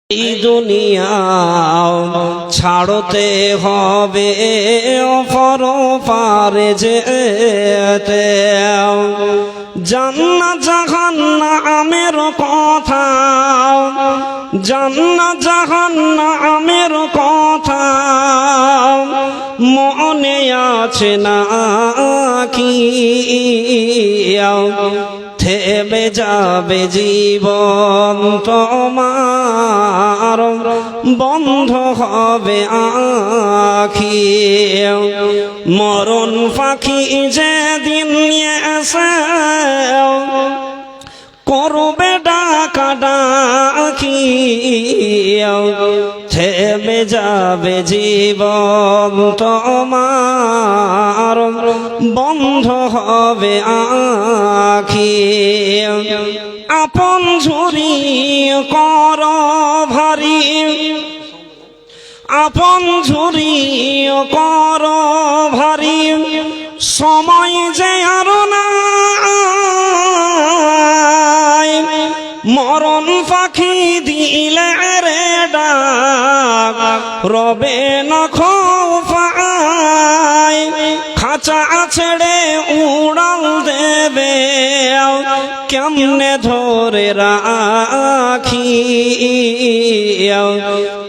এই দুনিয়া ছাড়তে হবে পরপারে যেতে, জান্নাত জাহান্নামের কথা, জান্নাত জাহান্নামের কথা মনে আছে না কি? থেমে যাবে জীবন তোমার, বন্ধ হবে আখি। মরণ পাখি যেদিন এসে করবে ডাকা ডাকি, থেমে যাবে জীবন তোমার, বন্ধ হবে আখি। আপন ঝুরি কর ভারী, আপন ঝুরি কর ভারী, সময় যে আর না। মরণ পাখি দিলে রে ডাক, রবে না খোফায়, খাঁচা ছেড়ে উড়াল দেবে, কেমনে ধরে রাখি?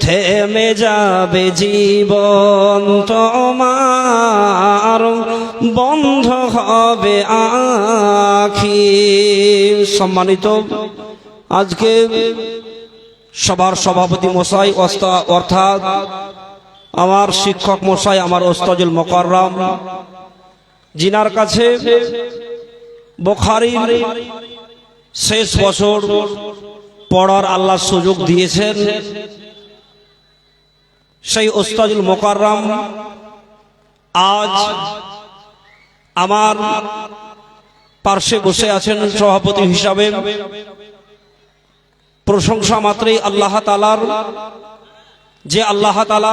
থেমে যাবে জীবন তোমার, বন্ধ হবে আখি। সম্মানিত আজকে সবার সভাপতি মশাই অর্থাৎ আমার শিক্ষক মশাই, আমার ওস্তাদুল মুকাররম, জিনার কাছে বুখারীর শেষ বছর পড়ার আল্লাহ সুযোগ দিয়েছেন, সেই ওস্তাদুল মুকাররম আজ আমার পার্শ্বে বসে আছেন সভাপতি হিসাবে। প্রশংসা মাত্রই আল্লাহ তাআলার, যে আল্লাহ তাআলা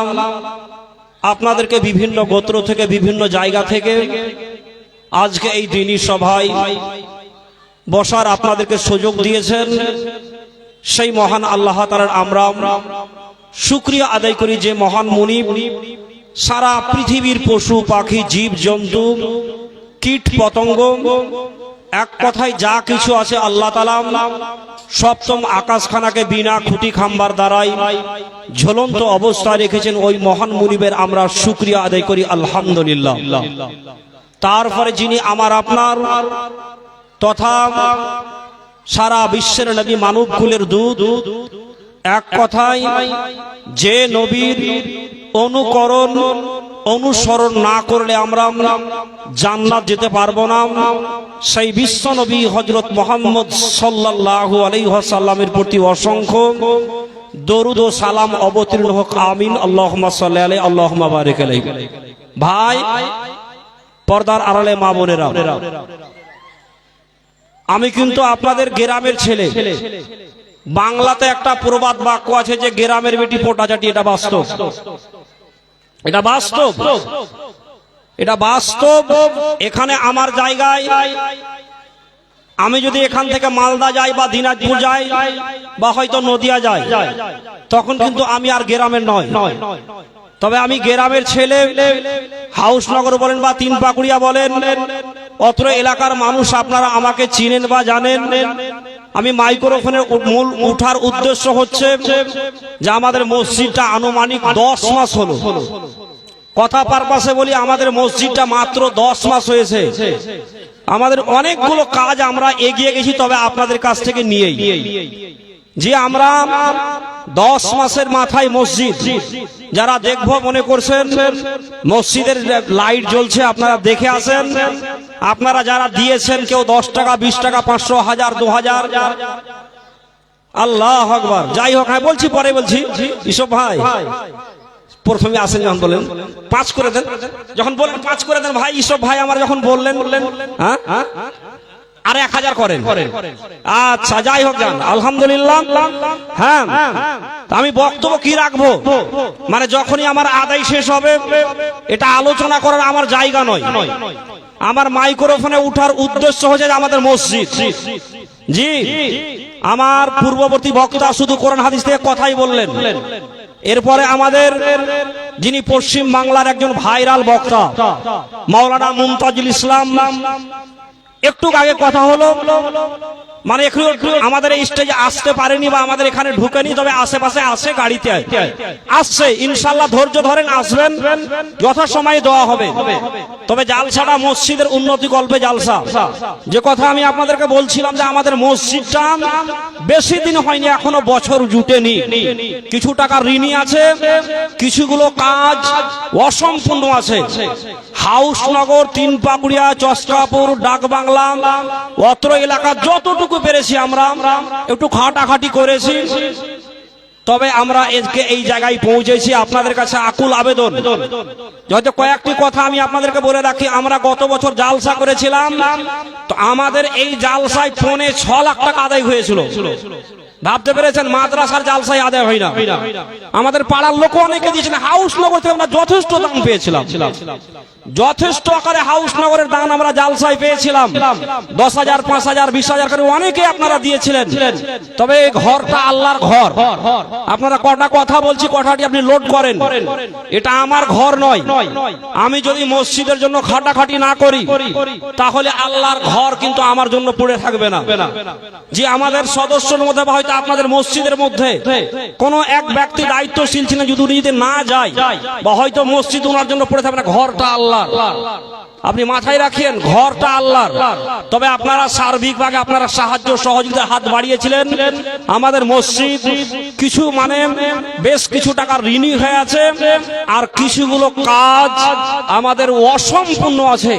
আপনাদেরকে বিভিন্ন গোত্র থেকে বিভিন্ন জায়গা থেকে আজকে এই দিনী সভায় বসার আপনাদেরকে সুযোগ দিয়েছেন। সেই মহান আল্লাহ তাআলার আমরা শুকরিয়া আদায় করি, যে মহান মুনিব সারা পৃথিবীর পশু পাখি জীব জন্তু কীট পতঙ্গ এক কথায় যা কিছু আছে আল্লাহ তাআলা সপ্তম আকাশখানাকে বিনা খুঁটি খাম্বার দ্বারাই ঝুলন্ত অবস্থায় রেখেছেন। ওই মহান মুনিবের আমরা শুকরিয়া আদায় করি আলহামদুলিল্লাহ। তারপরে যিনি আমার আপনার তথা সারা বিশ্বের নবী, মানব কুলের দূত, এক কথায় যে নবীর অনুকরণ অনুসরণ না করলে আমরা জান্নাত যেতে পারবো না, সেই বিশ্ব নবী হযরত মুহাম্মদ সাল্লাল্লাহু আলাইহি ওয়াসাল্লামের প্রতি অসংখ্য দরুদ ও সালাম অবতীর্ণ হোক, আমিন। আল্লাহুম্মা সাল্লি আলাইহি আল্লাহুম্মা বারিক আলাইহি। ভাই, পর্দার আড়ালে মা বোনেরা, আমি কিন্তু আপনাদের গ্রামের ছেলে। বাংলাতে একটা প্রবাদ বাক্য আছে যে গ্রামের বেটি পোটাচাটি, এটা বাস্তব, এটা বাস্তব, এটা বাস্তব। এখানে আমার জায়গায় আমি যদি এখান থেকে মালদা যাই বা দিনাজপুর যাই বা হয়তো নদিয়া যাই, তখন কিন্তু আমি আর গ্রামের নয়। তবে আমি গ্রামের ছেলে। হাউসনগর বলেন বা তিন পাকুড়িয়া বলেন, অত্র এলাকার মানুষ আপনারা আমাকে চিনেন বা জানেন। আমি মাইক্রোফোনে মূল উঠার উদ্দেশ্য হচ্ছে যে আমাদের মসজিদটা আনুমানিক 10 মাস হলো। কথা পারপাসে বলি, আমাদের মসজিদটা মাত্র 10 মাস হয়েছে। আমাদের অনেকগুলো কাজ আমরা এগিয়ে গেছি, তবে আপনাদের কাছ থেকে নিয়েই যে আমরা 10 মাসের মাথায় মসজিদ যারা দেখবো মনে করছেন মসজিদের লাইট জ্বলছে, আপনারা দেখে আসেন। আপনারা যারা দিয়েছেন, কেউ 10 টাকা 20 টাকা 500 1000 2000, আল্লাহু আকবার। যাই হোক, হ্যাঁ বলছি, পরে বলছি। ইসব ভাই প্রথমে আসেন, যখন বলেন 5 করে দেন, যখন বলেন 5 করে দেন ভাই, ইসব ভাই আমার যখন বললেন হ্যাঁ আর 1000 করেন। আচ্ছা, যাই হোক, যান, আলহামদুলিল্লাহ। হ্যাঁ, আমি বক্তব্য কি রাখবো, মানে যখনই আমার আদায় শেষ হবে, এটা আলোচনা করার আমার জায়গা নয়। আমার মাইক্রোফোনে উঠার উদ্দেশ্য হচ্ছে যে আমাদের মসজিদ। জি, আমার পূর্ববর্তী বক্তা শুধু কোরআন হাদিস থেকে কথাই বললেন। এরপরে আমাদের যিনি পশ্চিম বাংলার একজন ভাইরাল বক্তা মাওলানা মুমতাজুল ইসলাম, একটু আগে কথা হলো, মানে একটু আমাদের এই স্টেজে আসতে পারেনি বা আমাদের এখানে ঢুকেনি, তবে আশেপাশে আসে, গাড়িতে আসছে, ইনশাল্লাহ ধৈর্য ধরেন, আসবেন, যথাসময়ে দেওয়া হবে। তবে জালসাটা মসজিদের উন্নতি কল্পে জালসা। যে কথা আমি আপনাদেরকে বলছিলাম যে আমাদের মসজিদটা বেশি দিন হয়নি, এখনো বছর জুটেনি, কিছু টাকা ঋণী আছে, কিছুগুলো কাজ অসম্পূর্ণ আছে। হাউসনগর, তিন পাকুড়িয়া, চস্কাপুর, ডাকবাংলা, অত্র এলাকা যতটুকু পেরেছি আমরা একটু খাটাখাটি করেছি। তবে আমরা আজকে এই জায়গায় পৌঁছেছি। আপনাদের কাছে আকুল আবেদন, হয়তো কয়েকটি কথা আমি আপনাদেরকে বলে রাখি। আমরা গত বছর জালসা করেছিলাম, তো আমাদের এই জালসায় 6.5 লাখ টাকা আদায় হয়েছিল। ভাবতে পেরেছেন, মাদ্রাসার জালসায় আদায় হয় না। আমাদের পাড়ার লোক অনেকে দিয়েছেন। হাউসনগর থেকে আমরা যথেষ্ট দান পেয়েছিলাম, যথেষ্ট আকারে হাউসনগরের দান আমরা জালসায় পেয়েছিলাম। 10,000, 5,000, 20,000 করে অনেকে আপনারা দিয়েছিলেন। তবে এই ঘরটা আল্লাহর ঘর। আপনারা কটা কথা বলছি, কথাটি আপনি লোড করেন। এটা আমার ঘর নয়। আমি যদি মসজিদের জন্য খাটাখাটি না করি, তাহলে আল্লাহর ঘর কিন্তু আমার জন্য পড়ে থাকবে না। যে আমাদের সদস্যের মধ্যে বা হয়তো আপনাদের মসজিদের মধ্যে কোন এক ব্যক্তি দায়িত্বশীল ছিলেন, যদি উনি যদি না যায়, বা হয়তো মসজিদ ওনার জন্য পড়ে থাকবে না, ঘরটা আল্লাহ। আপনি মাথায় রাখেন, ঘরটা আল্লাহর। তবে আপনারা সার্বিকভাবে আপনারা সাহায্য সহযোগিতার হাত বাড়িয়েছিলেন। আমাদের মসজিদ কিছু মানে বেশ কিছু টাকা ঋণী হয়ে আছে, আর কিছুগুলো কাজ আমাদের অসম্পূর্ণ আছে।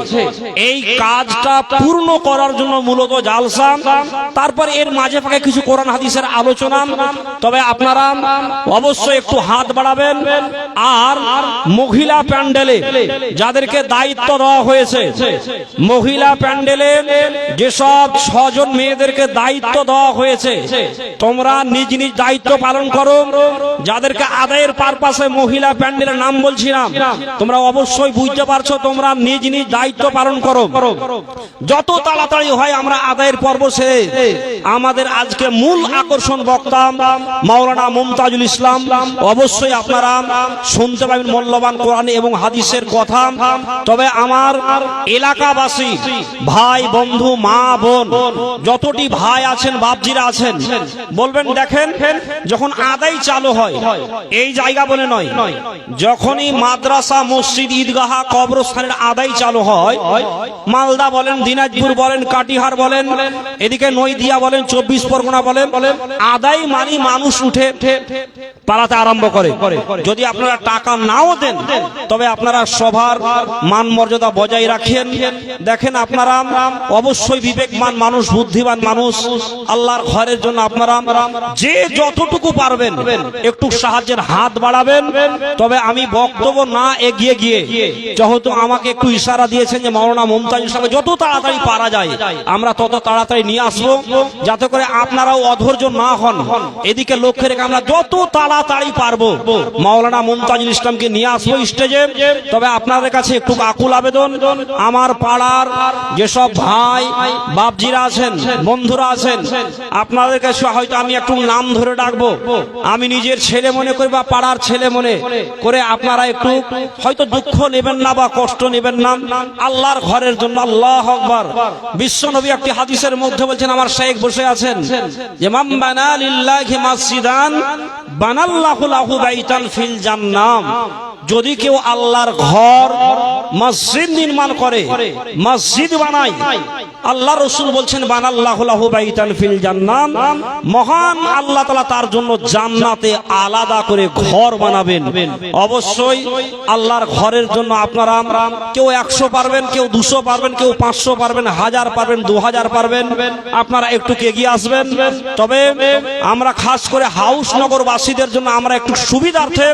এই কাজটা পূর্ণ করার জন্য মূলত জালসা, তারপর এর মাঝে ফাঁকে কিছু কোরআন হাদিসের আলোচনা। তবে আপনারা অবশ্যই একটু হাত বাড়াবেন। আর মহিলা প্যান্ডেলে যাদেরকে দায়িত্ব দেওয়া হয়েছে, মহিলা প্যান্ডেলে যেসব 6 জন মেয়েদেরকে দায়িত্ব দেওয়া হয়েছে, তোমরা নিজ নিজ দায়িত্ব পালন করো। যাদেরকে আদায়ের পারপাসে মহিলা প্যান্ডেলের নাম বলছিলাম, তোমরা অবশ্যই বুঝতে পারছো, তোমরা নিজ নিজ দায়িত্ব পালন করো। যত তাড়াতাড়ি হয় আমরা আদায়ের পর্ব সেরে আমাদের আজকে মূল আকর্ষণ বক্তা মাওলানা মুমতাজুল ইসলাম, অবশ্যই আপনারা শুনতে পাবেন মূল্যবান কোরআন এবং হাদিসের কথা। তবে আমার এলাকাবাসী ভাই বন্ধু মা বোন যতটি ভাই আছেন, বাপজিরা আছেন, বলবেন দেখেন, যখন আদায় চালু হয়, এই জায়গা বলে নয়, যখনই মাদ্রাসা, মসজিদ, ঈদগাহ, কবরস্থানের আদায় চালু হয়, মালদা বলেন, দিনাজপুর বলেন, কাটিহার বলেন, এদিকে নইদিয়া বলেন, 24 পরগনা বলেন, আদায় মানি মানুষ উঠে পালাতে আরম্ভ করে। যদি আপনারা টাকা নাও দেন, তবে আপনারা সবার মান মর্যাদা বজায় রাখেন। দেখেন, আপনারা অবশ্যই বিবেকমান মানুষ, বুদ্ধিমান মানুষ, আল্লাহর ঘরের জন্য আপনারা যে যতটুকু পারবেন একটু সাহায্যের হাত বাড়াবেন। তবে আমি বক্তব্য না এগিয়ে গিয়ে, যেহেতু আমাকে একটু ইশারা দিয়েছেন যে মাওলানা মুমতাজুল ইসলাম যত তাড়াতাড়ি পারা যায় আমরা তত তাড়াতাড়ি নিয়ে আসবো, যাতে করে আপনারাও অধৈর্য না হন। এদিকে লক্ষ্য রেখে আমরা যত তাড়াতাড়ি পারবো মাওলানা মুমতাজুল ইসলামকে নিয়ে আসবো স্টেজে। তবে আপনাদের কাছে একটু আকুল আবেদন, আমার পাড়ার যেসব ভাই বাপজিরা আছেন, বন্ধুরা আছেন, আপনাদের কাছে হয়তো আমি একটু নাম ধরে ডাকবো, আমি নিজের ছেলে মনে করি বা পাড়ার ছেলে মনে করে আপনারা একটু হয়তো দুঃখ নেবেন না বা কষ্ট নেবেন না, আল্লাহর ঘরের জন্য। আল্লাহু আকবার। বিশ্ব নবী একটি হাদিসের মধ্যে বলছেন, আমার শেখ বসে আছেন, যে মান বানা লিল্লাহি মাসজিদান বানাল্লাহু লাহু বাইতান ফিল জান্নাহ। যদি কেউ আল্লাহর ঘর, মসজিদ নির্মাণ করে, মসজিদ বানায়, আল্লাহ রাসূল বলছেন বানাল্লাহু লাহু বাইতান ফিল জান্নাহ, মহান আল্লাহ তাআলা তার জন্য জান্নাতে আলাদা করে ঘর বানাবেন। অবশ্যই আল্লাহর ঘরের জন্য আপনারা কেউ 100 পারবেন, কেউ 200 পারবেন, কেউ 500 পারবেন, 1000 পারবেন, 2000 পারবেন, আপনারা একটু এগিয়ে আসবেন। তবে আমরা খাস করে হাউসনগরবাসীদের জন্য আমরা একটু সুবিধার্থে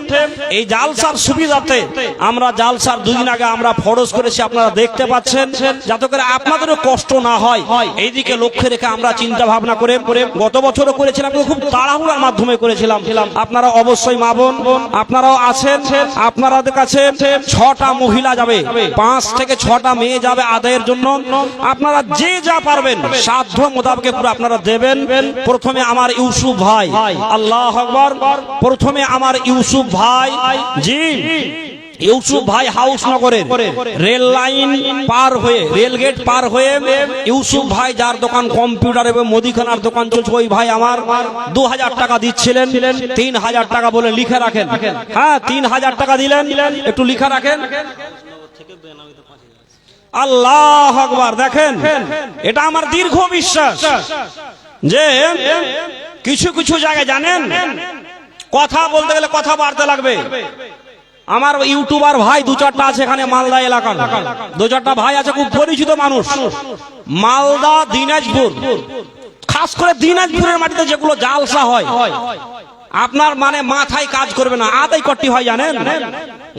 এই জালসার সুবিধাতে আমরা জালসার দুদিন আগে আমরা ফরজ করেছি, আপনারা দেখতে পাচ্ছেন, যাতে করে আপনাদেরও কষ্ট না হয় এইদিকে লক্ষ্য রেখে আমরা চিন্তা ভাবনা করে গত বছরও করেছিলাম, খুব তাড়াহুড়ার মাধ্যমে করেছিলাম। আপনারা অবশ্যই মা বোন আপনারাও আছেন, আপনাদের কাছে 6টা মহিলা যাবে, 5 থেকে 6টা মেয়ে যাবে আদায়ের জন্য। আপনারা যে যা পারবেন সাধ্য মোতাবেক পুরো আপনারা দেবেন। প্রথমে আমার ইউসুফ ভাই, আল্লাহু আকবার, প্রথমে আমার ইউসুফ ভাই, জি ইউসুফ ভাই হাউসনগরের রেল লাইন পার হয়ে, রেল গেট পার হয়ে ইউসুফ ভাই যার দোকান কম্পিউটার এবং মুদিখানার দোকান চলছে, ওই ভাই আমার 2000 টাকা দিচ্ছিলেন। 3000 টাকা বলে লিখে রাখেন, হ্যাঁ 3000 টাকা দিলেন, একটু লিখে রাখেন। আল্লাহু আকবার। দেখেন, এটা আমার দীর্ঘ বিশ্বাস যে কিছু কিছু জায়গায় জানেন কথা বলতে গেলে কথা বাড়তে লাগবে। আমার ইউটিউবার ভাই 2-4টা আছে এখানে মালদা এলাকার, 2-4টা ভাই আছে, খুব পরিচিত মানুষ। মালদা, দিনাজপুর, খাস করে দিনাজপুরের মাটিতে যেগুলো জালসা হয় আপনার মানে মাথায় কাজ করবে না, আদায় করতে হয় জানেন।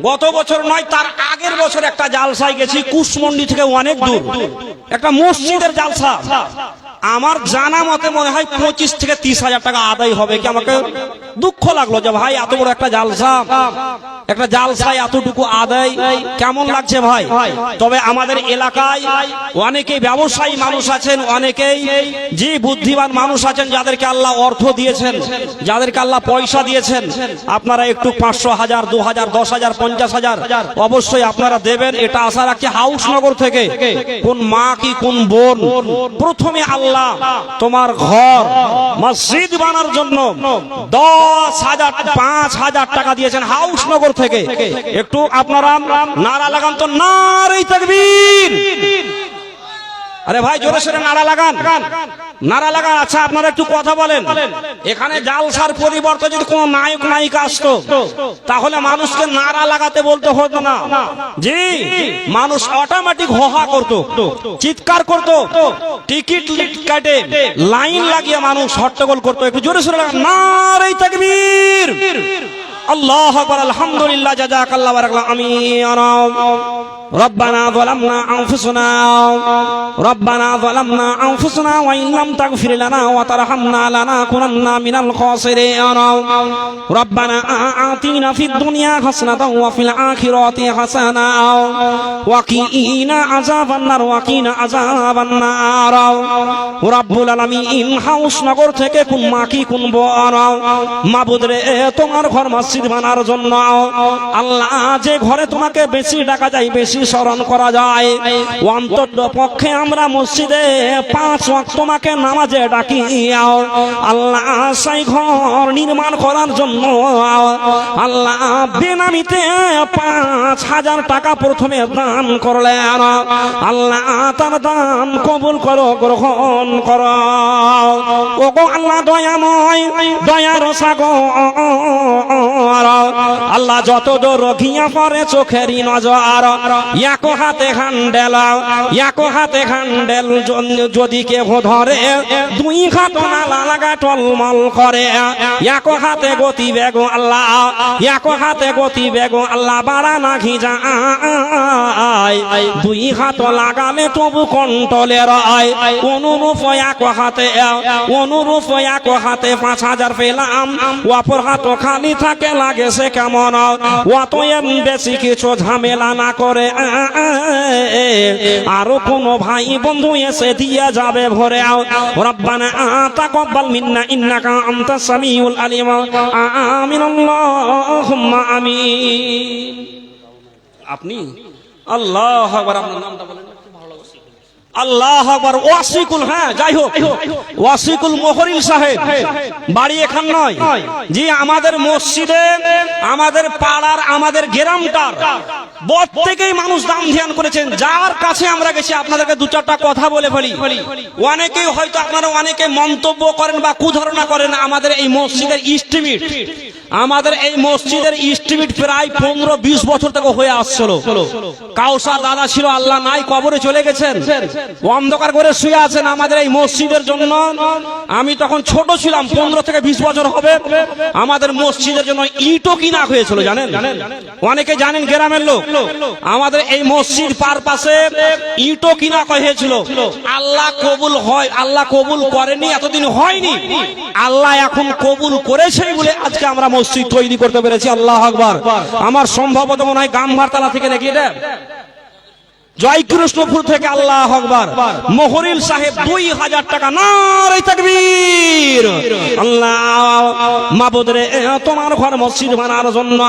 গত বছর নয় তার আগের বছর একটা জালসায় গেছি, কুশমন্ডি থেকে অনেক দূর, একটা মসজিদের জালসা। আমার জানা মতে মনে হয় 25 থেকে 30,000 টাকা আদায় হবে। কি আমাকে দুঃখ লাগলো যে ভাই এত বড় একটা জালসায় এতটুকু আদায় কেমন লাগছে ভাই। তবে আমাদের এলাকায় অনেকেই ব্যবসায়ী মানুষ আছেন, অনেকেই যে বুদ্ধিমান মানুষ আছেন, যাদেরকে আল্লাহ অর্থ দিয়েছেন, যাদেরকে আল্লাহ পয়সা দিয়েছেন, আপনারা একটু 500, 1000, 2000, 10,000, 50,000 অবশ্যই আপনারা দেবেন। এটা আশা রাখছি হাউসনগর থেকে। কোন মা কি কোন বোন, প্রথমে আল্লাহ তোমার ঘর মসজিদ বানার জন্য 10,000, 5,000 টাকা দিয়েছেন হাউসনগর থেকে। একটু আপনারা নারা লাগান তো, নারে তাকবীর। আরে ভাই জোরে সোরে নারা লাগান, নারা লাগান। আচ্ছা আপনারা একটু কথা বলেন, এখানে জালসার পরিবর্তে যদি কোন নায়ক নায়িকা আসতো তাহলে মানুষকে নারা লাগাতে বলতে হতো না, জি মানুষ অটোমেটিক হোহা করতো, চিৎকার করতো, টিকিট কাটে লাইন লাগিয়ে মানুষ হট্টগোল করতো। একটু জোরে সোরে লাগান, নারে তাকবীর, আল্লাহু আকবার, আলহামদুলিল্লাহ, জাযাকাল্লাহু বারাকাল্লাহু, আমিন। ربنا ظلمنا أنفسنا وإن لم تغفر لنا وترحمنا لنكونن من الخاسرين ربنا آتنا في الدنيا حسنة وفي الآخرة حسنة وقنا عذاب النار রব্বুল আলামিন হাউসনগর থেকে কোন মা কি কোন বোন মাবুদ রে তোমার ঘর মসজিদ বানার জন্য আল্লাহ যে ঘরে তোমাকে বেশি ডাকা যায়, বেশি স্মরণ করা যায়, অন্তত পক্ষে আমরা মসজিদে 5 ওয়াক্ত তোমাকে নামাজে ডাকি আল্লাহ, সেই ঘর নির্মাণ করার জন্য আল্লাহ বেনামিতে 5,000 টাকা প্রথমে দান করলেন। আল্লাহ তার দান কবুল করো, গ্রহণ করো। ওগো আল্লাহ দয়াময়, দয়ার সাগর, আল্লাহ যত দূর ঘিয়া পড়ে চোখেরই নজর, এক হাতে হ্যান্ডেল যদি কেউ ধরে, 2 হাত নালা লাগা টলমল করে, এক হাতে গতি বেগ আল্লাহ, এক হাতে গতি বেগ আল্লাহ, বাড়া না যায়, 2 হাত লাগালে তবু কন্ট্রোলে রয়। অনুরূপ এক হাতে 5,000 পেলাম, অপর হাত খালি থাকে, লাগে সে কেমন। অতএব বেশি কিছু ঝামেলা না করে আরো কোন ভাই বন্ধু এসে দিয়ে যাবে ভরে। রব্বানা তাকাব্বাল মিন্না ইন্নাকা আনতাস সামিউল আলিম, আমিন, আল্লাহুম্মা আমিন। আপনি আল্লাহু আকবার, আপনার নামটা বলেন। আল্লাহু আকবার। ওয়াসিকুল, হ্যাঁ যাই হোক, ওয়াসিকুল মোহরিল সাহেব বাড়ি এখান নয়, জি আমাদের মসজিদে, আমাদের পাড়ার, আমাদের গ্রামটার প্রত্যেকেই মানুষ দাম ধ্যান করেছেন। যার কাছে আমরা গেছি আপনাদেরকে 2-4টা কথা বলে ফেলি। অনেকেই হয়তো আপনারা অনেকে মন্তব্য করেন বা কুধারণা করেন আমাদের এই মসজিদের ইস্টিমেট, আমাদের এই মসজিদের ইস্টিমেট প্রায় 15-20 বছর থেকে হয়ে আসছিল। কাউসার দাদা ছিল, আল্লাহ নাই, কবরে চলে গেছেন। অন্ধকার করে শুয়ে আছেন আমাদের এই মসজিদের জন্য। আমি তখন ছোট ছিলাম, 15 থেকে 20 বছর হবে। আমাদের মসজিদের জন্য ইটও কিনা হয়েছিল জানেন। অনেকে জানেন গ্রামের লোক, আমাদের এই মসজিদ পার পাশে ইটও কিনা হয়েছিল। আল্লাহ কবুল হয়, আল্লাহ কবুল করেনি এতদিন হয়নি, আল্লাহ এখন কবুল করেছে বলে আজকে আমরা মসজিদ তৈরি করতে পেরেছি। আল্লাহ আকবার। আমার সম্ভবত মনে হয় গামভারতলা থেকে নাকি এটা জয় কৃষ্ণপুর থেকে। আল্লাহ আকবার। মোহরিল সাহেব 2000 টাকা। নারে তাকবীর। আল্লাহ মাবুদ রে তোমার ঘর মসজিদ বানার জন্য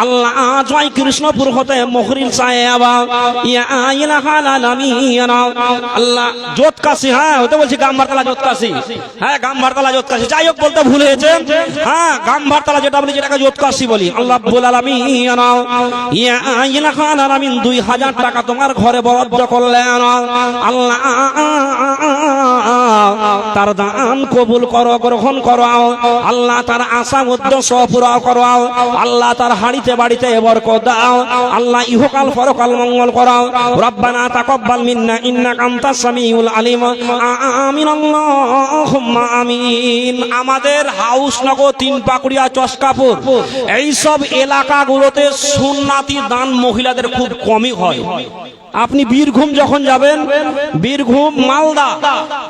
আল্লাহ জয় কৃষ্ণপুর হতে মোহরিল সাহেব ইয়া ইলাহাল আলামিন আল্লাহ জোতকাশি। হ্যাঁ ওটা বলছি গামভারতলা জোতকাশি। হ্যাঁ গামভারতলা জোতকাশি, যাই হোক বলতে ভুলে গেছেন। হ্যাঁ গামভারতলা যেটা বলি যেটাকে জোতকাশি বলি। আল্লাহ রাব্বুল আলামিন ইয়া ইলাহাল আলামিন 2000 টাকা তোমার ঘরে বরাদ্দ করলেন। আল্লাহ তার দান কবুল করো, গ্রহণ করো। আল্লাহ তার আশা উদ্দেশ্য পুরা করো। আল্লাহ তার হাড়িতে বাড়িতে বরকত দাও। আল্লাহ ইহকাল পরকাল মঙ্গল করো। রব্বানা তাকাব্বাল মিন্না ইন্নাকা আনতাস সামিউল আলিম। আমিন আল্লাহুম্মা আমিন। আমাদের হাউসনগর, তিনপাকুড়িয়া, চশকাপুর এইসব এলাকাগুলোতে সুন্নাতি দান মহিলাদের খুব কমই হয়। আপনি বীরভূম যখন যাবেন, বীরভূম, মালদা,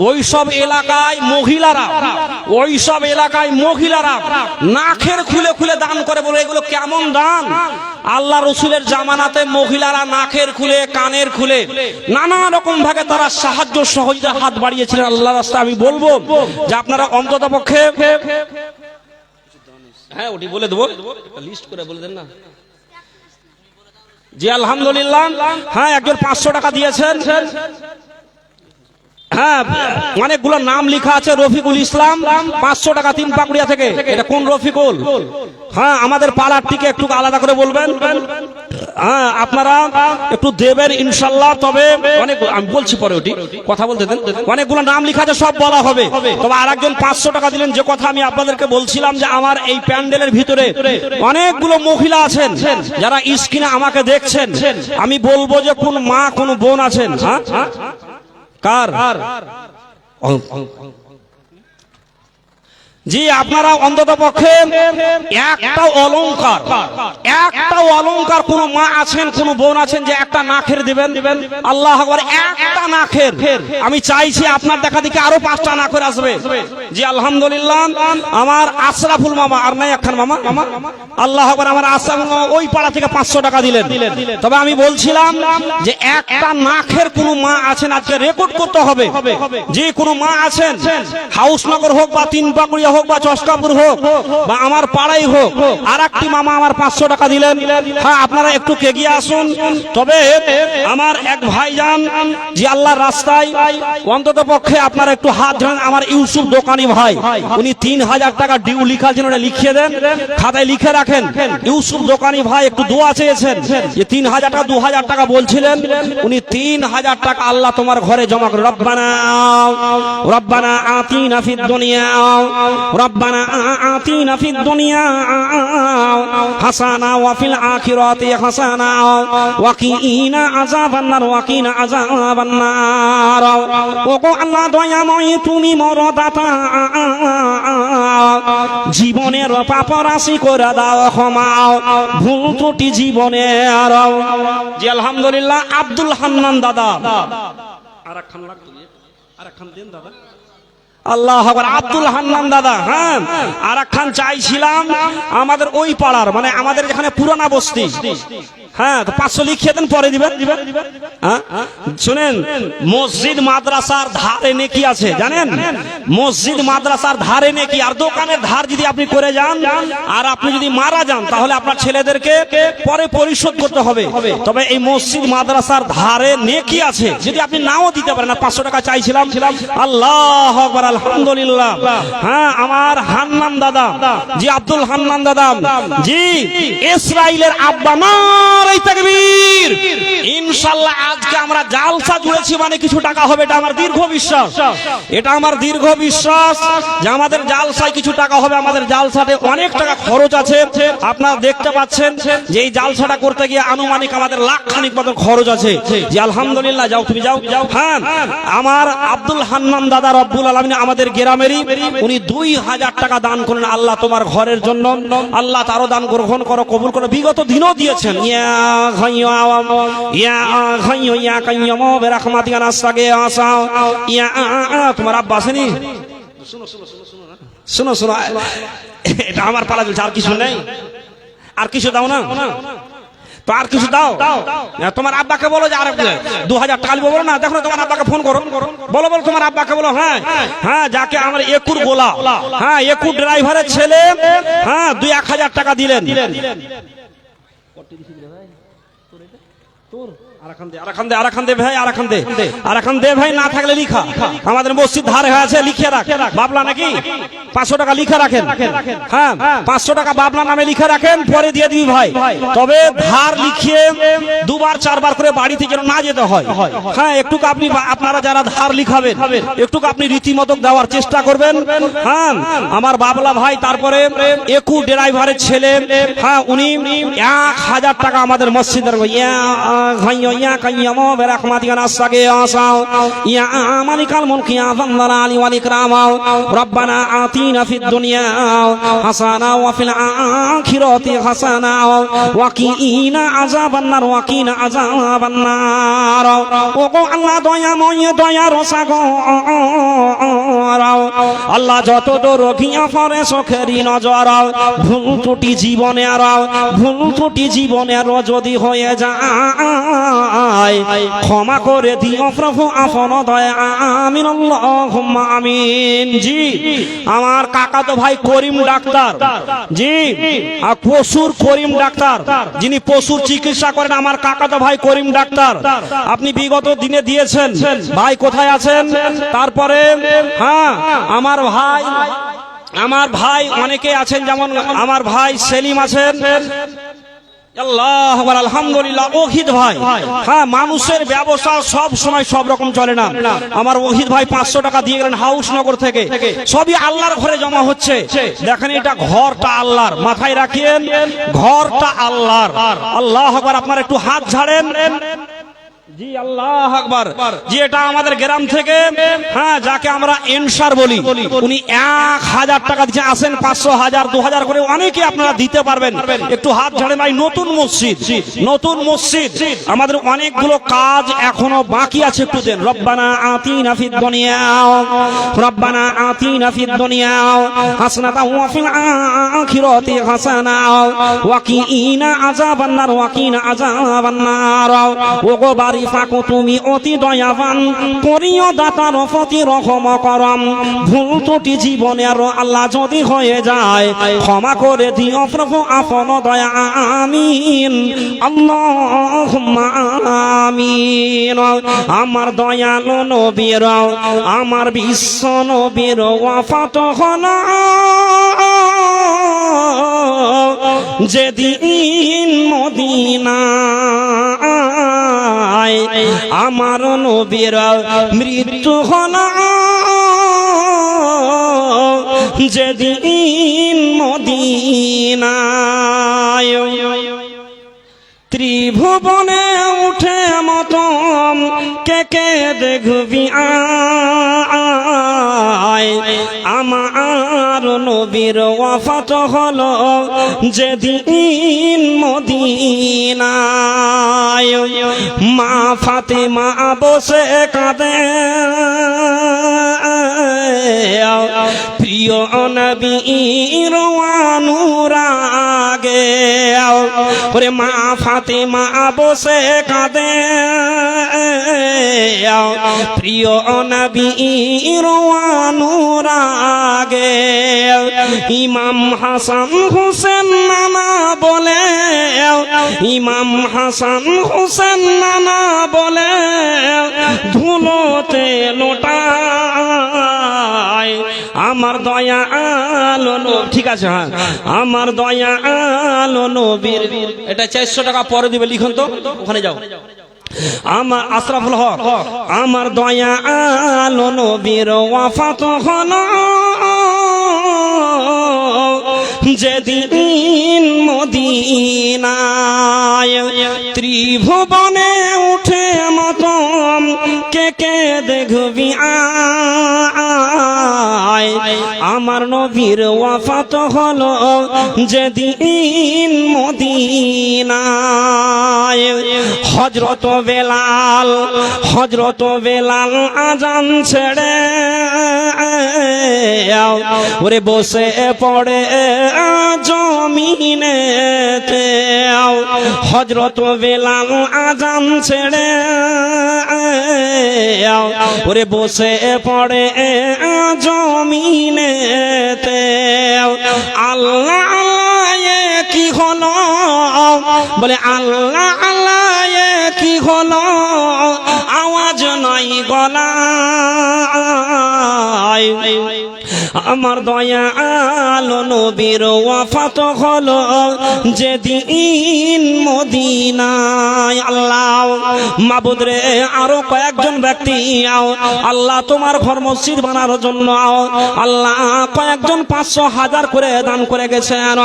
ওইসব এলাকায় মহিলারা নাকের খুলে খুলে দান করে। বলে এগুলো কেমন দান? আল্লাহ রসুলের জামানাতে মহিলারা নাকের খুলে, কানের খুলে নানা রকম ভাবে তারা সাহায্য সহযোগিতা হাত বাড়িয়েছিলেন আল্লাহর রাস্তায়। আমি বলবো যে আপনারা অন্তত পক্ষে, হ্যাঁ ওটি বলে দেবো, লিস্ট করে বলে দেন না। জি আলহামদুলিল্লাহ। হ্যাঁ একজন 500 টাকা দিয়েছেন। হ্যাঁ অনেকগুলো নাম লেখা আছে। রফিকুল ইসলাম 500 টাকা তিনপাকুড়িয়া থেকে। এটা কোন রফিকুল? হ্যাঁ আমাদের পাড়ার থেকে একটু আলাদা করে বলবেন। হ্যাঁ আপনারা একটু দেবেন ইনশাল্লাহ। তবে অনেক আমি বলছি পরে, ওটি কথা বলতে দেন। অনেকগুলো নাম লেখা আছে, সব বলা হবে। তবে আরেকজন 500 টাকা দিলেন। যে কথা আমি আপনাদেরকে বলছিলাম যে আমার এই প্যান্ডেলের ভিতরে অনেকগুলো মহিলা আছেন যারা স্ক্রিনে আমাকে দেখছেন। আমি বলবো যে কোন মা কোন বোন আছেন। হ্যাঁ কার? জি আপনারা অন্তত পক্ষে একটা অলংকার কোন মা আছেন, কোন বোন আছেন যে একটা নাকের দিবেন। আল্লাহ আকবার। একটা নাকের আমি চাইছি আপনার দেখা দেখি আরো 5টা নাকের আসবে। জি আলহামদুলিল্লাহ। আমার আশরাফুল মামা, আর নাই একখান মামা, আল্লাহ আকবার। আমার আশরাফুল মামা ওই পাড়া থেকে 500 টাকা দিলেন। তবে আমি বলছিলাম যে একটা নাকের কোন মা আছেন, আজকে রেকর্ড করতে হবে। যে কোন মা আছেন, হাউসনগর হোক বা তিনপাকুড়িয়া হোক বা চশকাপুর হোক বা আমার পাড়াই হোক, আর একটি মামা আমার 500 টাকা দিলেন। হ্যাঁ আপনারা একটু এগিয়ে আসুন। তবে আমার এক ভাইজান যে আল্লাহর রাস্তায়, অন্তত পক্ষে আপনারা একটু হাত ধরেন। আমার ইউসুফ দোকানি ভাই, উনি 3000 টাকা ডিউ লিখার জন্য লিখিয়ে দেন, খাতায় লিখে রাখেন। ইউসুফ দোকানি ভাই একটু দোয়া চেয়েছেন যে 3000 টাকা, 2000 টাকা বলছিলেন, উনি 3000 টাকা আল্লাহ তোমার ঘরে জমা করে। রব্বানা আতিনা ফিদ দুনিয়া ربنا آتنا في الدنيا حسنة وفي الآخرة حسنة وقنا عذاب النار وقنا عذاب النار ওগো আল্লাহ দয়াময় তুমি মরদাতা, জীবনের পাপ রাশি করে দাও ক্ষমা, ভুল ত্রুটি জীবনের। জি আলহামদুলিল্লাহ। আব্দুল হান্নান দাদা, আরেকখান লাগতো, আরেকখান দেন দাদা। আল্লাহ আকবার। আব্দুল হান্নান দাদা। হ্যাঁ আর একখান চাইছিলাম আমাদের ওই পাড়ার, মানে আমাদের যেখানে পুরানা বস্তি। হ্যাঁ তো 500 লিখিয়ে দেন, পরে দিবেন। শুনেন, মসজিদ মাদ্রাসার ধারে নেকি আছে জানেন? মসজিদ মাদ্রাসার ধারে নেকি। আর দোকানের ধার যদি আপনি করে যান আর আপনি যদি মারা যান, তাহলে আপনার ছেলেদেরকে পরে পরিশোধ করতে হবে। তবে এই মসজিদ মাদ্রাসার ধারে নেকি আছে, যদি আপনি নাও দিতে পারেন। 500 টাকা চাইছিলাম। আল্লাহ আকবার। আলহামদুলিল্লাহ। হ্যাঁ আমার হান্নান দাদা, জি আব্দুল হান্নান দাদা, জি ইসরাইলের আব্বা, নারে তাকবীর। ইনশাআল্লাহ আজকে আমরা জালসা জুড়েছি মানে কিছু টাকা হবে, এটা আমার দীর্ঘ বিশ্বাস। এটা আমার দীর্ঘ বিশ্বাস যে আমাদের জালসায় কিছু টাকা হবে। আমাদের জালসাতে অনেক টাকা খরচ আছে, আপনারা দেখতে পাচ্ছেন যে এই জালসাটা করতে গিয়ে আনুমানিক আমাদের লাখ খানিক মতো খরচ আছে। যে আলহামদুলিল্লাহ, যাও তুমি যাও। হ্যাঁ, আমার আব্দুল হান্নান দাদা রব্বুল আলামিন আমাদের গ্রামেরই, উনি 2000 টাকা দান করেন আল্লাহ তোমার ঘরের জন্য। আল্লাহ তারও দান গ্রহণ করো, কবুল করো। বিগত দিনও দিয়েছেন। ইয়া হাইয়্যু ইয়া হাইয়্যু ইয়া কাইয়্যুম বিরহমাতিকা নাস্তাগীথ। ইয়া তোমার আব্বা আসেনি? শোনো শোনো, এটা আমার পালা চলছে, আর কিছু নেই। আর কিছু দাও না তো, আর কিছু দাও। তোমার আব্বাকে বলো যে আর 2000 টাকা বলো না। দেখো তোমার আব্বাকে ফোন করো, বলো বলো তোমার আব্বাকে বলো। হ্যাঁ হ্যাঁ, যাকে আমার একুর গোলা, হ্যাঁ একুর ড্রাইভারের ছেলে, হ্যাঁ 2-1000 টাকা দিলেন। না থাকলে লিখা, আমাদের মসজিদ ধারে হয়ে আছে, লিখে রাখ। বাবলা নাকি 500 টাকা লিখে রাখেন। হ্যাঁ 500 টাকা বাবলা নামে লিখে রাখেন, পরে দিয়ে দিবি ভাই। তবে ধার লিখিয়ে 2-4 করে বাড়িতে যেন না যেতে হয়। হ্যাঁ একটু আপনি, আপনারা যারা ধার লিখাবেন একটু আপনি রীতিমতো দেওয়ার চেষ্টা করবেন। হ্যাঁ আমার বাবলা ভাই, তারপরে একু ড্রাইভারের ছেলে, হ্যাঁ উনি 1000 টাকা আমাদের মসজিদের ইয়া কাইয়্যুম বিরহমাতিকা নাস্তাগীথ। ইয়া মালিকাল মুলকি ইয়া যাল আলি ওয়াল ইকরাম। রব্বানা আতিনা ফিদ দুনিয়া হাসানা ওয়া ফিল আখিরাতি হাসানা ওয়া কিনা আযাবান নার, ওয়া কিনা আযাবান নার। ও গো আল্লাহ দয়াময়, দয়ার সাগর আল্লাহ, যত রোগিয়া পড়ে চোখেরই নজর, ভুল ত্রুটি জীবনের যদি হয়ে যায় ক্ষমা করে দিও প্রভু আপন দয়া। আমিন আল্লাহুম্মা আমিন। জি আমার কাকাতো ভাই করিম ডাক্তার, জি পশুর করিম ডাক্তার, যিনি পশুর চিকিৎসা করেন, আমার কাকাতো ভাই করিম ডাক্তার, আপনি বিগত দিনে দিয়েছেন। ভাই কোথায় আছেন? তারপরে হ্যাঁ আমার ভাই অনেকে আছেন, যেমন আমার ভাই সেলিম আছেন। আল্লাহ আলহামদুলিল্লাহ। ওহিদ ভাই, হ্যাঁ মানুষের ব্যবসা সব সময় সব রকম চলে না। আমার ওহিদ ভাই 500 টাকা দিয়ে গেলেন হাউসনগর থেকে। সবই আল্লাহর ঘরে জমা হচ্ছে। দেখেন এটা ঘরটা আল্লাহর, মাথায় রাখিয়েন ঘরটা আল্লাহর। আল্লাহ আকবার। আপনারা একটু হাত ঝাড়েন। জি আল্লাহ আকবার। জি এটা আমাদের গ্রাম থেকে, হ্যাঁ যাকে আমরা এনসার বলি, উনি 1000 টাকা দিচ্ছেন। আসেন 500, 1000, 2000 করে অনেকে আপনারা দিতে পারবেন। একটু হাত ঝাড়েন ভাই। নতুন মসজিদ আমাদের অনেকগুলো কাজ এখনো বাকি আছে, একটু দেন। রব্বানা আতিনা ফিদ দুনিয়া হাসানাতাও ওয়া ফিল আখিরাতি হাসানাও ওয়া কিনা আযাবান নার। ও গো বাড়ি ফাঁকো তুমি অতি দয়াবান, করিও দাতার প্রতি রহম করম। ভুল ত্রুটি জীবনের আল্লাহ যদি হয়ে যায় ক্ষমা করে দিও প্রভু আপন দয়া। আমিন আল্লাহুম্মা আমিন। আমার দয়ালু নবীর, আমার বিশ্ব নবীর ওয়াফাত হলো যেদিন মদিনা, আমার নবীর মৃত্যু হলো যেদিন মদিনায়। ত্রিভুবনে উঠে মতম কে কে দেখবি আমার নবীর ওয়াফাত হলো যেদিন মদিনায়। মা ফাতেমা বসে কাঁদে প্রিয় নবীর অনুরাগে। ওরে মা ফাতেমা বসে কাঁদে প্রিয় নবীর অনুরাগে। ইমাম হাসান হোসেন নানা বলে, ইমাম হাসান হোসেন নানা বলে ধুলোতে লোটায় আমার দয়াল। ঠিক আছে, হ্যাঁ আমার দয়াল আলো নবীর, এটা 400 টাকা পরে দিবে, লিখুন তো, ওখানে যাও। আমার আশরাফুল হক, আমার দয়া আলো নবীর ওয়াফাত হলো যেদিন মদিনায়, ত্রিভুবনে উঠে মতম কে কে দেখবি আয়, আমার নবীর ওয়াফাত হলো যেদিন মদিনায়। হযরত বেলাল আজান ছেড়ে ওরে বসে পড়ে জমিনেতে, হযরত বেলাল আজান ছেড়ে ওরে বসে পড়ে জমিনেতে। আল্লাহ কি হলো, বলে আল্লাহ কি হলো, আওয়াজ নাই গলায়, আমার দয়া আলো নবীর ওয়াফাত হলো যেদিন মদিনায়। আল্লাহ মাবুদ রে, আরো কয়েকজন ব্যক্তি আল্লাহ তোমার ঘর মসজিদ বানানোর জন্য আল্লাহ কয়েকজন 500 হাজার করে দান করে গেছেন,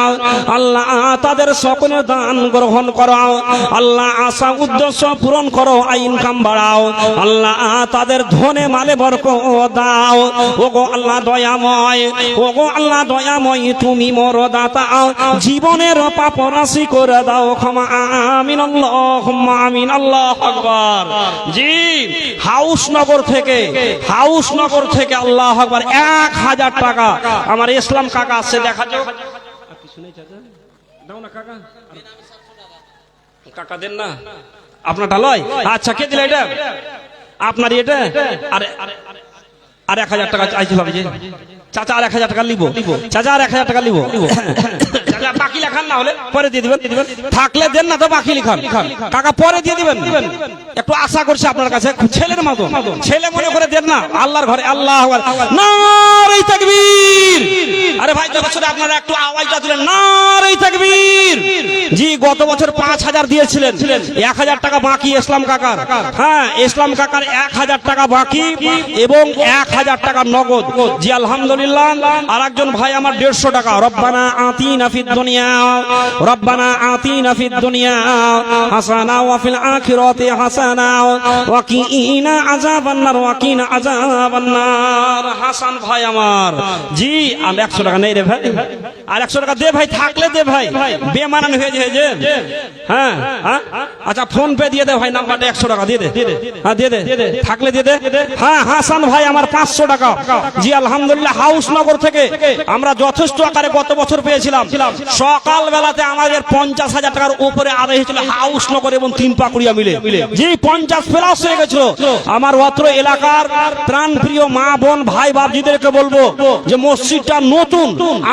আল্লাহ তাদের সকলের দান গ্রহণ করো, আল্লাহ আশা উদ্দেশ্য পূরণ করো, ইনকাম বাড়াও, আল্লাহ তাদের ধনে মালে বরকত দাও। ওগো আল্লাহ দয়াময়, ওগো আল্লাহ দয়াময়, তুমি মোর দাতা, জীবনের পাপ রাশি করে দাও ক্ষমা, আমিন আল্লাহুম্মা আমিন। আল্লাহু আকবার। জি, হাউসনগর থেকে আল্লাহু আকবার 1000 টাকা আমার ইসলাম কাকা আসছে, দেখা যাও। দাও না কাকা, কাকা দেন না, আপনারটা লয়। আচ্ছা, কে দিলে এটা? আপনার এটা? আর 1000 টাকা চাইছিলাম যে চাচা, আর 1000 টাকা লিব চাচা, আর 1000 টাকা লিব চাচা, বাকি লেখান, না হলে পরে দিয়ে দিবেন, থাকলে দেন, না তো বাকি লিখান কাকা, পরে দিয়ে দিবেন। একটু আশা করছি আপনার কাছে, ছেলের মতো, ছেলে মনে করে দেন না, আল্লাহর ঘরে। আল্লাহু আকবার, নারে তাকবীর। আরে ভাই, গত বছর আপনারা একটু আওয়াজটা দিলেন, নারে তাকবীর। জি, গত বছর 5000 দিয়েছিলেন, 1000 টাকা বাকি ইসলাম কাকার। হ্যাঁ, ইসলাম কাকার 1000 টাকা বাকি এবং 1000 টাকা নগদ। জি আলহামদুলিল্লাহ। আর একজন ভাই আমার 150 টাকা, রব্বানা আতিনা ফিদ দুনিয়া, রব্বানা আতিনা ফিদ দুনিয়া হাসানা ওয়া ফিল আখিরাতি হাসানা ওয়া কিনা আযাবান নার, ওয়া কিনা আযাবান নার। হাসান ভাই আমার, জি, আর 100 টাকা নেই রে ভাই, আর 100 টাকা দে ভাই, থাকলে দে ভাই, বেমানান হয়ে যে। হ্যাঁ, আচ্ছা, ফোন পে দিয়ে দে ভাই, নাম্বারটা 100 টাকা দিয়ে দে। হ্যাঁ, দিয়ে দে, থাকলে দিয়ে দে। হ্যাঁ, হাসান ভাই আমার 500 টাকা। জি আলহামদুলিল্লাহ। হাউসনগর থেকে আমরা যথেষ্ট আকারে গত বছর পেয়েছিলাম, সকাল বেলাতে আমাদের 50,000 টাকার উপরে আদায় হয়েছিল হাউসনগর এবং 3 পাকুড়িয়া মিলে। জি, 50 প্লাস হয়ে গেছিল। আমার অত্র এলাকার প্রাণ প্রিয় মা বোন ভাই বাপজিদেরকে বলবো যে মসজিদটা নতুন,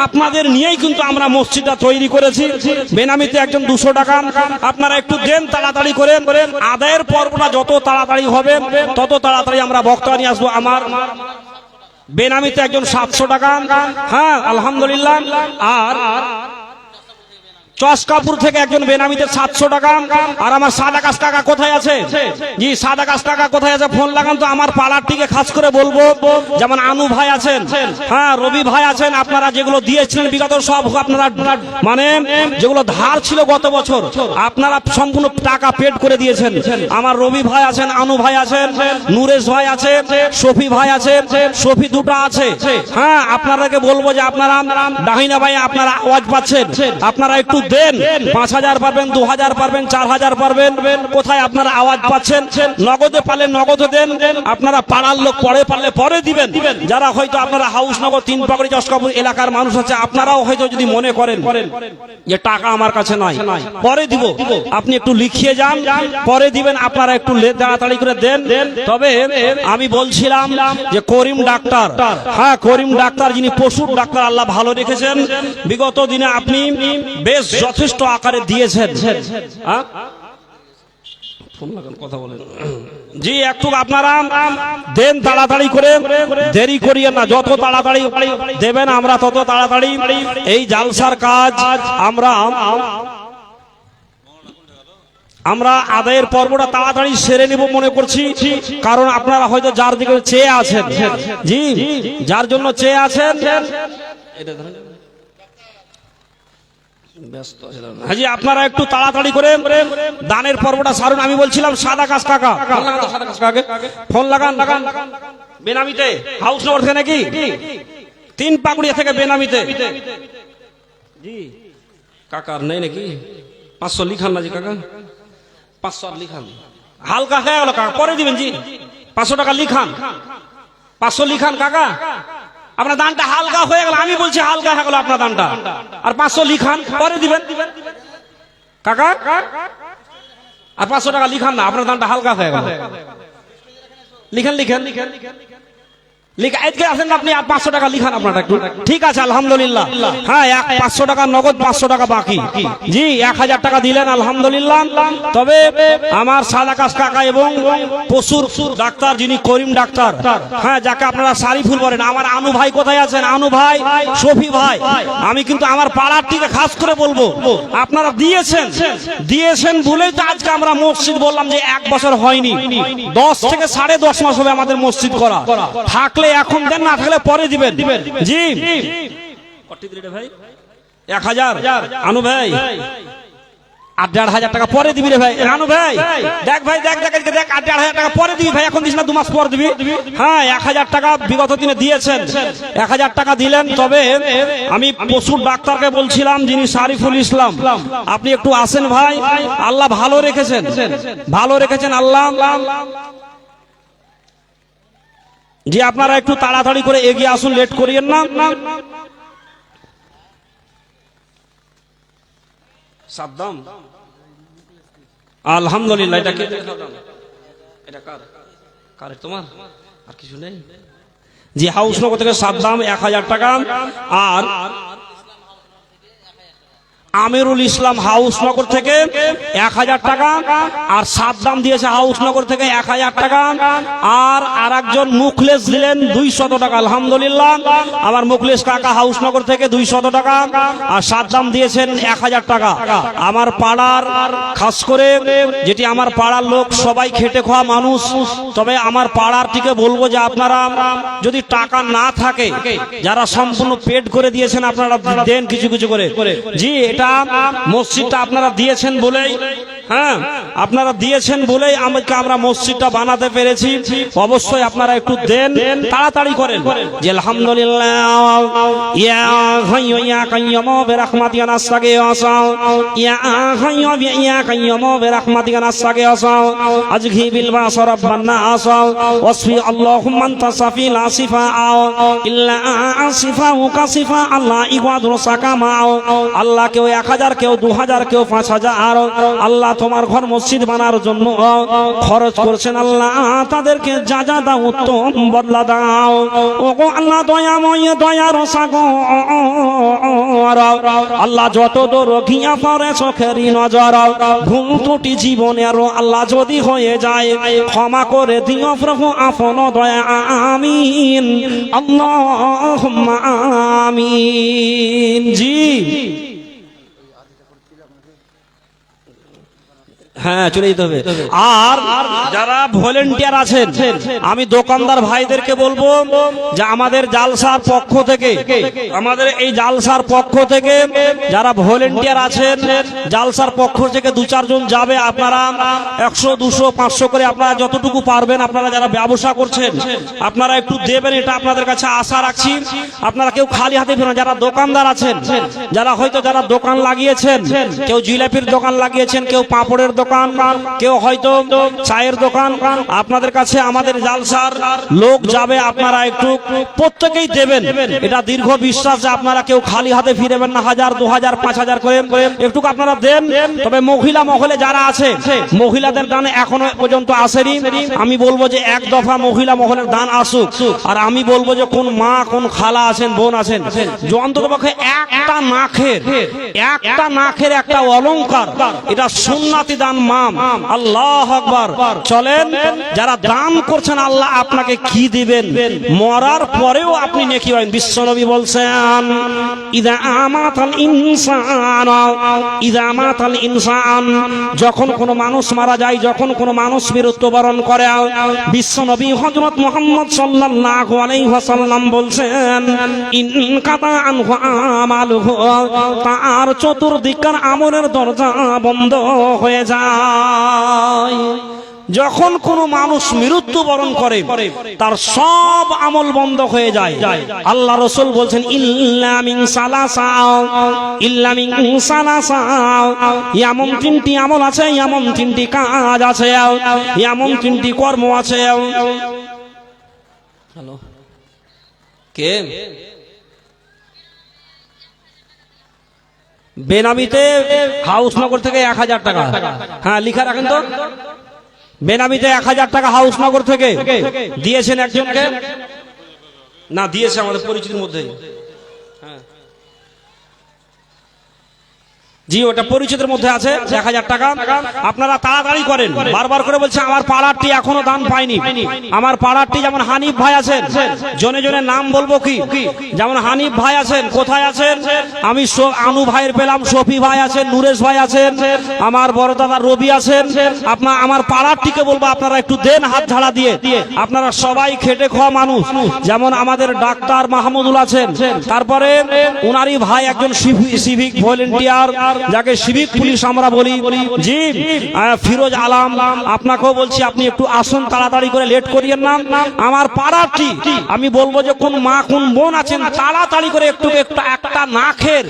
আপনাদের নিয়েই কিন্তু আমরা মসজিদটা তৈরি করেছি। বেনামিতে একজন 200 টাকা আপনারা একটু দেন, তাড়াতাড়ি করেন, আদায়ের পর্বটা যত তাড়াতাড়ি হবে তত তাড়াতাড়ি আমরা বক্তা নিয়ে আসবো। আমার বেনামিতে একজন 700 টাকা। হ্যাঁ আলহামদুলিল্লাহ। আর চশকাপুর থেকে একজন বেনামিতে 700 টাকা। আর আমার সাদাকাশ কাকা কোথায় আছে? জি, সাদাকাশ কাকা কোথায় আছে? ফোন লাগান তো। আমার পাড়ার দিকে খাস করে বলবো, যেমন আনু ভাই আছেন, হ্যাঁ রবি ভাই আছেন, আপনারা যেগুলো দিয়েছিলেন বিগত সব আপনারা মানে যেগুলো ধার ছিল গত বছর আপনারা সম্পূর্ণ টাকা পেড করে দিয়েছেন। আমার রবি ভাই আছেন, আনু ভাই আছেন, নুরেশ ভাই আছে, শফি ভাই আছে, শফি দুটো আছে। হ্যাঁ, আপনাদেরকে বলবো যে আপনারা ডাহিনা ভাই আপনারা আওয়াজ পাচ্ছেন, আপনারা একটু দেন। 5000 পারবেন, 2000 পারবেন, 4000 পারবেন, কোথায় আপনারা আওয়াজ পাচ্ছেন? নগদে পারলে নগদে দেন, আপনারা পাড়ার লোক পরে পারলে পরে দিবেন। যারা হয়তো আপনারা হাউসনগর 3 পাকুড়ি চশকাপুর এলাকার মানুষ আছে, আপনারাও হয়তো যদি মনে করেন যে টাকা আমার কাছে নাই, পরে দিব, আপনি একটু লিখিয়ে যান, পরে দিবেন। আপনারা একটু তাড়াতাড়ি করে দেন। তবে আমি বলছিলাম যে করিম ডাক্তার, হ্যাঁ করিম ডাক্তার যিনি পশুর ডাক্তার, আল্লাহ ভালো রেখেছেন, বিগত দিনে আপনি বেশ যথেষ্ট আকারে দিয়েছেন। ফোন লাগান, কথা বলেন। জি একটু আপনারা দেন তাড়াতাড়ি করে, দেরি করিয়ে না। যত তাড়াতাড়ি দেবেন আমরা তত তাড়াতাড়ি এই জালসার কাজ আমরা আদায়ের পর্বটা তাড়াতাড়ি সেরে নেব মনে করছি। কারণ আপনারা হয়তো যার দিকে চেয়ে আছেন, জি যার জন্য চেয়ে আছেন, হাজি আপনারা একটু তাড়াতাড়ি করে দানের পর্বটা সারুন। আমি বলছিলাম সাদা কাজ কাকা, ফোন লাগান বেনামিতে, হাউসনগর থেকে নাকি 3 পাকুড়িয়া থেকে বেনামিতে। জি কাকার নেই নাকি 500 লিখান না জি কাকা, 500 লিখান, হালকা হয়ে গেল কাকা, পরে দিবেন জি। 500 টাকা লিখান, 500 লিখান কাকা, আপনার দানটা হালকা হয়ে গেল। আমি বলছি হালকা হয়ে গেল আপনার দানটা, আর 500 লিখান, পরে দিবেন কাকা। আর 500 টাকা লিখান না, আপনার দানটা হালকা হয়ে গেল। লিখেন লিখেন লিখে আজকে আসেন আপনি, আর 500 টাকা লিখান আপনারটা একটু। ঠিক আছে আলহামদুলিল্লাহ। হ্যাঁ 500 টাকা নগদ, 500 টাকা বাকি। জি 1000 টাকা দিলেন আলহামদুলিল্লাহ। তবে আমার সাদাকাশ কাকা এবং পশুর ডাক্তার যিনি করিম ডাক্তার, হ্যাঁ যাকে আপনারা সারিফুল বলেন, আমার আনু ভাই কোথায় আছেন? আনু ভাই, শফি ভাই, আমি কিন্তু আমার পাড়ার থেকে খাস করে বলবো আপনারা দিয়েছেন বলেই তো আজকে আমরা মসজিদ বললাম যে 1 বছর হয়নি, 10 থেকে 10.5 মাস হবে আমাদের মসজিদ করা। থাকলে এখন দেন, না থাকলে পরে দিবেন। জি ভাই 1000 আনু ভাই, আর 1500 টাকা পরে দিবি রে ভাই। আনু ভাই দেখ ভাই, দেখ দেখ দেখ, আর 1500 টাকা পরে দিবি ভাই, এখন দিস না, 2 মাস পর দিবি। হ্যাঁ 1000 টাকা বিগত দিনে দিয়েছেন, 1000 টাকা দিলেন। তবে আমি পশুর ডাক্তারকে বলছিলাম যিনি সারিফুল ইসলাম, আপনি একটু আসেন ভাই, আল্লাহ ভালো রেখেছেন আল্লাহ। জি আপনারা একটু তাড়াতাড়ি করে এগিয়ে আসুন, লেট করিয়েন না। সাদ্দাম আলহামদুলিল্লাহ। এটা কে? এটা কার? তোমার আর কিছু নেই? জি হাউসনগর থেকে সাদ্দাম 1000 টাকা, আর আমিরুল ইসলাম হাউসনগর থেকে 1000 টাকা, আর সাদ্দাম দিয়েছে হাউসনগর থেকে 1000 টাকা, আর আরেকজন মুখলেস দিলেন 200 টাকা আলহামদুলিল্লাহ। আমার মুখলেস কাকা হাউসনগর থেকে 200 টাকা, আর সাদ্দাম দিয়েছেন 1000 টাকা। আমার পাড়ার খাস করে যেটি আমার পাড়ার লোক সবাই খেটে খাওয়া মানুষ, তবে আমার পাড়ার থেকে বলবো যে আপনারা যদি টাকা না থাকে, যারা সম্পূর্ণ পেড করে দিয়েছেন আপনারা দেন কিছু কিছু করে। জি এটা মসজিদটা আপনারা দিয়েছেন বলেই, হ্যাঁ আপনারা দিয়েছেন বলেই আমরা মসজিদটা বানাতে পেরেছি। অবশ্যই আপনারা একটু দেন, তাড়াতাড়ি করেন। যে আলহামদুলিল্লাহ ইয়া হাইয়্যু ইয়া কাইয়্যুম বিরহমাতিকা নাস্তাগীস, ইয়া হাইয়্যু ইয়া কাইয়্যুম বিরহমাতিকা নাস্তাগীস, আজহিবিল বাস রাব্বান নাস, ওয়াসফি আল্লাহুম্মা আনতা সাফি লা সিফা ইল্লা সিফাউকা সিফা আল্লাহ ইগাদুর সাকামা। আল্লাহ কেউ 1000, কেউ 2000, কেউ 5000 আল্লাহ তোমার ঘর মসজিদ বানার জন্য খরচ করছেন, আল্লাহ তাদেরকে যা যা দাও উত্তম বদলা দাও। ওগো আল্লাহ দয়াময়, দয়ার সাগর, আল্লাহ যত দূর গিয়া পড়ে চোখেরই নজর, ভুল ত্রুটি জীবনের আল্লাহ যদি হয়ে যায় ক্ষমা করে দিও প্রভু আপন দয়া, আমিন আল্লাহুম্মা আমিন। জি হ্যাঁ চলে যেতে হবে। আর যারা ভলেন্টিয়ার আছেন, আমি দোকানদার ভাইদেরকে বলবো যে আমাদের জালসার পক্ষ থেকে, আমাদের এই জালসার পক্ষ থেকে যারা ভলেন্টিয়ার আছেন, জালসার পক্ষ থেকে 2-4 জন যাবে। আপনারা 100, 200, 500 করে আপনারা যতটুকু পারবেন, আপনারা যারা ব্যবসা করছেন আপনারা একটু দেবেন, এটা আপনাদের কাছে আশা রাখছি। আপনারা কেউ খালি হাতে ফেরেন। যারা দোকানদার আছেন, যারা হয়তো যারা দোকান লাগিয়েছেন, কেউ জিলাপির দোকান লাগিয়েছেন, কেউ পাঁপড়ের দোকান, কেউ হয়তো চায়ের দোকান, আপনাদের কাছে আমাদের জালসার লোক যাবে, আপনারা একটু প্রত্যেকেই দেবেন। এটা দীর্ঘ বিশ্বাস যে আপনারা কেউ খালি হাতে ফিরবেন না। 1000, 2000, 5000 করে একটু আপনারা দেন। তবে মহিলা মহলে যারা আছে, মহিলাদের দান এখনো পর্যন্ত আসেনি। আমি বলবো যে এক দফা মহিলা মহলের দান আসুক। আর আমি বলবো যে কোন মা, কোন খালা আছেন, বোন আছেন, যে অন্ততপক্ষে একটা নাখের একটা অলংকার এটা সুন্নাতি দান মাম। আল্লাহু আকবার। চলেন, যারা দান করছেন আল্লাহ আপনাকে কি দিবেন, মরার পরেও আপনি নেকি পাবেন। বিশ্বনবী বলছেন, ইদা আমাতাল ইনসান, ইদা আমাতাল ইনসান, যখন কোন মানুষ মারা যায়, যখন কোন মানুষ মৃত্যুবরণ করে, বিশ্বনবী হযরত মুহাম্মদ সাল্লাল্লাহু আলাইহি ওয়াসাল্লাম বলছেন, ইন কাতা আনহু আমালুহু, তার চতুর্দিকের আমলের দরজা বন্ধ হয়ে যায়। যখন কোন মানুষ মৃত্যুবরণ করে তার সব আমল বন্ধ হয়ে যায়। আল্লাহ রাসূল বলছেন, ইল্লা মিন সালাসা, ইল্লা মিন সালাসা, এমন তিনটি আমল আছে, এমন তিনটি কাজ আছে, এমন তিনটি কর্ম আছে। হ্যালো, কে? বেনামিতে হাউসনগর থেকে 1000 টাকা। হ্যাঁ, লিখা রাখেন তো। বেনামিতে 1000 টাকা হাউসনগর থেকে দিয়েছেন একজনকে, না দিয়েছে আমাদের পরিচিতির মধ্যে। হ্যাঁ জি, ওটা পরিচিতের মধ্যে আছে, 1000 টাকা। আপনারা তাড়াতাড়ি করেন, বারবার করে বলছে আমার পাড়ারটি এখনো দান পায়নি। আমার পাড়ারটি যেমন হানিফ ভাই আছেন, জনে জনে নাম বলবো কি, যেমন হানিফ ভাই আছেন, কোথায় আছেন? আমি আনু ভাইয়ের পেলাম, শফি ভাই আছেন, নুরেশ ভাই আছেন, আমার বড় দাদা রবি আছেন। আপনার আমার পাড়ারটিকে বলবো আপনারা একটু দেন হাত ঝাড়া দিয়ে। আপনারা সবাই খেটে খাওয়া মানুষ, যেমন আমাদের ডাক্তার মাহমুদুল আছেন, তারপরে উনারই ভাই একজন সিভিক ভলেন্টিয়ার, যাকে সিভিক পুলিশ আমরা বলি, জি ফিরোজ আলম, আপনাকেও বলছি আপনি একটু আসুন, তাড়াতাড়ি করে, লেট করিয়েন না। আমার পাড়ারটি আমি বলবো যে কোন মা কোন বোন আছেন, তাড়াতাড়ি করে একটু একটা নাখের,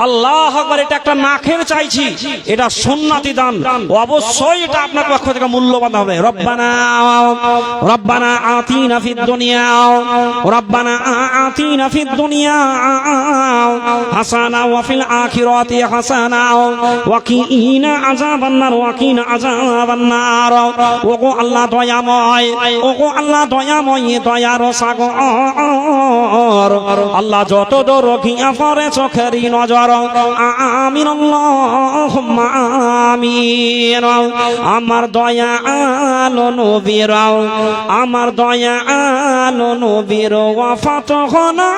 আল্লাহু আকবার, এটা একটা নাখের চাইছি, এটা সুন্নাতি দান, অবশ্যই এটা আপনার পক্ষ থেকে মূল্যবান হবে। রব্বানা রব্বানা আতিনা ফিদ দুনিয়া, রব্বানা আতিনা ফিদ দুনিয়া হাসানা ওয়া ফিল আখিরাতি হাসানা ওয়াকিনা আযাবান্নার, ওয়াকিনা আযাবান্নার। ওগো আল্লাহ দয়াময়, ওগো আল্লাহ দয়াময়, দয়ার সাগর, আল্লাহ যত দরকিয়া পড়ে চোখেরই নজর, আমিন আল্লাহুম্মা আমিন। আমার দয়া আলো নবীর, আমার দয়া আলো নবীর ওয়াফাত হলো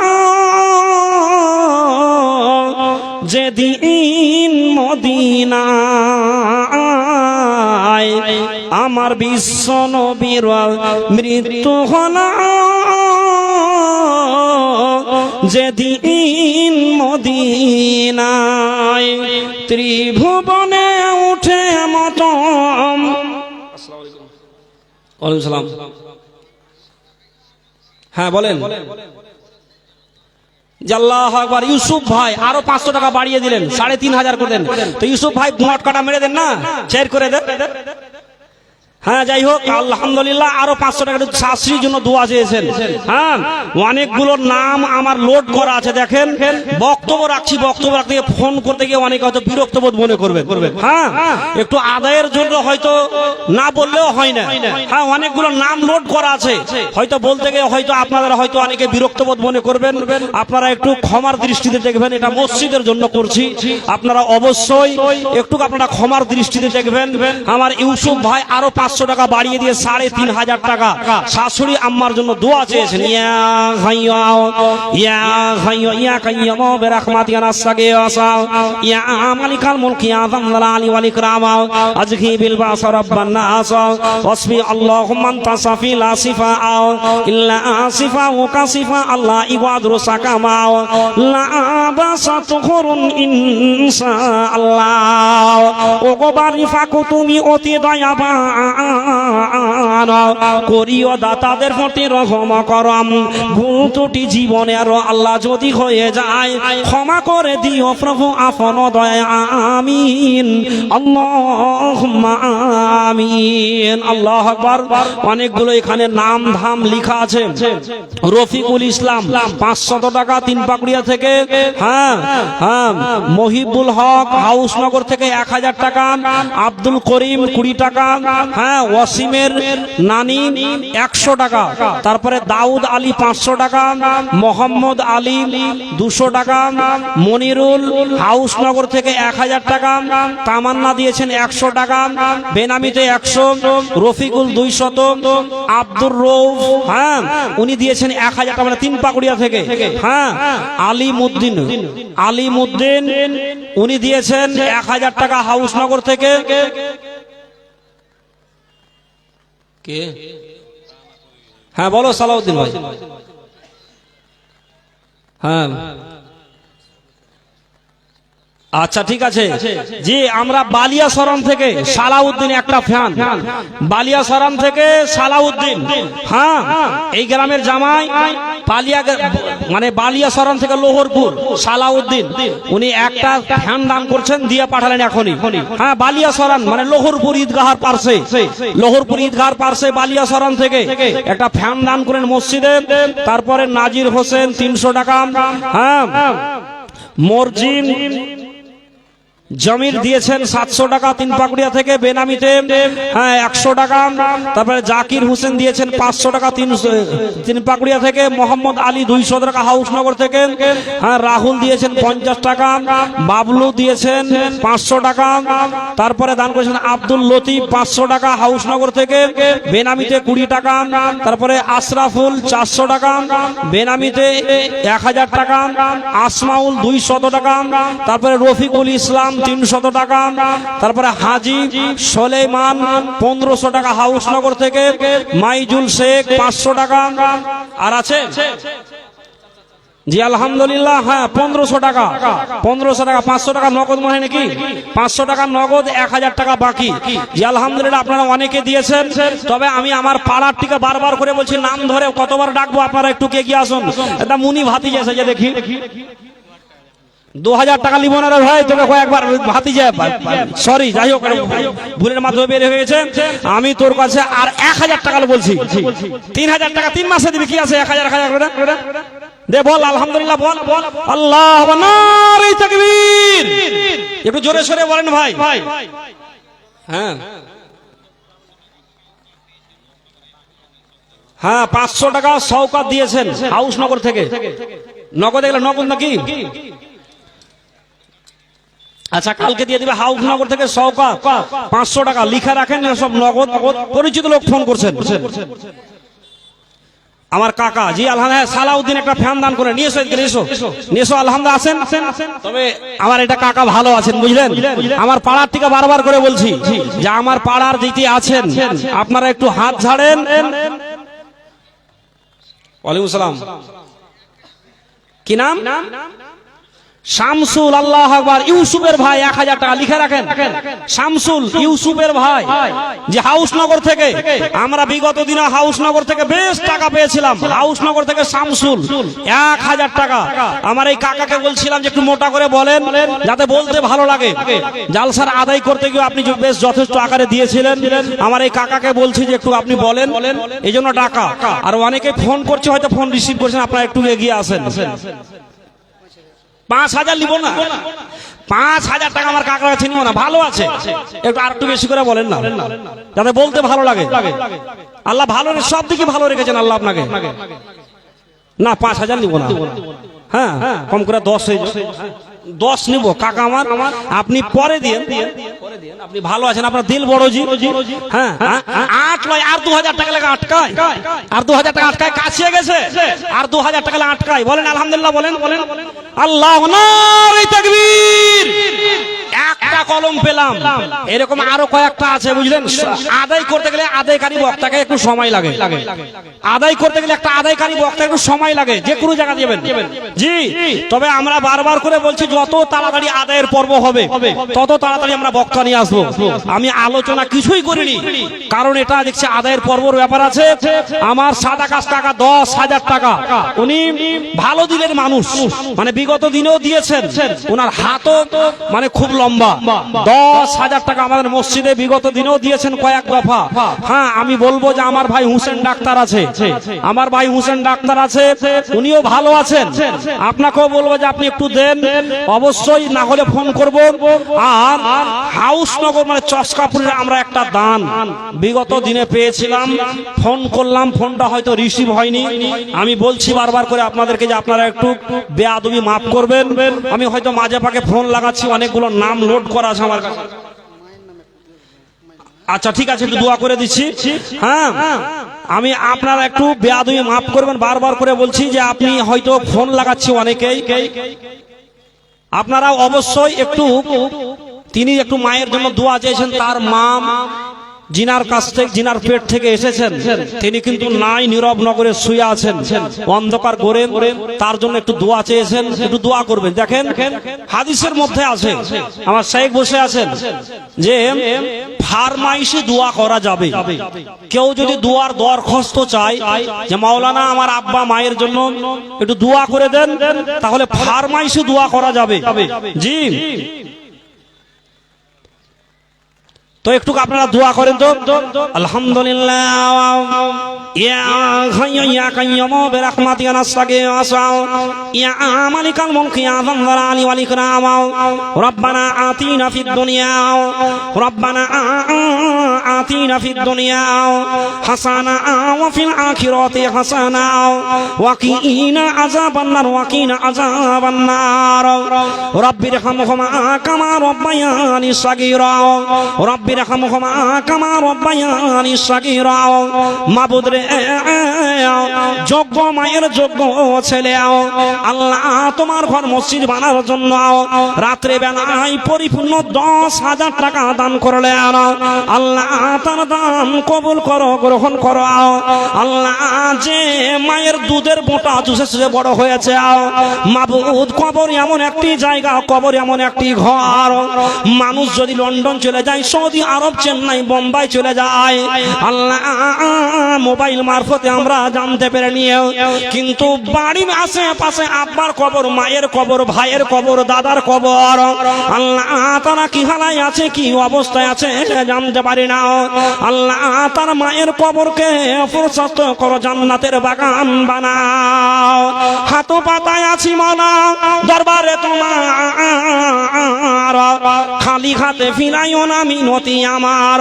যেদিন মদিনায়, আমার বিশ্ব নবীর মৃত্যু হলো যেদিন মদিনায়, ত্রিভুবনে উঠে মতম। ওয়ালাইকুম সালাম। হ্যাঁ বলেন। আল্লাহু আকবার। ইউসুফ ভাই আরো 500 টাকা বাড়িয়ে দিলেন, 3500 করে দেন। তো ইউসুফ ভাই মোট কাটা মেরে দেন না, শেয়ার করে দেন। হ্যাঁ যাই হোক, আলহামদুলিল্লাহ, আরো 500 টাকা শাস্ত্রীর জন্য দোয়া চেয়েছেন। হ্যাঁ, অনেকগুলোর নাম আমার লোড করা আছে, দেখেন। বক্তব্য রাখছি, বক্তব্য রাখতে গিয়ে ফোন করতে গিয়ে অনেকে হয়তো বিরক্ত বোধ মনে করবে। হ্যাঁ, একটু আদায়ের জন্য হয়তো না বললেও হয় না। হ্যাঁ, অনেকগুলো নাম লোড করা আছে, হয়তো বলতে গিয়ে হয়তো আপনারা হয়তো অনেকে বিরক্ত বোধ মনে করবেন। আপনারা একটু ক্ষমার দৃষ্টিতে দেখবেন, এটা মসজিদের জন্য করছি, আপনারা অবশ্যই একটু আপনারা ক্ষমার দৃষ্টিতে দেখবেন। আমার ইউসুফ ভাই আরো 500 টাকা বাড়িয়ে দিয়ে 3500 টাকা শাশুড়ি আম্মার জন্য দোয়া চেয়েছেন। ইয়া হাইয়্যু ইয়া হাইয়্যু ইয়া কাইয়্যুম বিরাহমাতিকা নাস্তাগীস ইয়া মালিকাল মুলকি ইয়া যাল জালালি ওয়াল ইকরাম আজহি বিল বাস রাব্বান নাস ওয়াসফি আল্লাহুম্মা আনতা সাফি লা সিফা ইল্লা সিফা ওয়া কাসিফা আল্লাহ ইবাদুর সাকামা লা বাসাতুহুরুন ইনশাআল্লাহ। ও গো বারিফাকু, তুমি অতি দয়াবান, করিও দাতাদের প্রতি রহম করম। ভুল ত্রুটি জীবনের আল্লাহ যদি হয়ে যায় ক্ষমা করে দিও প্রভু আপন দয়া, আমিন আল্লাহুম্মা আমিন। আল্লাহু আকবার। অনেকগুলো এখানে নাম ধাম লেখা আছে। রফিকুল ইসলাম 500 টাকা তিনপাকুড়িয়া থেকে। হ্যাঁ হ্যাঁ, মহিবুল হক হাউসনগর থেকে 1000 টাকা। আব্দুল করিম 20 টাকা। হ্যাঁ, ওয়াসি ওয়াসিমের নানি 100 টাকা, তারপরে দাউদ আলী 500 টাকা, মোহাম্মদ আলী 200 টাকা, মনিরুল হাউসনগর থেকে 1000 টাকা, তামান্না দিয়েছেন 100 টাকা, বেনামিতে 100, রফিকুল 200, আব্দুর রৌফ হ্যাঁ উনি দিয়েছেন 1000 টাকা, মানে 3 পাকুড়িয়া থেকে। হ্যাঁ আলিমউদ্দিন উনি দিয়েছেন 1000 টাকা হাউসনগর থেকে। কে? হ্যাঁ বলো সালাউদ্দিন ভাই। হ্যাঁ আচ্ছা ঠিক আছে জি, আমরা বালিয়া সরাম থেকে সালাউদ্দিন একটা ফ্যান, বালিয়া সরাম থেকে সালাউদ্দিন, হ্যাঁ এই গ্রামের জামাই, পালিয়া মানে বালিয়া সরাম থেকে লোহরপুর সালাউদ্দিন, উনি একটা ফ্যান দান করছেন, দিয়ে পাঠালেন এখনই। হ্যাঁ বালিয়া সরাম মানে লোহরপুর ঈদগাহার পার্শ্বে, লোহরপুর ঈদগাহার পার্শ্বে বালিয়া সরাম থেকে একটা ফ্যান দান করেন মসজিদে। তারপরে নাজির হোসেন 300 টাকা, হ্যাঁ মরজিন জমির দিয়েছেন 700 টাকা 3 পাকুড়িয়া থেকে বেনামিতে, হ্যাঁ 100 টাকা। তারপরে জাকির হোসেন দিয়েছেন 500 টাকা 3 পাকুড়িয়া থেকে, মোহাম্মদ আলী 200 টাকা হাউসনগর থেকে, হ্যাঁ রাহুল দিয়েছেন 50 টাকা, বাবলু দিয়েছেন 500 টাকা। তারপরে দান করেছেন আব্দুল লতিফ 500 টাকা হাউসনগর থেকে, বেনামিতে 20 টাকা। তারপরে আশরাফুল 400 টাকা, বেনামিতে 1000 টাকা, আসমাউল 200 টাকা। তারপরে রফিকুল ইসলাম 300 টাকা। তারপরে হাজি সোলেমান 1500 টাকা হাউসনগর থেকে, মাইজুল শেখ 500 টাকা। আর আছে জি আলহামদুলিল্লাহ, হ্যাঁ 1500 টাকা, 500 টাকা নগদ মনে হয় নাকি, 500 টাকা নগদ, 1000 টাকা বাকি। জি আলহামদুলিল্লাহ আপনারা অনেকে দিয়েছেন। তবে আমি আমার পাড়ার থেকে বারবার করে বলছি, নাম ধরে কতবার ডাকবো, আপনারা একটু এগিয়ে আসুন। এটা মুনি ভাতি এসে যে দেখি 2000 টাকা লিব না রে ভাই, তোকে কয়েকবার ভাতি যায়, সরি যাই হোক ভুলের মাধ্যমে বের হয়েছে। আমি তোর কাছে আর 1000 টাকা বলছি, 3000 টাকা 3 মাসে দিবি, কি আছে 1000 করে দে, বল আলহামদুলিল্লাহ, বল আল্লাহু আকবার, তাকবীর, একটু জোরে সরে বলেন ভাই। হ্যাঁ হ্যাঁ 500 টাকা শওকত দিয়েছেন হাউসনগর থেকে, নগদ এগুলো নগদ নাকি? আচ্ছা কালকে দিয়ে দিবে হাউসনগর থেকে শওকত 500 টাকা, লিখে রাখেন, সব নগদ, পরিচিত লোক ফোন করছেন। আমার কাকা জি আলহামদুলিল্লাহ সালাউদ্দিন একটা ফ্যান দান করে নিয়ে এসো আলহামদুলিল্লাহ, আসেন। তবে আমার এটা কাকা ভালো আছেন বুঝলেন, আমার পাড়ার থেকে বারবার করে বলছি যে আমার পাড়ার যেটি আছেন আপনারা একটু হাত ঝাড়েন। ওয়ালাইকুম আসসালাম, কি নাম? শামসুল, আল্লাহ আকবার, ইউসুফের ভাই 1000 টাকা লিখে রাখেন। শামসুল ইউসুফের ভাই যে হাউসনগর থেকে, আমরা বিগত দিনে হাউসনগর থেকে বেশ টাকা পেয়েছিলাম, হাউসনগর থেকে শামসুল 1000 টাকা। আমার এই কাকাকে বলছিলাম যে একটু মোটা করে বলেন, যাতে বলতে ভালো লাগে। জালসার আদায় করতে গিয়ে আপনি বেশ যথেষ্ট আকারে দিয়েছিলেন। আমার এই কাকাকে বলছি যে একটু আপনি বলেন, এই জন্য টাকা। আর অনেকে ফোন করছে, হয়তো ফোন রিসিভ করছেন, আপনারা একটু এগিয়ে আসেন। 5000 নিব না, 5000 টাকা আমার কাকার কাছে নিব না, ভালো আছে, একটু আর একটু বেশি করে বলেন না, যাতে বলতে ভালো লাগে। আল্লাহ ভালো, সব দিকে ভালো রেখেছেন আল্লাহ আপনাকে। না 5000 নিব না, হ্যাঁ কম করে 10 নিব কাকা আমার, আপনি পরে দিন, আপনি ভালো আছেন, আপনার দিল বড় জি। হ্যাঁ 8 লয়, আর 2000 টাকা লাগে আটকায়, আর 2000 টাকা আটকায়, কাছে গেছে, আর 2000 টাকা আটকায়। বলেন আলহামদুলিল্লাহ, বলেন আল্লাহু আকবার, তাকবীর। একটা কলম পেলাম, এরকম আরো কয়েকটা আছে বুঝলেন। আদায় করতে গেলে আদায়কারী বক্তাকে একটু সময় লাগে, আদায় করতে গেলে একটা আদায়কারী বক্তা একটু সময় লাগে, যে কোনো জায়গা দিবেন জি। তবে আমরা বারবার করে বলছি, যত তাড়াতাড়ি আদায়ের পর্ব হবে তত তাড়াতাড়ি আমরা বক্তা নিয়ে আসবো। আমি আলোচনা কিছুই করিনি, কারণ এটা দেখছি আদায়ের পর্বর ব্যাপার আছে। আমার সাদা কাজ টাকা 10,000 টাকা, উনি ভালো দিলের মানুষ, মানে বিগত দিনেও দিয়েছেন, ওনার হাতও মানে খুব লম্বা। 10,000 টাকা আমাদের মসজিদে বিগত দিনেও দিয়েছেন কয়েক দফা। হ্যাঁ আমি বলবো যে আমার ভাই হুসেন ডাক্তার আছে, আমার ভাই হুসেন ডাক্তার আছে, উনিও ভালো আছেন। আপনাকেও বলবো যে আপনি একটু দেন, অবশ্যই না হলে ফোন করব। আর হাউস হাউসনগর মানে চসকাপুরে আমরা একটা দান বিগত দিনে পেয়েছিলাম, ফোন করলাম, ফোনটা হয়তো রিসিভ হয়নি। আমি বলছি বারবার করে আপনাদেরকে যে আপনারা একটু বেয়াদবি মাফ করবেন। আমি হয়তো মাঝে পাকে ফোন লাগাচ্ছি, অনেকগুলো নাম লোড করা আছে আমার কাছে। আচ্ছা ঠিক আছে, একটু দোয়া করে দিচ্ছি। হ্যাঁ, আমি আপনারা একটু বেয়াদবি মাফ করবেন, বারবার করে বলছি যে আপনি হয়তো ফোন লাগাচ্ছি অনেকেই, আপনারা অবশ্যই একটু, তিনি একটু মায়ের জন্য দোয়া চেয়েছেন, তার মা জিনার কাছ থেকে, জিনার পেট থেকে এসেছেন, তিনি কিন্তু নাই, নীরব নগরে শুয়ে আছেন অন্ধকার ঘরে, তার জন্য একটু দোয়া চেয়েছেন, একটু দোয়া করবেন। দেখেন হাদিসের মধ্যে আছে, আমার শেখ বসে আছেন, যে ফারমাইশি দোয়া করা যাবে। কেউ যদি দোয়ার দরখাস্ত চায় যে মাওলানা আমার আব্বা মায়ের জন্য একটু দোয়া করে দেন, তাহলে ফারমাইশি দোয়া করা যাবে। জি, তো একটু আপনারা দোয়া করেন তো। আলহামদুলিল্লাহ ইয়া হাইয়্যু ইয়া কাইয়্যুম বিরাহমাতিকা নাস্তাগীথ ইয়া মালিকাল মুলকি ইয়া যাল জালালি ওয়াল ইকরাম রব্বানা আতিনা ফিদ দুনিয়া রব্বানা আতিনা ফিদ দুনিয়া হাসানা ওয়া ফিল আখিরাতি হাসানা ওয়া কিনা আযাবান নার ওয়া কিনা আযাবান নার রাব্বিরহামহুমা কামা রাব্বায়ানি সাগীরা রাব্বিরহামহুমা কামা রাব্বায়ানি সাগীরা। মাবুদ রে, যোগ্য মায়ের যোগ্য ছেলে, আল্লাহ তোমার ঘর মসজিদ বানার জন্য রাত্রে বেলায় পরিপূর্ণ 10,000 টাকা দান করলে, আল্লাহ তার দান কবুল করো, গ্রহণ করো। আল্লাহ যে মায়ের দুধের বোঁটা চুষে চুষে বড় হয়েছে, মাবুদ কবর এমন একটি জায়গা, কবর এমন একটি ঘর, মানুষ যদি লন্ডন চলে যায়, সৌদি আরব, চেন্নাই, বোম্বাই চলে যায়, আল্লাহ মোবাইল মারফতে আমরা জানতে পেরে নিয়ে, কিন্তু বাড়ির আশেপাশে আব্বার কবর, মায়ের কবর, ভাইয়ের কবর, দাদার কবর, আল্লাহ তারা কি হালায় আছে, কি অবস্থায় আছে জানতে পারি না। আল্লাহ তার মায়ের কবরকে প্রশস্ত করো, জান্নাতের বাগান বানাও। হাত পাতায় আছি মাওলা দরবারে তোমার, খালি হাতে ফিরাইও না মিনতি আমার।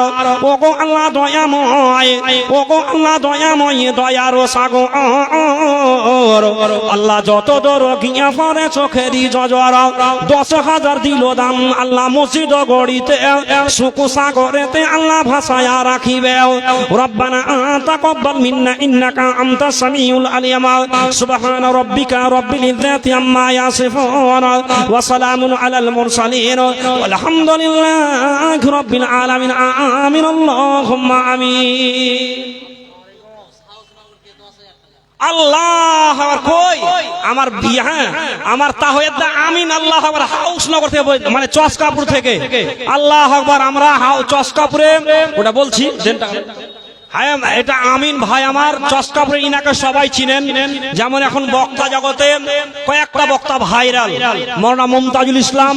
ওগো আল্লাহ দয়াময়, ওগো আল্লাহ দয়াময়, দয়ার সাগর, আল্লাহ যত দর গিয়া পরে চোখেরই জজর, 10,000 দিল দাম, আল্লাহ মসজিদ গড়িতে, সুকু সাগরেতে আল্লাহ ভাসায়া রাখিবে। রব্বানা তাকাব্বাল মিন্না ইন্নাকা আনতাস সামিউল আলিম। সুবহান রাব্বিকা রাব্বিল ইজ্জাতি আম্মা ইয়াসিফুন ওয়া সালামুন আলাল মুরসালিন আলহামদুলিল্লাহি রাব্বিল আলামিন। আমিন আল্লাহুম্মা আমিন। আল্লাহ কই আমার বিয়া, হ্যাঁ আমার তাহয়েদা আমিন আল্লাহ আকবার হাউসনগর থেকে, মানে চসকাপুর থেকে। আল্লাহ আকবার, আমরা চসকাপুরে, ওটা বলছি হ্যাঁ, এটা আমিন ভাই আমার চসকাপুরে, ইনাকে সবাই চিনেন। যেমন এখন বক্তা জগতে কয়েকটা বক্তা ভাইরাল, মাওলানা মুমতাজুল ইসলাম,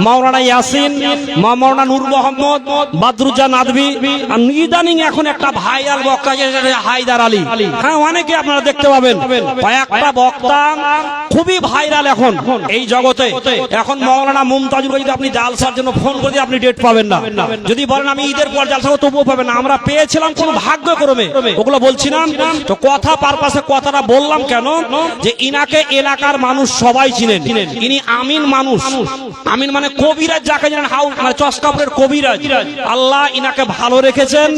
মাওলানা ইয়াসিন, মাওলানা নূর মোহাম্মদ, বাদরুজ্জামান নাদভী, আর ইদানিং এখন একটা ভাইরাল বক্তা হায়দার আলী। হ্যাঁ, অনেকে আপনারা দেখতে পাবেন, কয়েকটা বক্তা খুবই ভাইরাল এখন এই জগতে। এখন মাওলানা মুমতাজুল যদি আপনি জালসার জন্য ফোন করে আপনি ডেট পাবেন না, যদি বলেন আমি ঈদের পর জালসা তবুও পাবেন না। আমরা পেয়েছিলাম কোন ভাগ্যক্রমে, ওগুলো বলছিলাম তো। কথা পারপাসে কথাটা বললাম কেন, যে ইনাকে এলাকার মানুষ সবাই চিনেন, ইনি আমিন মানুষ। আমিন মানে কবিরাজ, যাকে জানেন হাউস মানে চসকাপুরের কবিরাজ। আল্লাহ ইনাকে ভালো রেখেছেন,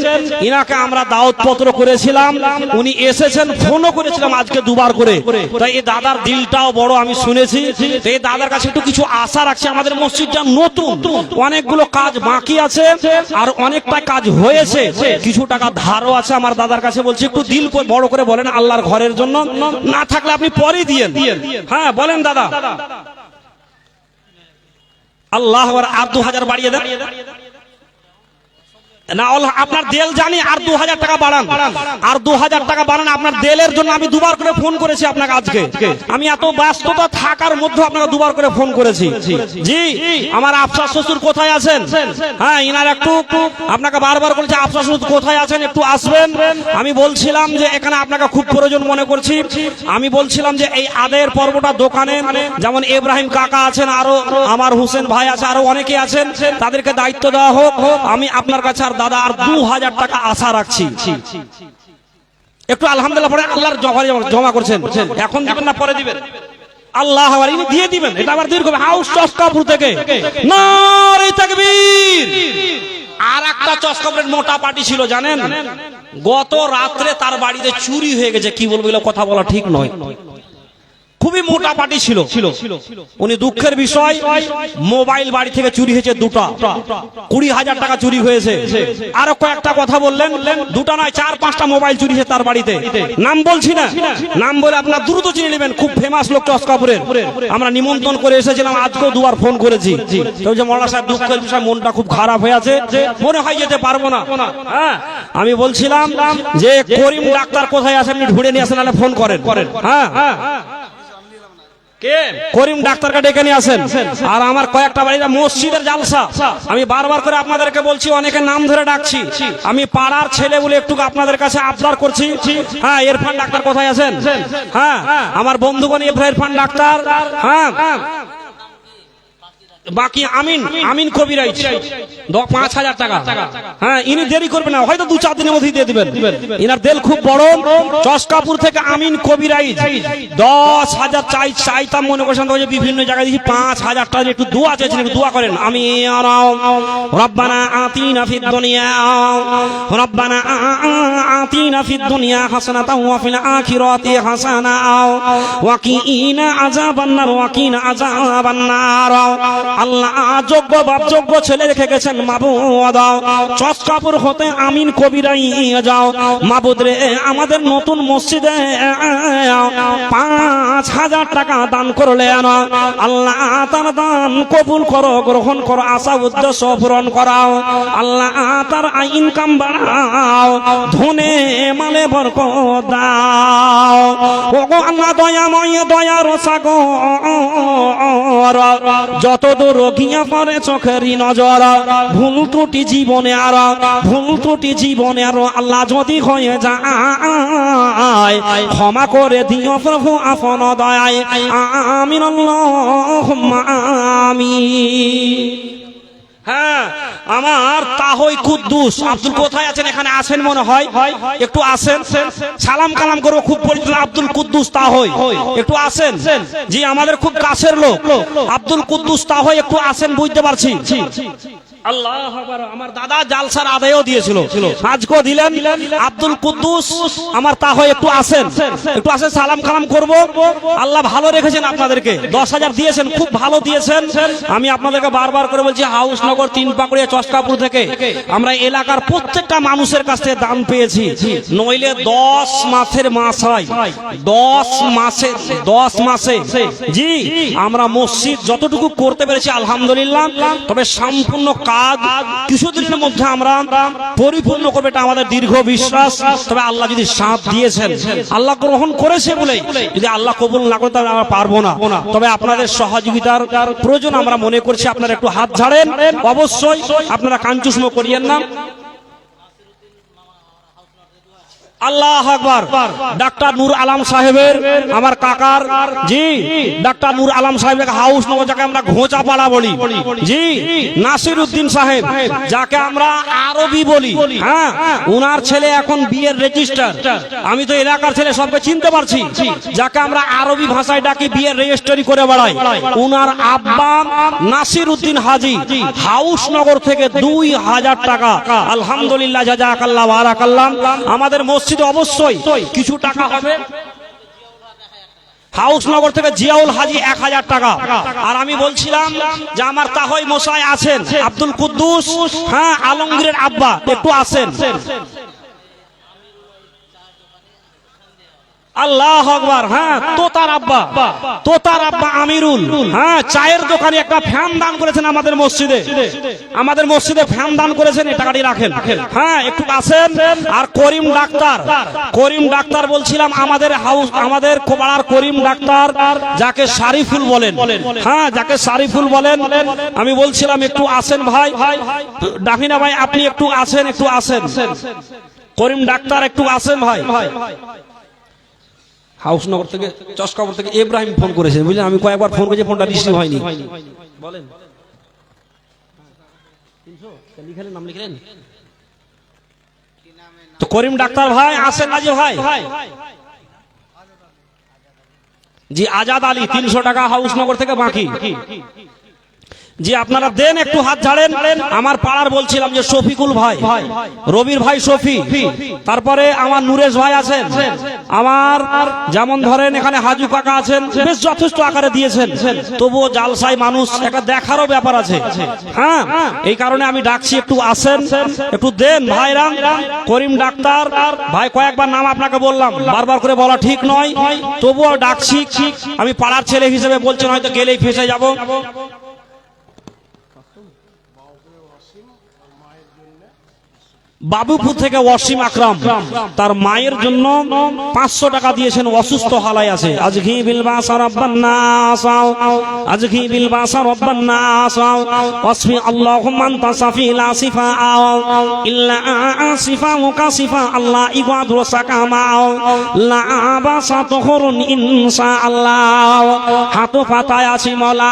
ইনাকে আমরা দাওয়াত পত্র করেছিলাম, উনি এসেছেন, ফোনও করেছিলাম আজকে 2বার করে। তাই এই দাদার দিলটাও বড়, আমি শুনেছি। এই দাদার কাছে একটু কিছু আশা রাখছি। আমাদের মসজিদটা নতুন, অনেকগুলো কাজ বাকি আছে, আর অনেকটা কাজ হয়েছে, কিছু টাকা ধারও আছে। আমার দাদার কাছে বলছি একটু দিল বড় করে বলেন আল্লাহর ঘরের জন্য, না থাকলে আপনি পরে দিয়েন। হ্যাঁ বলেন দাদা। আল্লাহ আর 2,000 বাড়িয়ে দেন। না আপনার দেল জানি আর 2000 টাকা বাড়ান, আর 2000 টাকা বাড়ান। আপনার দেলের জন্য আমি দুবার করে ফোন করেছি আপনাকে আজকে। আমি এত ব্যস্ততা থাকার মধ্যে আপনাকে দুবার করে ফোন করেছি। জি, আমার আফসা শ্বশুর কোথায় আছেন? হ্যাঁ, ইনার একটু আপনাকে বারবার বলছে আফসা শ্বশুর কোথায় আছেন, একটু আসবেন। আমি বলছিলাম যে এখানে আপনাকে খুব প্রয়োজন মনে করছি। আমি বলছিলাম যে এই আদের পর্বটা দোকানে যেমন ইব্রাহিম কাকা আছেন, আরো আমার হোসেন ভাই আছে, আরো অনেকে আছেন, তাদেরকে দায়িত্ব দেওয়া হোক। আমি আপনার কাছে দাদা আর 2000 টাকা আশা রাখছি। একটু আলহামদুলিল্লাহ পরে আল্লাহর জমা করছেন, এখন দিবেন না পরে দিবেন? আল্লাহ দিয়ে দিবেন। এটা আবার দীর্ঘ হাউস চস্কাপুর থেকে নারে তাকবীর। আর একটা চস্কাপুরের মোটা পার্টি ছিল জানেন, গত রাত্রে তার বাড়িতে চুরি হয়ে গেছে। কি বলবো, কথা বলা ঠিক নয়। খুবই মোটা পার্টি ছিল উনি। দুঃখের বিষয় মোবাইল বাড়ি থেকে চুরি হয়েছে দুটো, 20,000 টাকা চুরি হয়েছে। আরো কয়েকটা কথা বললেন, দুটো নয় 4-5টা মোবাইল চুরি হয়েছে তার বাড়িতে। নাম বলছি না, নাম বলে আপনার দ্রুত চিনে নেবেন। খুব ফেমাস লোক চস্কাপুরের, আমরা নিমন্ত্রণ করে এসেছিলাম, আজকেও দুবার ফোন করেছি। তো যে মৌলানা সাহেব দুঃখের বিষয় মনটা খুব খারাপ হয়ে আছে, মনে হয় যেতে পারবো না। হ্যাঁ, আমি বলছিলাম যে করিম ডাক্তার কোথায় আছে, আপনি ঢুঁড়ে নিয়ে আসেন, নাহলে ফোন করেন। হ্যাঁ, করিম ডাক্তারকে ডেকে নিয়ে আসেন। আর আমার কয়েকটা বাড়িতে মসজিদের জালসা, আমি বারবার করে আপনাদেরকে বলছি, অনেকে নাম ধরে ডাকছি। আমি পাড়ার ছেলে বলে একটু আপনাদের কাছে আবদার করছি। হ্যাঁ, ইরফান ডাক্তার কোথায় আছেন? হ্যাঁ, আমার বন্ধুগণ ইরফান ডাক্তার। হ্যাঁ, বাকি আমিন কবিরাজ 5,000 টাকা। হ্যাঁ, ইনি দেরি করবেন না, হয়তো 2-4 দিনের মধ্যেই দিয়ে দিবেন। ইনার দেল খুব বড়। চস্কাপুর থেকে আমিন কবিরাজ 10,000 চাইতাম মনে করছেন, বিভিন্ন জায়গায় দিয়েছি 5,000 টাকা। একটু দোয়া চাইছেন, একটু দোয়া করেন। আমি রব্বানা আতিনা ফিদ দুনিয়া, রব্বানা আতিনা ফিদ দুনিয়া হাসানাতাও ওয়া ফিল আখিরাতি হাসানাও ওয়া কিনা আযাবান নার, ওয়া কিনা আযাবান নার। আল্লাহ যোগ্য বাপ যোগ্য ছেলে রেখে গেছেন মাবুদ। চস্কাপুর হতে আমিন কবিরাই যাও মাবুদ রে, আমাদের নতুন মসজিদে 5,000 টাকা দান করলে আল্লাহ তার দান কবুল করো, গ্রহণ করো, আশা উদ্দেশ্য পূরণ করাও। আল্লাহ তার ইনকাম বাড়াও, ধনে মালে বরকত দাও। ওগো আল্লাহ দয়াময়, দয়ার সাগর, যতদূর গিয়া পড়ে চোখেরই নজর, ভুল ত্রুটি জীবনে আর, ভুল ত্রুটি জীবনে আর আল্লাহ যদি হয়ে যায়, ক্ষমা করে দিও প্রভু আপন দয়ায়। আমিন আল্লাহুম্মা আমিন। হ্যাঁ, আমার তাহই কুদ্দুস আব্দুল কোথায় আছেন? এখানে আছেন মনে হয়, একটু আসেন, সালাম কালাম করবো। খুব পরিচিত আব্দুল কুদ্দুস তাহই, একটু আসেন। জি, আমাদের খুব কাছের লোক আব্দুল কুদ্দুস তাহই, একটু আসেন, বুঝতে পারছি। আল্লাহ আকবার। আমার দাদা জালসার আদায়ও দিয়েছিল, আজকেও দিলেন। আব্দুল কুদ্দুস আমার তাহই, একটু আসেন, একটু আসেন, সালাম কালাম করব। আল্লাহ ভালো রেখেছেন আপনাদেরকে, 10,000 দিয়েছেন, খুব ভালো দিয়েছেন। আমি আপনাদেরকে বারবার করে বলছি, হাউসনগর 3 পাকুড়িয়া চস্কাপুর থেকে আমরা এলাকার প্রত্যেকটা মানুষের কাছ থেকে দান পেয়েছি। নইলে 10 মাসের মাস হয়, 10 মাসে জি আমরা মসজিদ যতটুকু করতে পেরেছি আলহামদুলিল্লাহ। তবে সম্পূর্ণ কাজ কিছুদিনের মধ্যে আমরা পরিপূর্ণ করবে, এটা আমাদের দীর্ঘ বিশ্বাস। তবে আল্লাহ যদি সাথ দিয়েছেন, আল্লাহ গ্রহণ করেছে বলে, যদি আল্লাহ কবুল না করে তাহলে আমরা পারবো না। তবে আপনাদের সহযোগিতার প্রয়োজন আমরা মনে করছি। আপনারা একটু হাত ঝাড়েন, অবশ্যই আপনারা কাঞ্চুষ্ম করিয়েন না। আল্লাহ আকবার। ডাক্তার নূর আলম সাহেবের, আমার কাকার, জি ডাক্তার নূর আলম সাহেবের হাউস নগর, যাকে আমরা ঘোচাপাড়া বলি, জি নাসির উদ্দিন সাহেব, যাকে আমরা আরবি বলি। হ্যাঁ, উনার ছেলে এখন বিয়ের রেজিস্টার। আমি তো এলাকার ছেলে, সবকে চিনতে পারছি। যাকে আমরা আরবি ভাষায় ডাকি, বিয়ের রেজিস্ট্রি করে বেড়াই। উনার আব্বা নাসির উদ্দিন হাজি হাউস নগর থেকে 2,000 টাকা, আলহামদুলিল্লাহ, জাযাকাল্লাহ বারাকাল্লাহ। আমাদের মসজিদে অবশ্যই কিছু টাকা হবে। হাউসনগর থেকে জিয়াউল হাজি 1,000 টাকা। আর আমি বলছিলাম যে আমার তাহই মশাই আছেন আব্দুল কুদ্দুস, হ্যাঁ আলমগীরের আব্বা, একটু আসেন। আল্লাহ আকবার। হ্যাঁ, তোতার আব্বা আমিরুল, হ্যাঁ, চায়ের দোকানে একটা ফ্যান দান করেছেন আমাদের মসজিদে ফ্যান দান করেছেন, এই টাকাটি রাখেন। হ্যাঁ, একটু আসেন। আর করিম ডাক্তার বলছিলাম, আমাদের পাড়ার করিম ডাক্তার, যাকে শারিফুল বলেন, হ্যাঁ, যাকে শারিফুল বলেন, আমি বলছিলাম একটু আসেন ভাই, ডাকিনা ভাই, আপনি একটু আসেন, করিম ডাক্তার একটু আসেন ভাই। হাউসনগর থেকে, চশকাপুর থেকে ইব্রাহিম ফোন করেছেন, বুঝলেন, আমি কয়েকবার ফোন করেছি, ফোনটা রিসিভ হয়নি। বলেন, নাম লিখলেন তো? করিম ডাক্তার ভাই আসেন না যে ভাই? জি, আজাদ আলী, 300 টাকা হাউসনগর থেকে বাকি। জি, আপনারা দেন, একটু হাত ঝাড়েন। আমার পাড়ার বলছিলাম যে শফিকুল ভাই, রবির ভাই শফি, তারপরে আমার নুরেশ ভাই আছেন, আমার যেমন ধরেন এখানে হাজু কাকা আছেন, বেশ যথেষ্ট আকারে দিয়েছেন, তবুও জালসাই মানুষ, একটা দেখারও ব্যাপার আছে। হ্যাঁ, এই কারণে আমি ডাকছি, একটু আসেন, একটু দেন ভাইরা। করিম ডাক্তার ভাই, কয়েকবার নাম আপনাকে বললাম, বারবার করে বলা ঠিক নয়, তবুও ডাকছি। আমি পাড়ার ছেলে হিসেবে বলছেন, হয়তো গেলেই ফেসে যাব। বাবুপুর থেকে ওয়াসিম আকরাম, তার মায়ের জন্য 500 টাকা দিয়েছেন, অসুস্থ হালায় আছে। আজকি বিল বাসা রাব্বান নাস, আজকি বিল বাসা রাব্বান নাস, ওয়াসফি আল্লাহুম্মা আনতা সাফি লা সিফা ইল্লা সিফাউকা সিফা আল্লাহ ইগাদু সাকামা লা বাসা তখরুন ইনশাআল্লাহ। হাতু পাতায় আছি মওলা,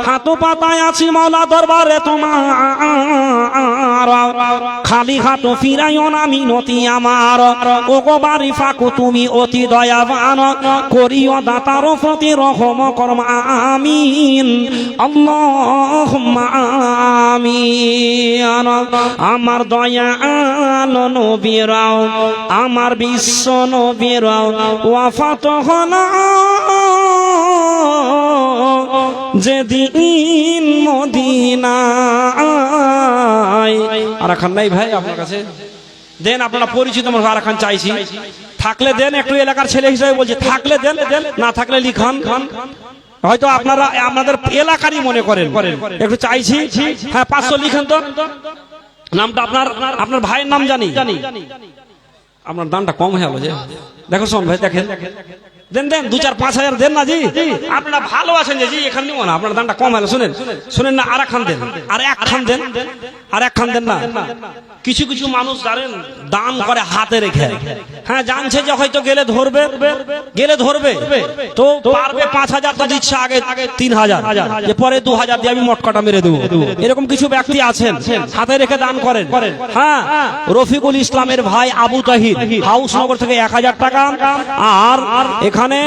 হাতু পাতায় আছি মওলা, দরবারে তোমার খালি হাত ফিরাইও না মিনতি আমার, ও গো বাড়ি ফাঁকু তুমি অতি দয়াবান, করিও দাতার প্রতি রহম করম, আমিন আল্লাহুম্মা আমিন। আমার দয়াল নবীরাও, আমার বিশ্ব নবীরাও ওয়াফাত হলো যেদিন মদিনায়। আর খান নাই ভাই আপনার কাছে? দেন, আপনারা পরিচিত মানুষ, আর খান চাইছি, থাকলে দেন, একটু এলাকার ছেলে হিসেবে বলছি, থাকলে দেন, না থাকলে লিখান। হয়তো আপনারা আপনাদের এলাকারই মনে করেন, একটু চাইছি। হ্যাঁ, 500 লিখেন তো। নামটা আপনার ভাইয়ের নাম জানি, আপনার দামটা কম হয়ে গেল যে, দেখো শোন ভাই, দেখেন, দেন 2-4-5 হাজার দেন না জি, আপনারা ভালো আছেন জি, এখানে নিব না, আপনার দামটা কম হলো। শুনেন না, আর একখান দেন, আর একখান দেন, আর একখান দেন না। কিছু মানুষ জানেন দান করে হাতে রেখে, হ্যাঁ, জানছে যে হয়তো গেলে ধরবে, তো পারবে 5,000 তো দিচ্ছে, আগে 3,000, যে পরে 2,000 দিয়ে আমি মটকাটা মেরে দেবো। এরকম কিছু ব্যক্তি আছেন, হাতে রেখে দান করেন। হ্যাঁ, রফিকুল ইসলামের ভাই আবু তাহির, হাউসনগর থেকে 1,000 টাকা। আর এখানে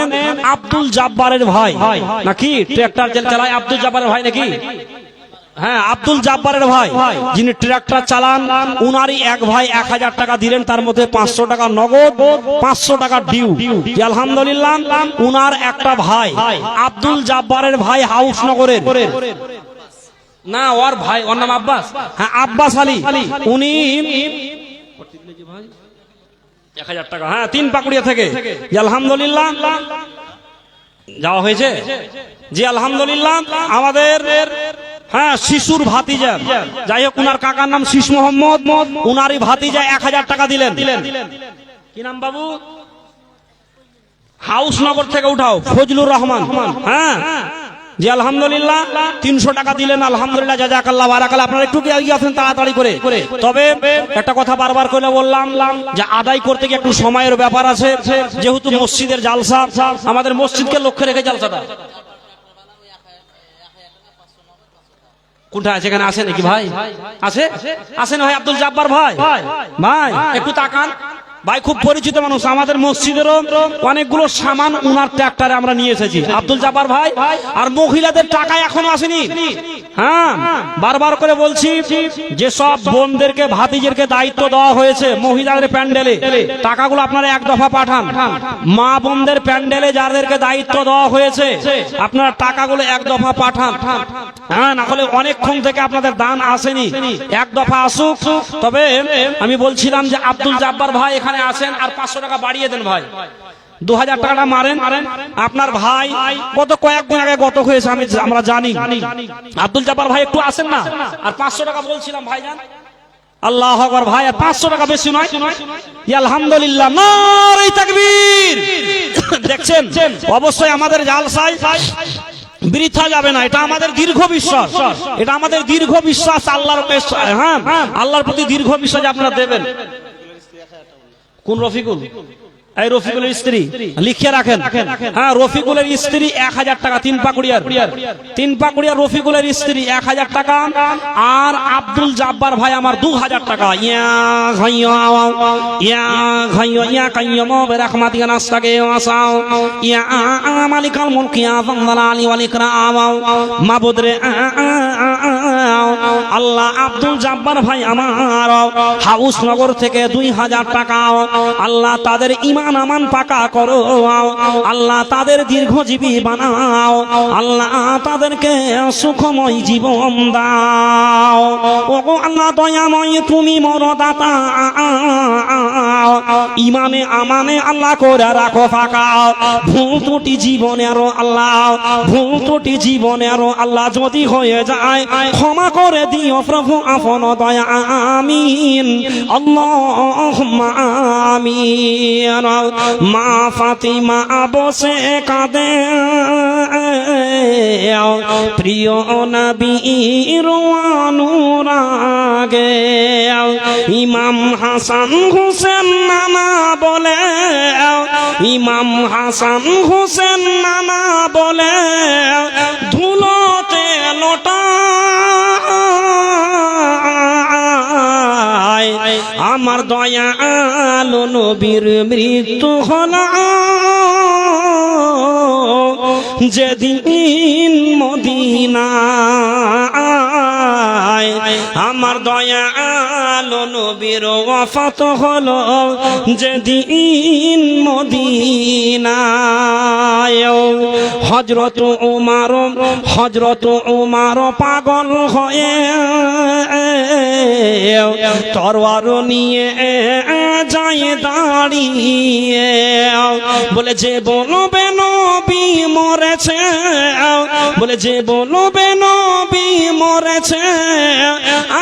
আব্দুল জাব্বারের ভাই নাকি, ট্রাক্টর চালায় আব্দুল জাব্বারের ভাই নাকি? হ্যাঁ, আব্দুল জাব্বারের ভাই, যিনি ট্রাক্টর চালান, উনারই এক ভাই 1,000 টাকা দিলেন, তার মধ্যে 500 টাকা নগদ, 500 টাকা ডিউ। আলহামদুলিল্লাহ, উনার একটা ভাই আব্দুল জাব্বারের ভাই হাউসনগরের, না ওর ভাই, ওর নাম আব্বাস, হ্যাঁ আব্বাস আলী, উনি 1,000 টাকা, হ্যাঁ 3 পাকুড়িয়া থেকে। আলহামদুলিল্লাহ, যাওয়া হয়েছে জি, আলহামদুলিল্লাহ। আমাদের হ্যাঁ শিশুর ভাতিজা, যাই হোক, উনার কাকার নাম শীষ মোহাম্মদ, উনারই ভাতিজা 1,000 টাকা দিলেন। কি নাম বাবু? হাউসনগর থেকে উঠাও, ফজলুর রহমান। হ্যাঁ জি, আলহামদুলিল্লাহ 300 টাকা দিলেন। আলহামদুলিল্লাহ, জাযাকাল্লাহ বারাকাল্লাহ। আপনারা একটু এগিয়ে আসেন তাড়াতাড়ি করে। তবে একটা কথা বারবার করে বললাম যে আদায় করতে গিয়ে একটু সময়ের ব্যাপার আছে, যেহেতু মসজিদের জালসা, আমাদের মসজিদকে লক্ষ্য রেখে জালসাটা কোনটা আছে, এখানে আছে নাকি ভাই? আছে না ভাই? আব্দুল জাব্বার ভাই, একটু তাকান ভাই, খুব পরিচিত মানুষ, আমাদের মসজিদেরও অনেকগুলো সামান উনার ট্রাক্টরে আমরা নিয়ে এসেছি। আব্দুল জাব্বার ভাই, আর মহিলাদের টাকা এখনো আসেনি। হ্যাঁ, বারবার করে বলছি, যে সব বোনদেরকে ভাতিজেরকে দায়িত্ব দেওয়া হয়েছে মহিলাদের প্যান্ডেলে, টাকাগুলো আপনারা এক দফা পাঠান। মা বোনদের প্যান্ডেলে যাদেরকে দায়িত্ব দেওয়া হয়েছে, আপনারা টাকাগুলো এক দফা পাঠান। হ্যাঁ, না হলে অনেকক্ষণ থেকে আপনাদের দান আসেনি, এক দফা আসুক। তবে আমি বলছিলাম যে আব্দুল জাব্বার ভাই এখানে আছেন, আর 500 টাকা বাড়িয়ে দেন ভাই। 2000 টাকাটা মারেন। আপনার ভাই কত কয়েকদিন আগে গত হয়েছে আমরা জানি। আব্দুল জব্বার ভাই একটু আসেন না। আর 500 টাকা বলছিলাম ভাইজান। আল্লাহু আকবার ভাই, আর 500 টাকা বেশি নয়। আলহামদুলিল্লাহ, নারে তাকবীর। দেখছেন, অবশ্যই আমাদের জালসায় বৃথা যাবে না। এটা আমাদের দীর্ঘ বিশ্বাস, এটা আমাদের দীর্ঘ বিশ্বাস আল্লাহর, হ্যাঁ আল্লাহর প্রতি দীর্ঘ বিশ্বাস আপনারা দেবেন। কোন রফিকুল? এই রফিকুলের স্ত্রী লিখে রাখেন। হ্যাঁ, রফিকুলের স্ত্রী 1000 টাকা, 3 পাকুড়িয়ার রফিকুলের স্ত্রী 1000 টাকা। আর আব্দুল জব্বার ভাই আমার 2000 টাকা। মালিকাল মুলক ইয়া যাল আলী ওয়াল ইকরাম, মাবুদ রে আল্লাহ, আব্দুল জব্বার ভাই আমার হাউসনগর থেকে 2000 টাকা। আল্লাহ তাদের ইমান আমান পাকা করো, আল্লাহ তাদের দীর্ঘজীবী বানাও, আল্লাহ তাদেরকে সুখময় জীবন দাও। ওগো আল্লাহ দয়াময়, তুমি মরদাতা, ইমানে আমানে আল্লাহ করে রাখো ফাঁকা। ভুল ত্রুটি জীবনেরও আল্লাহ, ভুল ত্রুটি জীবনেরও আল্লাহ যদি হয়ে যায় ক্ষমা করে দিও প্রভু আপন দয়া। আমিন আল্লাহুম্মা আমিন। মা ফাতিমা বসে কাঁদে, প্রিয় নবীর অনুরাগে। ইমাম হাসান হুসেন নানা বলে, ইমাম হাসান হুসেন নানা বলে, ধুলোতে লোটা আমার দয়ালু নবীর মৃত্যু হলো যেদিন মদিনায়, আমার দয়ালু নবীর ওয়াফাত হলো যেদিন মদিনায়। হযরত উমর পাগল হয়ে তরোয়ার নিয়ে যায় দাঁড়িয়ে, বলে যে বলবে নবী মরেছে, বলে যে বলবে নবী মরেছে,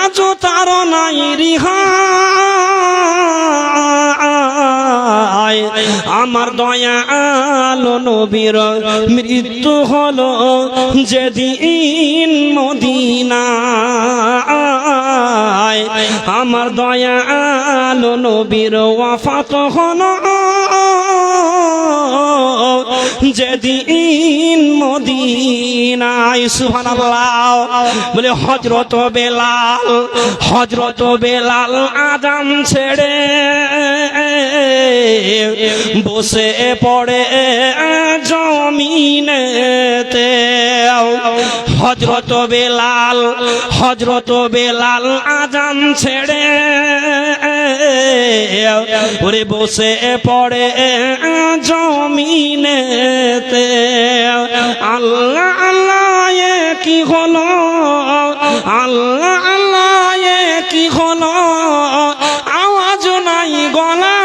আজও তার নাই রিহাই। আমার দয়ালু নবীর মৃত্যু হলো যেদিন মদিনায়, আমার দয়ালু নবীর ওয়াফাত হলো যেদিন মদিনায়। সুবহানাল্লাহ। বলে হযরত বেলাল আযান ছেড়ে বসে পড়ে জমিনেতে। হযরত বেলাল আযান ছেড়ে ওরে বসে পড়ে জমিনেতে। আল্লাহ আল্লাহ এ কি হলো, আল্লাহ আল্লাহ এ কি হলো, আওয়াজ নাই গলায়।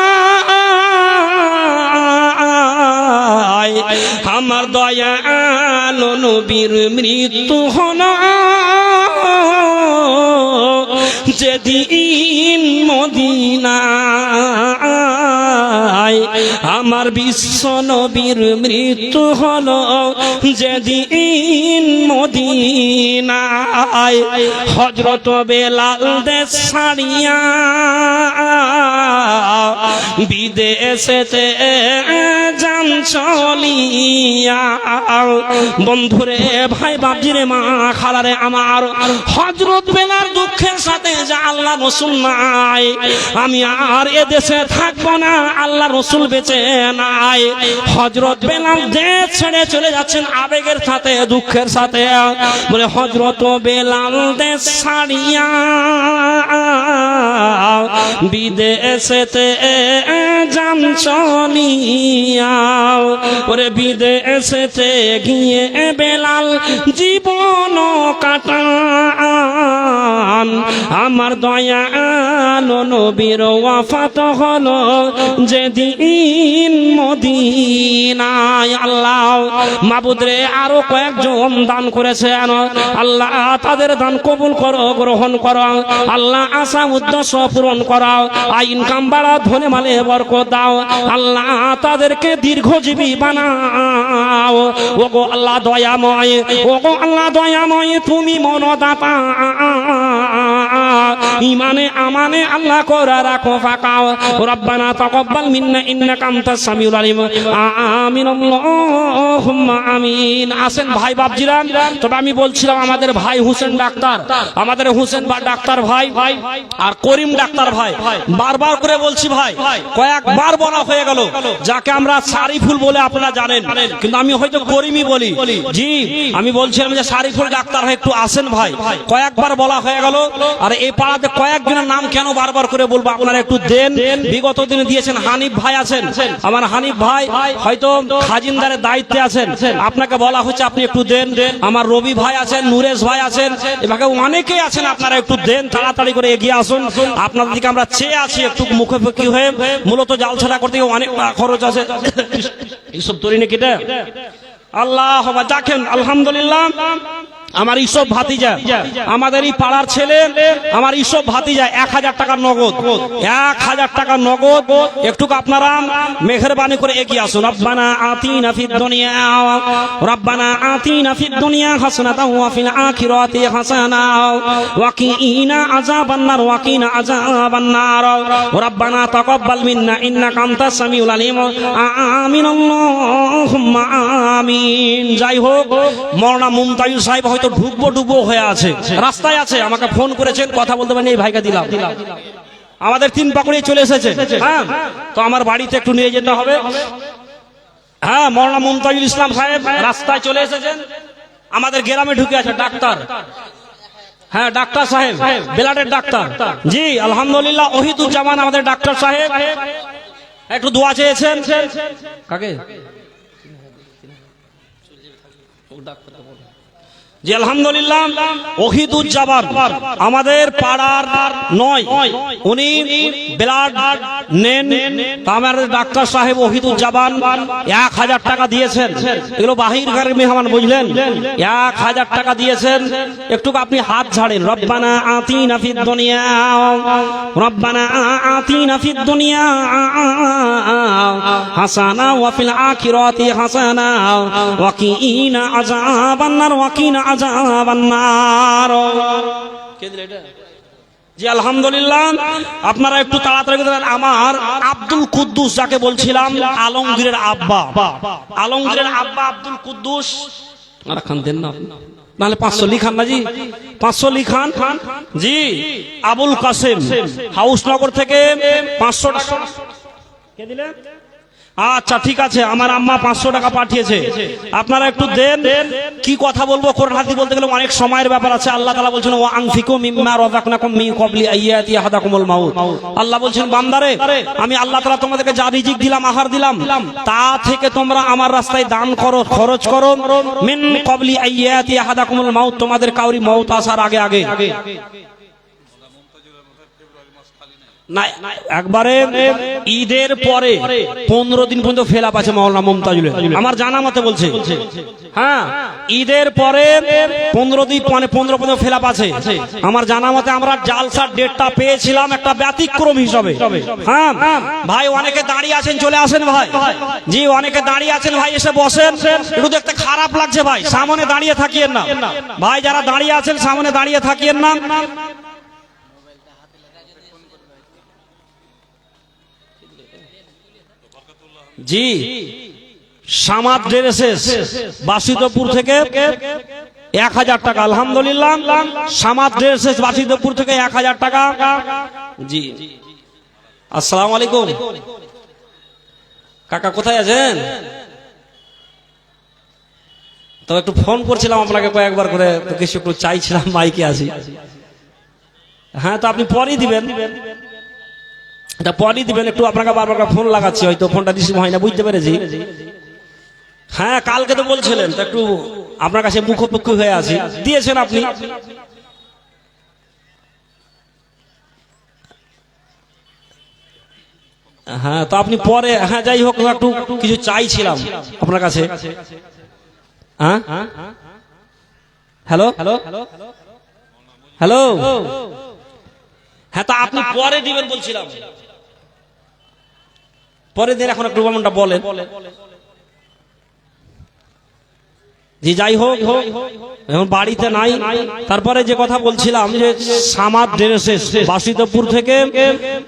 আমার দয়ালু নবীর মৃত্যু হলো যেদিন মদিনায়, আমার বিশ্ব নবীর মৃত্যু হলো যেদিন মদিনায়। হযরত বেলাল দেশ ছাড়িয়া বিদেশেতে যান চলিয়া। বন্ধুরে, ভাই বাপজিরে, মা খালারে আমার, হযরত বেলাল দুঃখের সাথে যে আল্লাহ রসুল নাই, আমি আর এদেশে থাকবো না, আল্লাহ রসুল বেঁচে নাই। হযরত বেলাল দেশ ছেড়ে চলে যাচ্ছেন আবেগের সাথে, দুঃখের সাথে। বলে হযরত বেলাল দেশ ছাড়িয়া বিদেশেতে জান চলিয়া ওরে বিদেশেতে গিয়ে বেলাল জীবন কাটান আমার দয়াল নবীর ওয়াফাত হলো যেদিন মদিনায়। আল্লাহ মাবুদ রে আরো কয়েকজন দান করেছেন, আল্লাহ তাদের দান কবুল করো, গ্রহণ করো। আল্লাহ আশা উদ্দেশ্য পূরণ করো, ইনকাম বাড়া, ধনে মালে বরকত দাও। আল্লাহ তাদেরকে দীর্ঘজীবী বানাও। ওগো আল্লাহ দয়াময়, ওগো আল্লাহ দয়াময়, তুমি মনদাতা, ইমানে আমানে আল্লাহ করে রাখো ফাঁকাও। রব্বানা তাকাব্বাল মিন্না ইন্নাকা আনতাস সামিউল আলিম। আমিন আল্লাহুম্মা আমিন। আসেন ভাই বাপজিরা, তবে আমি বলছিলাম আমাদের ভাই হোসেন ডাক্তার, আমাদের হোসেন বা ডাক্তার ভাই আর করিম ডাক্তার ভাই, বারবার করে বলছি ভাই, কয়েকবার বলা হয়ে গেল যাকে আমরা শারিফুল বলে আপনারা জানেন, কিন্তু আমি হয়তো করিমই বলি। জি আমি বলছিলাম যে শারিফুল ডাক্তার ভাই একটু আসেন ভাই, কয়েকবার বলা হয়ে গেল। আর এই পাড়াতে কয়েকজনের নাম কেন বারবার করে বলবো, আপনারা একটু দেন। বিগত দিনে দিয়েছেন হানিফ ভাই আছেন, আমার হানিফ ভাই হয়তো খাজিনদারের দায়িত্বে আছেন, আপনাকে বলা হচ্ছে আপনি একটু দেন। আমার রবি ভাই আছেন, নুরেশ ভাই আছেন, এভাবে অনেকেই আছেন, আপনারা একটু দেন, তাড়াতাড়ি করে এগিয়ে আসুন। আপনাদের দিকে আমরা চেয়ে আছি একটু মুখোমুখি হয়ে। মূলত জাল ছাড়া করতে অনেক খরচ আছে, এইসব তরি নাকি আল্লাহ দেখেন। আলহামদুলিল্লাহ আমার ইসব ভাতিজা, আমাদের এই পাড়ার ছেলে, আমার ইসব ভাতিজা 1000 টাকা নগদ, 1000 টাকা নগদ। একটু আপনারা মেহেরবানি করে এগিয়ে আসুন। রব্বানা আতিনা ফিদ দুনিয়া, রব্বানা আতিনা ফিদ দুনিয়া হাসানাতাও ওয়া ফিল আখিরাতি হাসানাও ওয়া কিনা আযাবান নার, ওয়া কিনা আযাবান নার। রব্বানা তাকাব্বাল মিন্না ইন্নাকা আনতাস সামিউল আলিম। আমিন আল্লাহুম্মা আমিন। যাই হোক, মাওলানা মুমতাজ সাহেব হয়তো ডুবো হয়ে আছে, রাস্তায় আছে, আমাকে ফোন করেছেন, কথা বলতে পারেন, এই ভাইকে দিলাম। আমাদের 3 পাকুড়ি চলে এসেছে, হ্যাঁ, তো আমার বাড়িতে একটু নিয়ে যেতে হবে। হ্যাঁ, মাওলানা মুমতাজুল ইসলাম সাহেব রাস্তায় চলে এসেছেন, আমাদের গ্রামে ঢুকে আছে ডাক্তার। হ্যাঁ ডাক্তার সাহেব, বেলাটের ডাক্তার। জি আলহামদুলিল্লাহ, ওহিদুজ্জামান আমাদের ডাক্তার সাহেব একটু দোয়া চেয়েছেন। কাকে? জি আলহামদুলিল্লাহ, ওহিদুজ্জামান আমাদের পাড়ার নয়, উনি ব্লাড নেন। আমাদের ডাক্তার সাহেব ওহিদুজ্জামান 1000 টাকা দিয়েছেন। এগুলো বাহিরকার মেহমান, বুঝলেন, 1000 টাকা দিয়েছেন। একটু আপনি হাত ঝাড়েন। রব্বানা আতিনা ফিদ দুনিয়া, রব্বানা আতিনা ফিদ দুনিয়া হাসানা ওয়া ফিল আখিরাতি হাসানা ওয়া কিনা আযাবান নার, ওয়া কিনা আযাবান নার। কে দিল এটা? জি আলহামদুলিল্লাহ, আপনারা একটু তাড়াতাড়ি করে। আমার আব্দুল কুদ্দুস যাকে বলছিলাম, আলমগীরের আব্বা, আলমগীরের আব্বা আব্দুল কুদ্দুস, আর খান দেন না, নাহলে 500 লিখান না জি, 500 লিখান। জি আবুল কাসেম হাউসনগর থেকে 500 টাকা। কে দিলেন? আচ্ছা ঠিক আছে, আমার আম্মা 500 টাকা পাঠিয়েছে, আপনারা একটু দেন। কি কথা বলবো, কোরআন হাদিস বলতে গেলে অনেক সময়ের ব্যাপার আছে। আল্লাহ তাআলা বলছেন ওয়া আনফিকু মিম্মা রাযাকনাকুম মিন ক্বাবলি আইয়াতি আহাদাকুমুল মাউত। আল্লাহ বলছেন বান্দারে, আমি আল্লাহ তাআলা তোমাদেরকে যা রিজিক দিলাম, আহার দিলাম, তা থেকে তোমরা আমার রাস্তায় দান করো, খরচ করো। মিন ক্বাবলি আইয়াতি আহাদাকুমুল মাউত, তোমাদের কাউরি মওত আসার আগে আগে। না, একবারে ঈদের পরে 15 দিন পর্যন্ত ফেলাপ আছে মাওলানা মুমতাজুল, আমার জানা মতে বলছে। হ্যাঁ, ঈদের পরে 15 দিন, মানে 15 পর্যন্ত ফেলাপ আছে আমার জানা মতে। আমরা জালসার ডেটটা পেয়েছিলাম একটা ব্যতিক্রম হিসাবে। হ্যাঁ ভাই, অনেকে দাঁড়িয়ে আছেন, চলে আসেন ভাই। জি অনেকে দাঁড়িয়ে আছেন ভাই, এসে বসেন। একটু দেখতে খারাপ লাগছে ভাই, সামনে দাঁড়িয়ে থাকিয়েন না ভাই, যারা দাঁড়িয়ে আছেন সামনে দাঁড়িয়ে থাকিয়েন না। জি সামাদ ড্রেসেস বাসিদপুর থেকে 1000 টাকা। আলহামদুলিল্লাহ, সামাদ ড্রেসেস বাসিদপুর থেকে 1000 টাকা। জি আসসালামু আলাইকুম কাকা, কোথায় আছেন? তো একটু ফোন করছিলাম আপনাকে কয়েকবার করে, তো কিছু একটু চাইছিলাম, মাইকে আসি। হ্যাঁ তো আপনি পরেই দিবেন। এটা পরই দিবেন, একটু আপনাকে বারবার ফোন লাগাচ্ছি, হয়তো ফোনটা রিসিভ হয় না, বুঝতে পেরেছি। হ্যাঁ কালকে তো বলছিলেন, তো একটু আপনার কাছে মুখোমুখি হয়ে আছি, দিয়েছেন আপনি। হ্যাঁ তো আপনি পরে, হ্যাঁ যাই হোক, একটু কিছু চাইছিলাম আপনার কাছে। হ্যাঁ হ্যালো হ্যালো হ্যালো, হ্যাঁ তা আপনি পরে দিবেন বলছিলাম, পরে দিন, এখন একটু মনটা বলেন। জি যাই হোক, এখন বাড়িতে নাই। তারপরে যে কথা বলছিলাম যে সামাদ ড্রেসেস বাসিতপুর থেকে,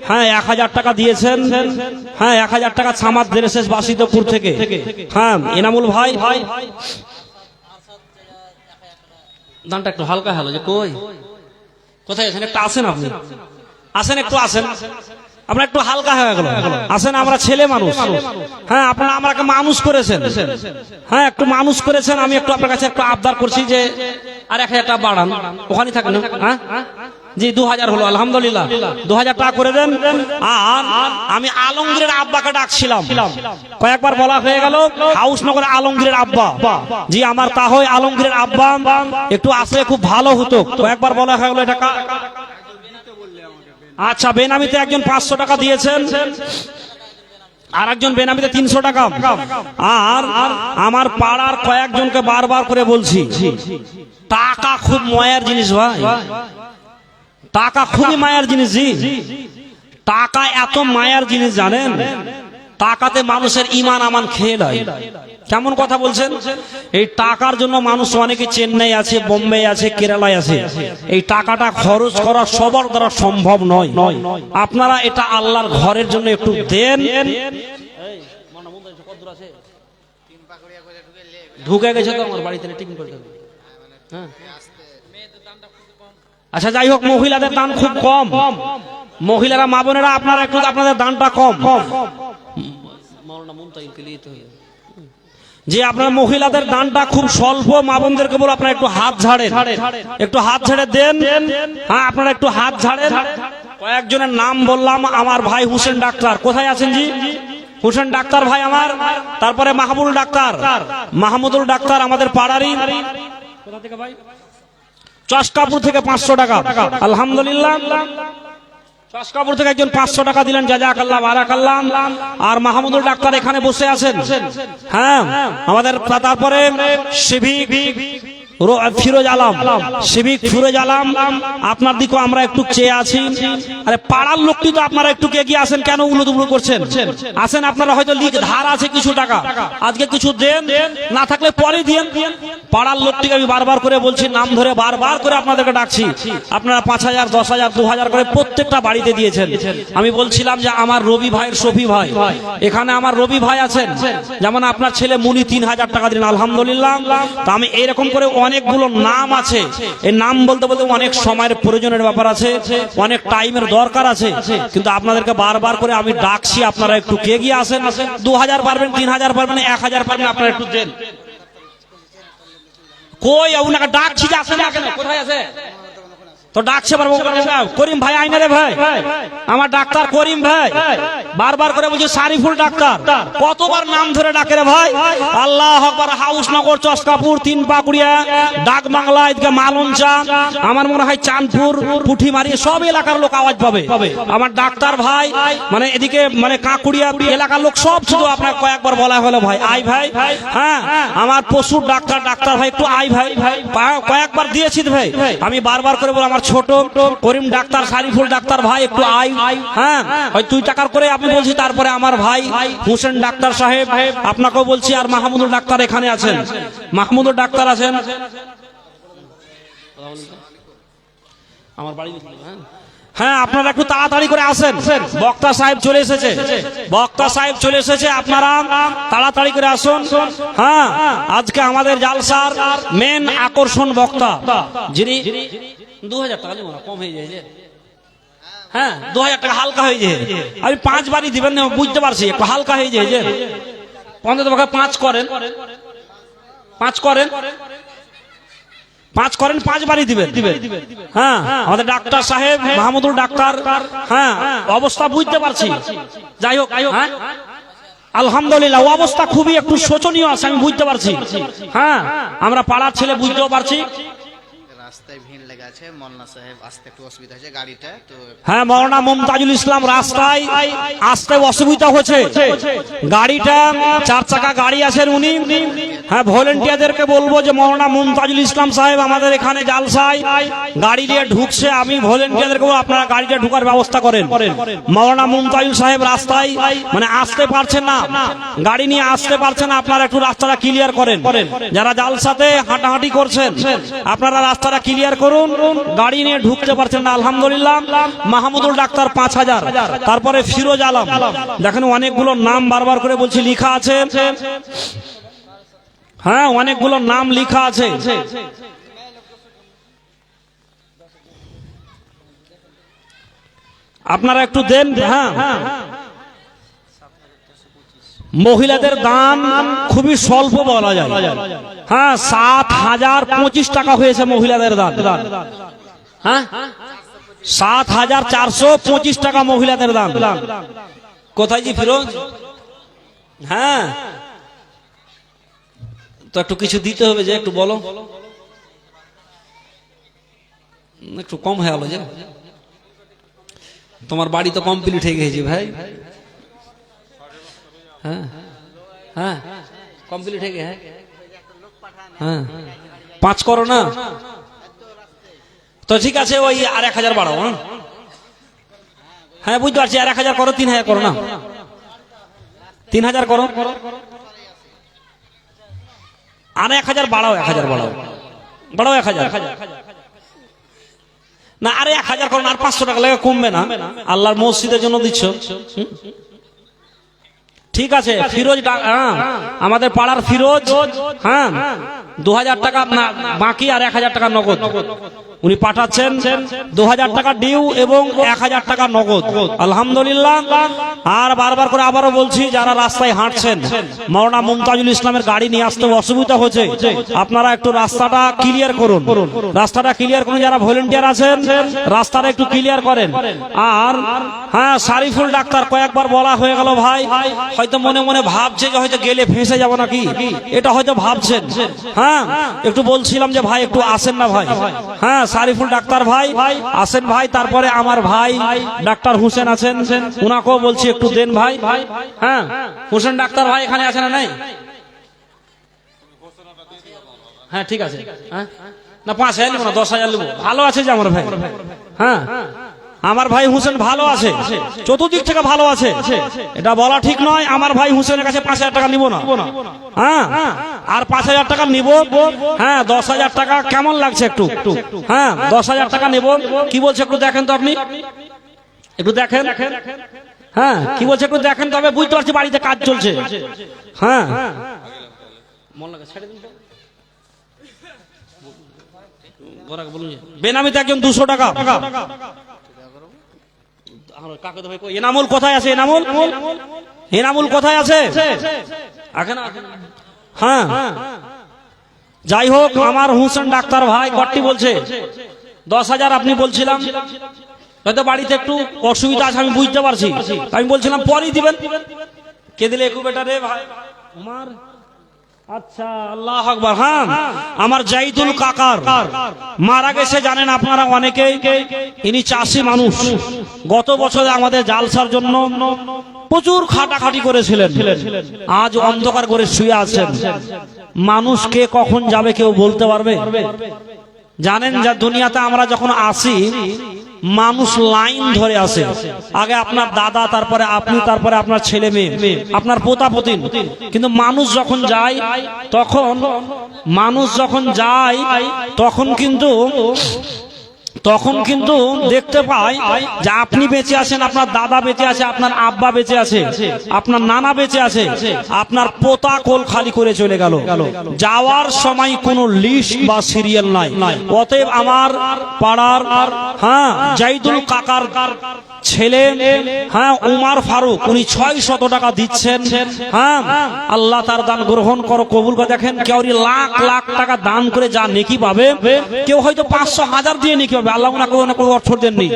হ্যাঁ 1000 টাকা দিয়েছেন। হ্যাঁ 1000 টাকা সামাদ ড্রেসেস বাসিতপুর থেকে। হ্যাঁ এনামুল ভাই, দানটা একটু হালকা হলো যে কই কোথায় আছেন, একটু আসেন, আপনি আসেন, একটু আসেন, আমরা একটু হালকা হয়ে গেল, আসেন, আমরা ছেলে মানুষ। হ্যাঁ আপনারা আমাকে মানুষ করেছেন, হ্যাঁ একটু মানুষ করেছেন, আমি একটু আপনার কাছে একটু আবদার করছি যে আর 1000 টাকা বাড়ান, ওখানে থাকেন। হ্যাঁ জি 2000 হলো, আলহামদুলিল্লাহ 2000 টাকা করে দেন। আর আমি আলমগীরের আব্বাকে ডাকছিলাম, কয়েকবার বলা হয়ে গেল, হাউসনগর আলমগীরের আব্বা, জি আমার তাহলে আলমগীরের আব্বা একটু আসলে খুব ভালো হতো, কয়েকবার বলা হয়ে গেল। এটা আচ্ছা, বেনামিতে একজন 500 টাকা দিয়েছেন, আর একজন বেনামিতে 300 টাকা। আর আমার পাড়ার কয়েকজনকে বারবার করে বলছি, টাকা খুব মায়ের জিনিস ভাই, টাকা খুবই মায়ের জিনিস। জি টাকা এত মায়ের জিনিস জানেন, টাকাতে মানুষের ইমান আমান খেয়ে নেয়। কেমন কথা বলছেন? এই টাকার জন্য মানুষ অনেকে চেন্নাই আছে, বোম্বে আছে, কেরালায় আছে। এই টাকাটা খরচ করা সবার দ্বারা সম্ভব নয়। আপনারা এটা আল্লাহর ঘরের জন্য একটু দেন। ঢুকে গেছে তো আমার বাড়িতে, টিফিন করতে হবে। আচ্ছা যাই হোক, মহিলাদের দান খুব কম, মহিলারা মা বোনেরা আপনারা একটু আপনাদের দানটা কম। যে আপনার মহিলাদের দানটা খুব স্বল্প, মা বোনদেরকে বলো আপনারা একটু হাত ঝাড়েন, একটু হাত ঝাড়ে দেন। হ্যাঁ আপনারা একটু হাত ঝাড়েন। কয়েকজনের নাম বললাম, আমার ভাই হোসেন ডাক্তার, কোথায় আছেন জি? হোসেন ডাক্তার ভাই আমার, তারপরে মাহমুদুল ডাক্তার, মাহমুদুল ডাক্তার আমাদের পাড়ারই, কোথা থেকে ভাই? চশকাপুর থেকে 500 টাকা, আলহামদুলিল্লাহ। চশকাপুর থেকে একজন 500 টাকা দিলেন, জাযাকাল্লাহ বারাকাল্লাহ। আর মাহমুদুল ডাক্তার এখানে বসে আছেন। হ্যাঁ আমাদের, তারপরে সিভিক ফিরোজ আলম, সিভিক ফিরোজ আলম, আপনার দিকে আমরা একটু চেয়ে আছি। আরে পাড়ার লোকটি তো আপনারা একটু এগিয়ে আসেন, কেন উলুদুলু করছেন? আসেন, আপনারা হয়তো লিখ ধার আছে কিছু টাকা, আজকে কিছু দেন, না থাকলে পরে দিন। পাড়ার লোকটিকে আমি বারবার করে বলছি, নাম ধরে বারবার করে আপনাদেরকে ডাকছি, আপনারা 5000, 10000, 2000 করে প্রত্যেকটা বাড়িতে দিয়েছেন। আমি বলছিলাম যে আমার রবি ভাইয়ের শফি ভাই, এখানে আমার রবি ভাই আছেন, যেমন আপনার ছেলে মুনি 3000 টাকা দিলেন, আলহামদুলিল্লাহ। তো আমি এইরকম করে অনেকগুলো নাম আছে, এই নাম বলতে বলতে অনেক সময়ের প্রয়োজনের ব্যাপার আছে, অনেক টাইমের দরকার আছে, কিন্তু আপনাদেরকে বারবার করে আমি ডাকছি, আপনারা একটু এগিয়ে আসেন। 2000 পারবেন, 3000 পারবেন, 1000 পারবেন, আপনারা একটু দেন। কই ওনাকে ডাকছি যে আসেন না কেন, কোথায় আছে? তো ডাকছে পারবো, করিম ভাই আইনা রে ভাই, আমার ডাক্তার করিম ভাই, বারবার করে বলছি সারিফুল ডাক্তার, কতবার নাম ধরে ডাকে রে ভাই। আল্লাহ আকবার। হাউসনগর, চশকাপুর, 3 পাকুড়িয়া, ডাক বাংলা, এদিকে মালঞ্চা, আমার মনে হয় চাঁদপুর, পুঠিমারি, সব এলাকার লোক আওয়াজ পাবে। আমার ডাক্তার ভাই, মানে এদিকে মানে কাকুড়িয়া এলাকার লোক সব, শুধু আপনার কয়েকবার বলা হলো ভাই আই ভাই। হ্যাঁ আমার পশুর ডাক্তার, ডাক্তার ভাই একটু আই ভাই, কয়েকবার দিয়েছি ভাই। আমি বারবার করে বল, আমার ছোট করিম ডাক্তার, সারিফুল ডাক্তার ভাই একটু আই। হ্যাঁ ওই 2 টাকার করে আমি বলছি। তারপরে আমার ভাই হোসেন ডাক্তার সাহেব, আপনাকেও বলছি। আর মাহমুদুল ডাক্তার এখানে আছেন, মাহমুদুল ডাক্তার আছেন আমার বাড়ি। হ্যাঁ আপনারা একটু তাড়াতাড়ি করে আসেন, বক্তা সাহেব চলে এসেছে, বক্তা সাহেব চলে এসেছে, আপনারা তাড়াতাড়ি করে আসুন। হ্যাঁ আজকে আমাদের জালসার মেন আকর্ষণ বক্তা, যিনি 2000 টাকা কম হয়ে যায়। হ্যাঁ 2000 টাকা হালকা হয়ে যায়, আমি 5 বারই দিবেন না, বুঝতে পারছি, একটু হালকা হয়ে যায়। 15 টাকা 5 করেন, 5 করেন, 5 করেন 5 বারই দিবেন। হ্যাঁ, আমাদের ডাক্তার সাহেব মাহমুদুল ডাক্তার, হ্যাঁ অবস্থা বুঝতে পারছি। যাই হোক, হ্যাঁ আলহামদুলিল্লাহ অবস্থা খুবই একটু শোচনীয় আছে, আমি বুঝতে পারছি। হ্যাঁ, আমরা পাড়ার ছেলে, বুঝতেও পারছি। রাস্তায় ভিড় লেগে আছে, মোল্লা সাহেব আসতে একটু অসুবিধা হয়েছে গাড়িটা তো। হ্যাঁ, মাওলানা মুমতাজুল ইসলাম রাস্তায় আসতে অসুবিধা হচ্ছে। গাড়িটা 4 চাকা গাড়ি আছেন উনি। হ্যাঁ, ভলেন্টিয়ারদেরকে বলবো যে মাওলানা মুমতাজুল ইসলাম সাহেব আমাদের এখানে জালসায় গাড়ি নিয়ে ঢুকছে। আমি ভলেন্টিয়ারদেরকে বলবো আপনারা গাড়িটা ঢুকার ব্যবস্থা করেন। মাওলানা মুমতাজুল সাহেব রাস্তায় মানে আসতে পারছেন না, গাড়ি নিয়ে আসতে পারছেন না, আপনারা একটু রাস্তাটা ক্লিয়ার করেন। যারা জালসাতে হাঁটাহাঁটি করছেন আপনারা রাস্তাটা ক্লিয়ার করুন, গাড়ি নিয়ে ঢুকতে পারছেন না। আলহামদুলিল্লাহ মাহমুদুল ডাক্তার 5000, তারপরে ফিরোজ আলম, দেখেন অনেকগুলো নাম বারবার করে বলছি লিখা আছে। হ্যাঁ, অনেকগুলো নাম লিখা আছে। আপনারা একটু দেন। হ্যাঁ, মহিলাদের দান খুবই স্বল্প বলা যায়। হ্যাঁ, 7025 টাকা হয়েছে মহিলাদের দান। হ্যাঁ, 7425 টাকা মহিলাদের দান। কোথায় জি ফিরোজ? হ্যাঁ, তো একটু কিছু দিতে হবে, যে একটু বলো, একটু কম হয়ে গেল। যে তোমার বাড়ি তো কমপ্লিট হয়ে গেছে ভাই। হ্যাঁ হ্যাঁ, কমপ্লিট হয়ে গেছে। হ্যাঁ, 5 করো না তো ঠিক আছে, ওই আর 1000 বাড়াও। হ্যাঁ বুঝতে পারছি, আর 1000 করো, 3000 করো না, 3000 করো, আর 1000 বাড়াও, 1000 বাড়াও, বাড়াও 1000 না, আরে 1000 করো না, আর 500 টাকা লাগে, কমবে না, আল্লাহর মসজিদের জন্য দিচ্ছ। ঠিক আছে, ফিরোজ, হ্যাঁ আমাদের পাড়ার ফিরোজ, হ্যাঁ 2000 টাকা বাকি আর 1000 টাকা নগদ উনি পাঠাচ্ছেন। 2000 টাকা ডিউ এবং 1000 টাকা নগদ। আলহামদুলিল্লাহ। আর বারবার করে আবারও বলছি, যারা রাস্তায় হাঁটছেন মাওলানা মুমতাজুল ইসলামের গাড়ি নিয়ে আসতে অসুবিধা হচ্ছে, আপনারা একটু রাস্তাটা ক্লিয়ার করুন, রাস্তাটা ক্লিয়ার করুন। যারা ভলেন্টিয়ার আছেন রাস্তাটা একটু ক্লিয়ার করেন। আর হ্যাঁ, সারিফুল ডাক্তার কয়েকবার বলা হয়ে গেল ভাই, হয়তো মনে মনে ভাবছে যে হয়তো গেলে ফেঁসে যাব নাকি, এটা হয়তো ভাবছেন। হ্যাঁ, একটু বলছিলাম যে ভাই একটু আসেন না ভাই। হ্যাঁ, সারিফুল ডাক্তার ভাই আসেন ভাই। তারপরে আমার ভাই ডাক্তার হোসেন আছেন, উনাকেও বলছি একটু দেন ভাই। হ্যাঁ, হোসেন ডাক্তার ভাই এখানে আছেন না? নাই? হ্যাঁ ঠিক আছে। হ্যাঁ না, 5000 নেবো না, 10000 নেবো। ভালো আছে যে আমার ভাই। হ্যাঁ, আমার ভাই হোসেন ভালো আছে, চতুর্দিক থেকে ভালো আছে, এটা বলা ঠিক নয়। আমার ভাই হোসেনের কাছে 5000 টাকা নিব না। হ্যাঁ, আর 5000 টাকা নিব। হ্যাঁ, 10000 টাকা কেমন লাগছে একটু? হ্যাঁ, 10000 টাকা নেব। কি বলছে একটু দেখেন তো, আপনি একটু দেখেন। হ্যাঁ, কি বলছে একটু দেখেন, তবে বুঝতে পারছি বাড়িতে কাজ চলছে। হ্যাঁ, মন লাগে ছেড়ে দিন তো। বেনামিতে একজন 200 টাকা। এনামুল কোথায় আছে? এনামুল, এনামুল কোথায় আছে? হ্যাঁ, যাই হোক, আমার হোসেন ডাক্তার ভাই কট্টি বলছে 10,000 আপনি বলছিলাম, হয়তো বাড়িতে একটু অসুবিধা আছে, আমি বুঝতে পারছি। আমি বলছিলাম পরেই দিবেন। কে দিলে একটু বেটা রে ভাই আমার? আচ্ছা, আল্লাহ আকবার। হ্যাঁ, আমার জাইদুল কাকার মারা গেছে, জানেন আপনারা অনেকেই। ইনি চাষি মানুষ, গত বছরে আমাদের জালসার জন্য প্রচুর খাটাখাটি করেছিলেন। আজ অন্ধকার করে শুয়ে আছেন। মানুষ কে কখন যাবে কেউ বলতে পারবে? জানেন, যা দুনিয়াতে আমরা যখন আসি মানুষ লাইন ধরে আসে। আগে আপনার দাদা, তারপরে আপনি, তারপরে আপনার ছেলে মেয়ে, আপনার পোতা পতিন। কিন্তু মানুষ যখন যায় তখন কিন্তু তখন কিন্তু দেখতে পাই যে আপনি বেঁচে আছেন, আপনার দাদা বেঁচে আছে, আপনার আব্বা বেঁচে আছে, আপনার নানা বেঁচে আছে, আপনার পোতা কোল খালি করে চলে গেল, যাওয়ার সময় কোনো লিস্ট বা সিরিয়াল নাই। অতএব আমার পাড়ার জাইদুল কাকার ছেলে উমার ফারুক, উনি 600 টাকা দিচ্ছেন। আল্লাহ তার দান গ্রহণ করো, কবুল করে। দেখেন কেউ লাখ লাখ টাকা দান করে যা নেকি পাবে, কেউ হয়তো 500,000 দিয়ে নেকি পাবে। আল্লাহ ওনাকে কোনো অর্থ দেননি।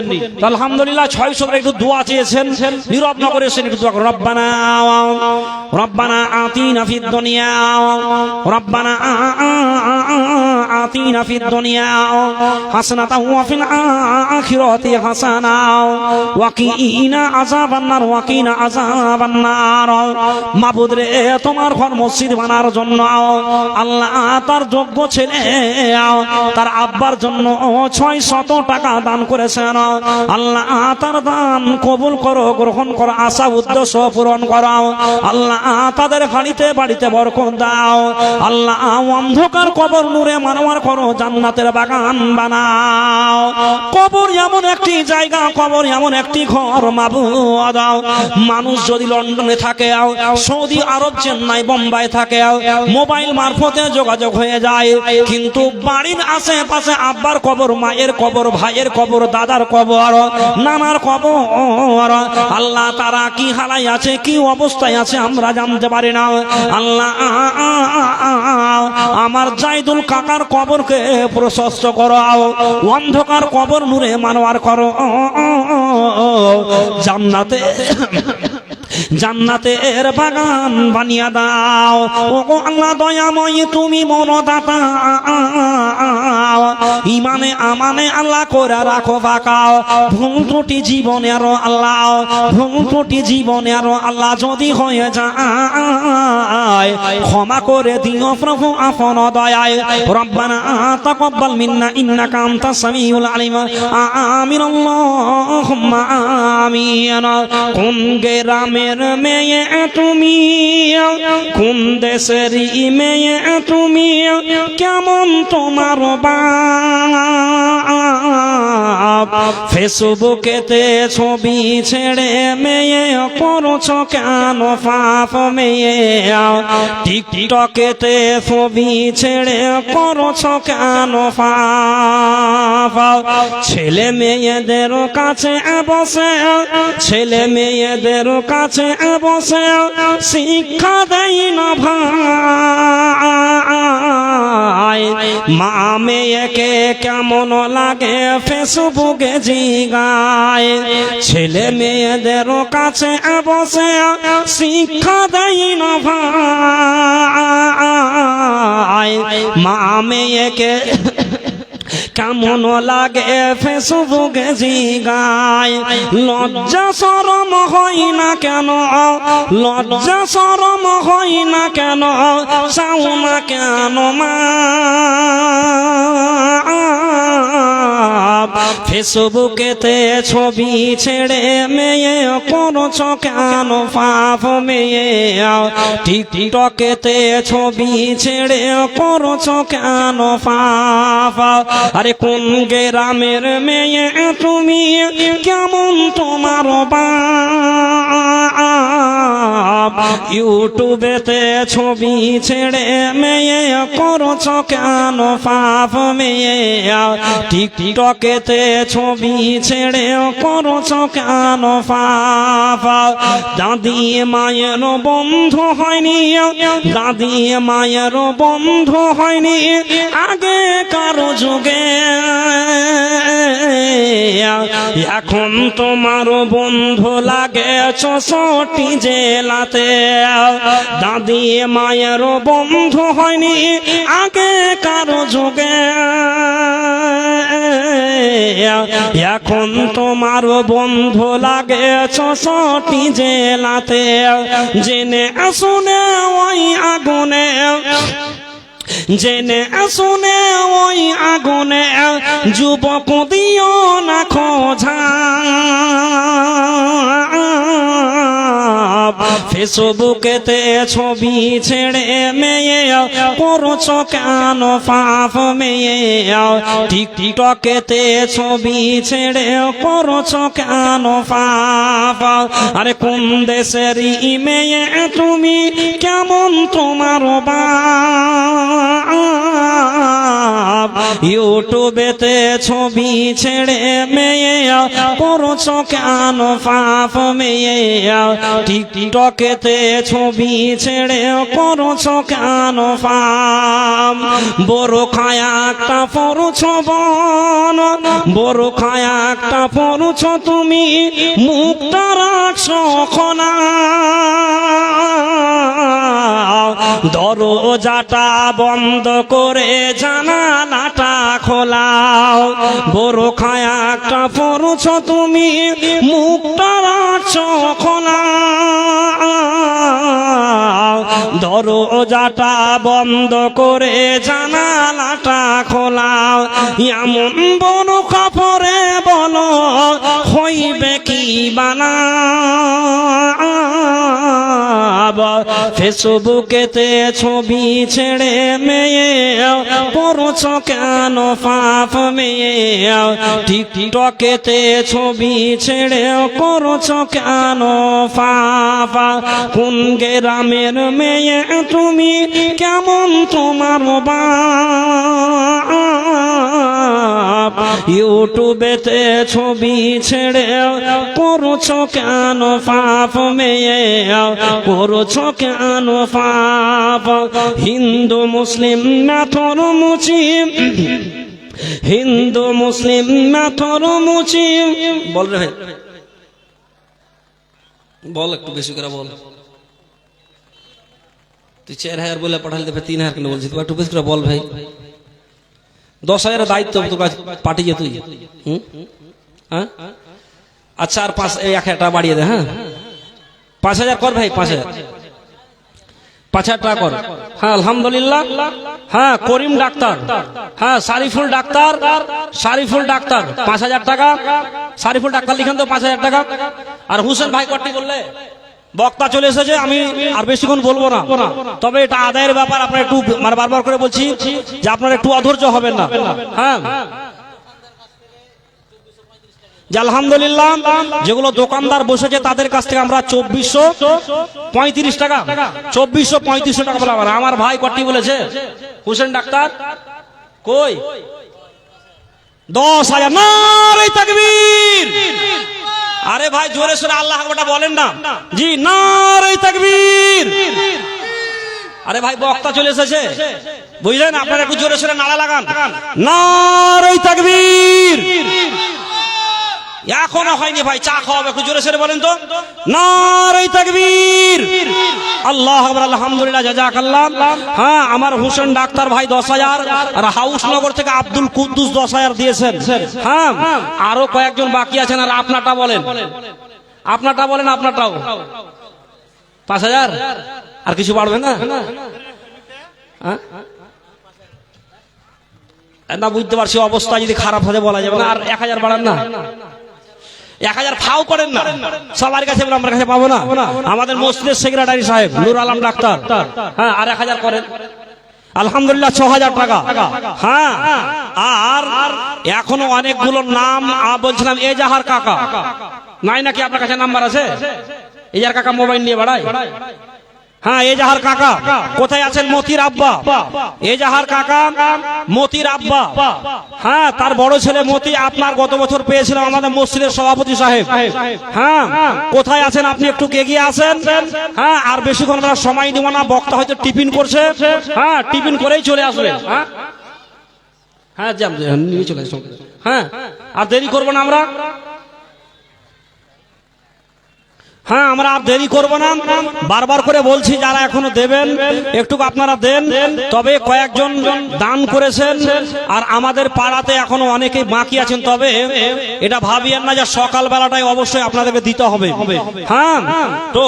আলহামদুলিল্লাহ 600 টাকা একটু দোয়া চেয়েছেন, নীরব না করে এসেছেন, একটু দোয়া করুন। রব্বানা আতিনা ফিদ দুনিয়া, রব্বানা আতিনা ফিদ দুনিয়া হাসানাতাও ওয়া ফিল আখিরাতি হাসানাও ওয়াকিনা আযাবান নার, ওয়াকিনা আযাবান নার। মাবুদ রে, তোমার ঘর মসজিদ বানার জন্য আল্লাহ তার যোগ্য ছেলে তার আব্বার জন্য 600 টাকা দান করেছেন। আল্লাহ তার দান কবুল করো, গ্রহণ করো, আশা উদ্দেশ্য পূরণ করো। আল্লাহ তাদের বাড়িতে বাড়িতে বরকত দাও। আল্লাহ অন্ধকার কবর নূরে মানওয়ার করো, জান্নাতের বাগান বানাও। কবর এমন একটি জায়গা, কবর এমন একটি ঘর মাবুদ, মানুষ যদি লন্ডনে থাকে, সৌদি আরব, চেন্নাই, বোম্বাই থাকে, মোবাইল মারফতে যোগাযোগ হয়ে যায়, কিন্তু বাড়ির আশেপাশে আব্বার কবর, মায়ের কবর, ভাইয়ের কবর, দাদার কবর, নানার কবর, আল্লাহ তারা কি হালাই আছে, কি অবস্থায় আছে আমরা জানতে পারি না। আল্লাহ আমার জাইদুল কাকার কবরকে প্রশস্ত করো, অন্ধকার কবর নূরে মানওয়ার করো, জান্নাতের বাগান বানিয়ে দাও। ও আল্লাহ দয়াময়, তুমি মনদাতা, ইমানে আমানে আল্লাহ করে রাখো বাঁকাও। ভুল ত্রুটি জীবনের আল্লাহ, ভুল ত্রুটি জীবনের আল্লাহ যদি হয়ে যায়, ক্ষমা করে দিও প্রভু আপন দয়ায়। রব্বানা তাকাব্বাল মিন্না ইন্নাকা আনতাস সামিউল আলিম। আমিন আল্লাহুম্মা আমিন। কোন গ্রামের মেয়ে তুমি, কোন দেশের মেয়ে তুমি, কেমন তোমার বাপ, ফেসবুকেতে ছবি ছেড়ে মেয়ে করছো কেন পাপ মেয়ে, টিকটকেতে ছবি ছেড়ে করছো কেন পাপ। ছেলে মেয়েদের কাছে বসে, ছেলে মেয়েদের কাছে বসে শিক্ষা দেয় না ভাই, মা মেয়েকে কেমন লাগে ফেসবুকে জিগায়। ছেলে মেয়েদের কাছে বসে শিক্ষা দেয় না ভাই, মা মেয়েকে কেমন লাগে ফেসবুকে জিগায়। লজ্জা শরম হয় না কেন, লজ্জা শরম হয় না কেন, চাও না কেন মা, ফেসবুকেতে ছবি ছেড়ে মেয়ে করছো কেন পাপ মেয়ে, টিকটকেতে ছবি ছেড়ে করছো কেন পাপ। আরে কোন গ্রামের মেয়ে তুমি, কেমন তোমার বাপ, ইউটিউবেতে ছবি ছেড়ে মেয়ে করছো কেন পাপ মেয়ে, টিকটকেতে ছবি ছেড়ে করছো কেন পাপ। দাদি মায়ের বন্ধু হয়নি, দাদি মায়ের বন্ধু হয়নি আগে কারো যুগে, এখন তোমার বন্ধু লাগে 64 জেলাতে। দাদি মায়ের বন্ধু হয়নি আগে কারো যুগে, এখন তোমার বন্ধু লাগে 64 জেলাতে। জেনে শুনে ওই আগুনে, জেনে শুনে ওই আগুনে যুবক দিও না খোঁজা, ফেসবুকেতে ছবি ছেড়ে মেয়ে করছো কেন পাপ মেয়ে টিকটকেতে ছবি ছেড়ে করছো কেন পাপ আরে কোন দেশের মেয়ে তুমি কেমন তোমার বাপ ইউটিউবেতে ছবি ছেড়ে মেয়ে করছো কেন পাপ মেয়ে টিকটকেতে ছবি ছেড়ে করছো কেন পাপ বড় খায়া একটা পড়ছো বন বড় খায়া একটা পড়ছো তুমি মুখটা রাখছো খোলা দরজাটা বন্ধ করে জানালাটা খোলাও বড় খায়া একটা পড়ছো তুমি মুখটা রাখছো খোলা দরজাটা বন্ধ করে জানালাটা খোলাও এমন বড় কাপড়ে বলো হইবে কি বানা ফেসবুকেতে ছবি ছেড়ে মেয়ে করছো কেন পাপ মেয়ে টিকটকেতে ছবি ছেড়ে করছো কেন পাপ কোন গ্রামের মেয়ে তুমি কেমন তোমার বাপ ইউটিউবেতে ছবি ছেড়ে করছো কেন পাপ মেয়ে করছো কেন পাপ হিন্দু মুসলিম মেথর মুচিম হিন্দু মুসলিম মেথর মুচিম বল রে বল একটু বেশি করে বল তুই 4000 বলে পাঠালে দেবে 3000 কেন বলছিস তুই একটু বেশি করে বল ভাই 10,000 দায়িত্ব তোর কাছে পাঠিয়ে তুই হ্যাঁ আচ্ছা আর 1,000 টাকা বাড়িয়ে দে হ্যাঁ 5,000 কর ভাই 5,000 টাকা কর হ্যাঁ আলহামদুলিল্লাহ হ্যাঁ করিম ডাক্তার হ্যাঁ শরীফুল ডাক্তার 5,000 টাকা শরীফুল ডাক্তার লিখেন তো 5,000 টাকা আর হোসেন ভাই কটি বললে বক্তা চলে এসেছে আমি আর বেশিক্ষণ বলবো না তবে এটা আদায়ের ব্যাপার আপনারা একটু মানে বারবার করে বলছি যে আপনারা একটু অধৈর্য হবেন না হ্যাঁ যে আলহামদুলিল্লাহ যেগুলো দোকানদার বসেছে তাদের কাছ থেকে আমরা 2435 টাকা 2435 টাকা বলা আমার ভাই কটি বলেছে হোসেন ডাক্তার কই 10,000 নারে তাকবীর আরে ভাই জোরে সোরে আল্লাহ আকবার বলেন না জি নারে তাকবীর আরে ভাই বক্তা চলে এসেছে বুঝলেন আপনারা একটু জোরে সোরে নারা লাগান নারে তাকবীর এখনো হয়নি ভাই চা খাওয়াবে একটু জোরে সোরে বলেন তো নারে তাকবীর আল্লাহ আকবার আলহামদুলিল্লাহ জাযাকাল্লাহ হ্যাঁ আমার হোসেন ডাক্তার ভাই 10,000 আর হাউসনগর থেকে আব্দুল কুদ্দুস 10,000 দিয়েছেন হ্যাঁ আরো কয়েকজন বাকি আছেন আর আপনারটা বলেন আপনারটাও 5,000 আর কিছু বাড়বে না না বুঝতে পারছি অবস্থা যদি খারাপ হতে বলা যাবে না আর 1,000 বাড়ান না 1,000 ফাও করেন না সবার কাছে বলে আমার কাছে পাবো না আমাদের মসজিদের সেক্রেটারি সাহেব নূর আলম ডাক্তার হ্যাঁ আর 1,000 করেন আলহামদুলিল্লাহ 6,000 টাকা হ্যাঁ আর এখনো অনেকগুলো নাম বলছিলাম এজাহার কাকা নাই নাকি আপনার কাছে নাম্বার আছে এজাহার কাকা মোবাইল নিয়ে বেড়ায় হ্যাঁ এজাহার কাকা কোথায় আছেন মতির আব্বা এজাহার কাকা মতির আব্বা হ্যাঁ তার বড় ছেলে মতি আপনার গত বছর পেয়েছিলাম আমাদের মসজিদের সভাপতি সাহেব হ্যাঁ কোথায় আছেন আপনি একটু এগিয়ে আসেন হ্যাঁ আর বেশিক্ষণ আমরা সময় দিব না বক্তা হয়তো টিফিন করছে হ্যাঁ টিফিন করেই চলে আসবে হ্যাঁ হ্যাঁ নিয়ে চলে আসবে হ্যাঁ আর দেরি করবো না আমরা হ্যাঁ আমরা আর দেরি করব না বারবার করে বলছি যারা এখনো দেবেন একটু আপনারা দেন তবে কয়েকজন দান করেছেন আর আমাদের পাড়াতে এখনো অনেকেই বাকি আছেন তবে এটা ভাবিয়েন না যে সকাল বেলাটাই অবশ্যই আপনাদেরকে দিতে হবে হ্যাঁ তো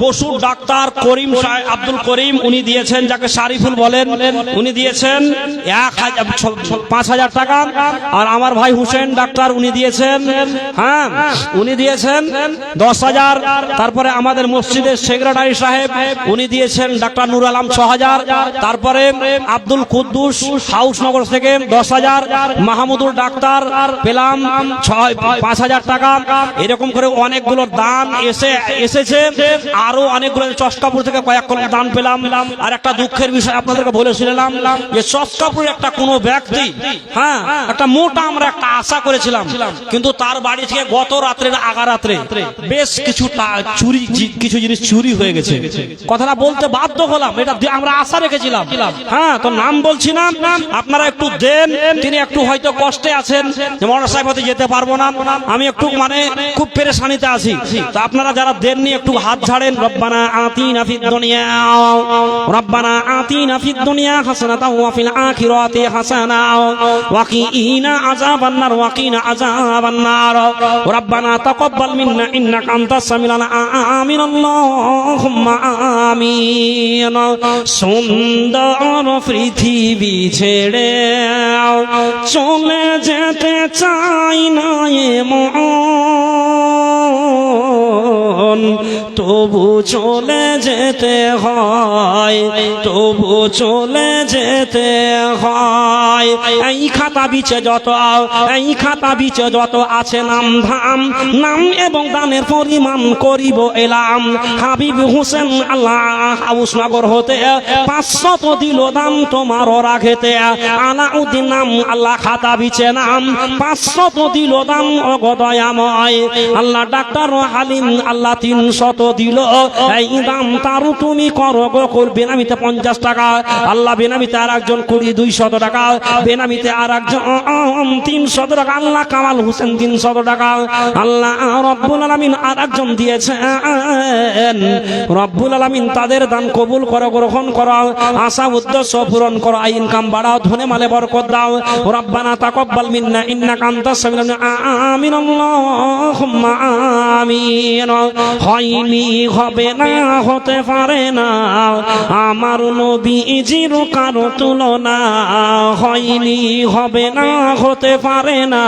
পশুর ডাক্তার করিম আব্দুল করিম উনি দিয়েছেন যাকে শরীফুল বলেন উনি দিয়েছেন 5,000 টাকা আর আমার ভাই হোসেন ডাক্তার উনি দিয়েছেন হ্যাঁ উনি দিয়েছেন 10,000 10,000। তারপরে আমাদের মসজিদের সেক্রেটারি সাহেব উনি দিয়েছেন ডাক্তার নুর আলম 6,000। তারপরে আব্দুল কুদ্দুস হাউসনগর থেকে 10,000। মাহমুদুল ডাক্তার পেলাম 5,000 টাকা। এরকম করে অনেকগুলো দান এসেছে। আরো অনেকগুলো চশকাপুর থেকে কয়েক কলম দান পেলাম। আর একটা দুঃখের বিষয় আপনাদেরকে বলেছিলাম যে চশকাপুর একটা কোনো ব্যক্তি হ্যাঁ একটা মোটা আমরা একটা আশা করেছিলাম, কিন্তু তার বাড়ি থেকে গত রাত্রের আগা রাত্রে বেশ কিছু কিছু জিনিস চুরি হয়ে গেছে। কথাটা বলতে বাধ্য হলাম, এটা আমরা আশা রেখেছিলাম। হ্যাঁ, তো নাম বলছি না, আপনারা একটু দেন। তিনি একটু হয়তো কষ্টে আছেন, মৌলানা সাহেব হয়তো যেতে পারবো না, আমি একটু মানে খুব পেরেশানিতে আছি। তো আপনারা যারা দেননি একটু হাত ঝাড়েন। রব্বানা আতিনা ফিদ দুনিয়া রব্বানা আতিনা ফিদ দুনিয়া হাসানাতাও ওয়া ফিল আখিরাতি হাসানাও ওয়া কিনা আযাবান্নার ওয়া কিনা আযাবান্নার রব্বানা তাকাব্বাল মিন্না ইন্নাকা আনতাস সামিউল আমিন আল্লাহুম্মা আমিন। সুন্দর পৃথিবী ছেড়ে চলে যেতে চাই না এমন, তবু চলে যেতে হয়, তবু চলে যেতে হয়। এই খাতা বিচে যত আছে নাম ধাম, নাম এবং দানের পরিমাণ করিব এলাম। হাবিব হোসেন আল্লাহ হাউসনগর হতে 500 দিল দাম তোমার রাখেতে। আলাউদ্দিন নাম আল্লাহ খাতা বিচে নাম 500 দিল দাম অগদয়াময়। আল্লাহ ডাক্তার হালিম আল্লাহ 300 দিল এই দাম, তারও তুমি করো গোকুল বেনামিতে 50 টাকা। আল্লাহ বেনামিতে আর একজন 200 টাকা, বেনামিতে আর একজন 300 টাকা। আল্লাহ কামাল হোসেন 300 টাকা। আল্লাহ রব্বুল আলামিন আর একজন দিয়েছেন। রব্বুল আলামিন তাদের দান কবুল করো, গ্রহণ করো, আশা উদ্দেশ্য পূরণ করো, ইনকাম বাড়াও, ধনে মালে বরকত দাও। রব্বানা তাকাব্বাল মিন্না ইন্নাকা আনতাস সামিউল আমিন আল্লাহুম্মা আমিন। হয়নি, হবে না, হতে পারে না আমার নবীজির কারো তুলনা। হয়নি, হবে না, হতে পারে না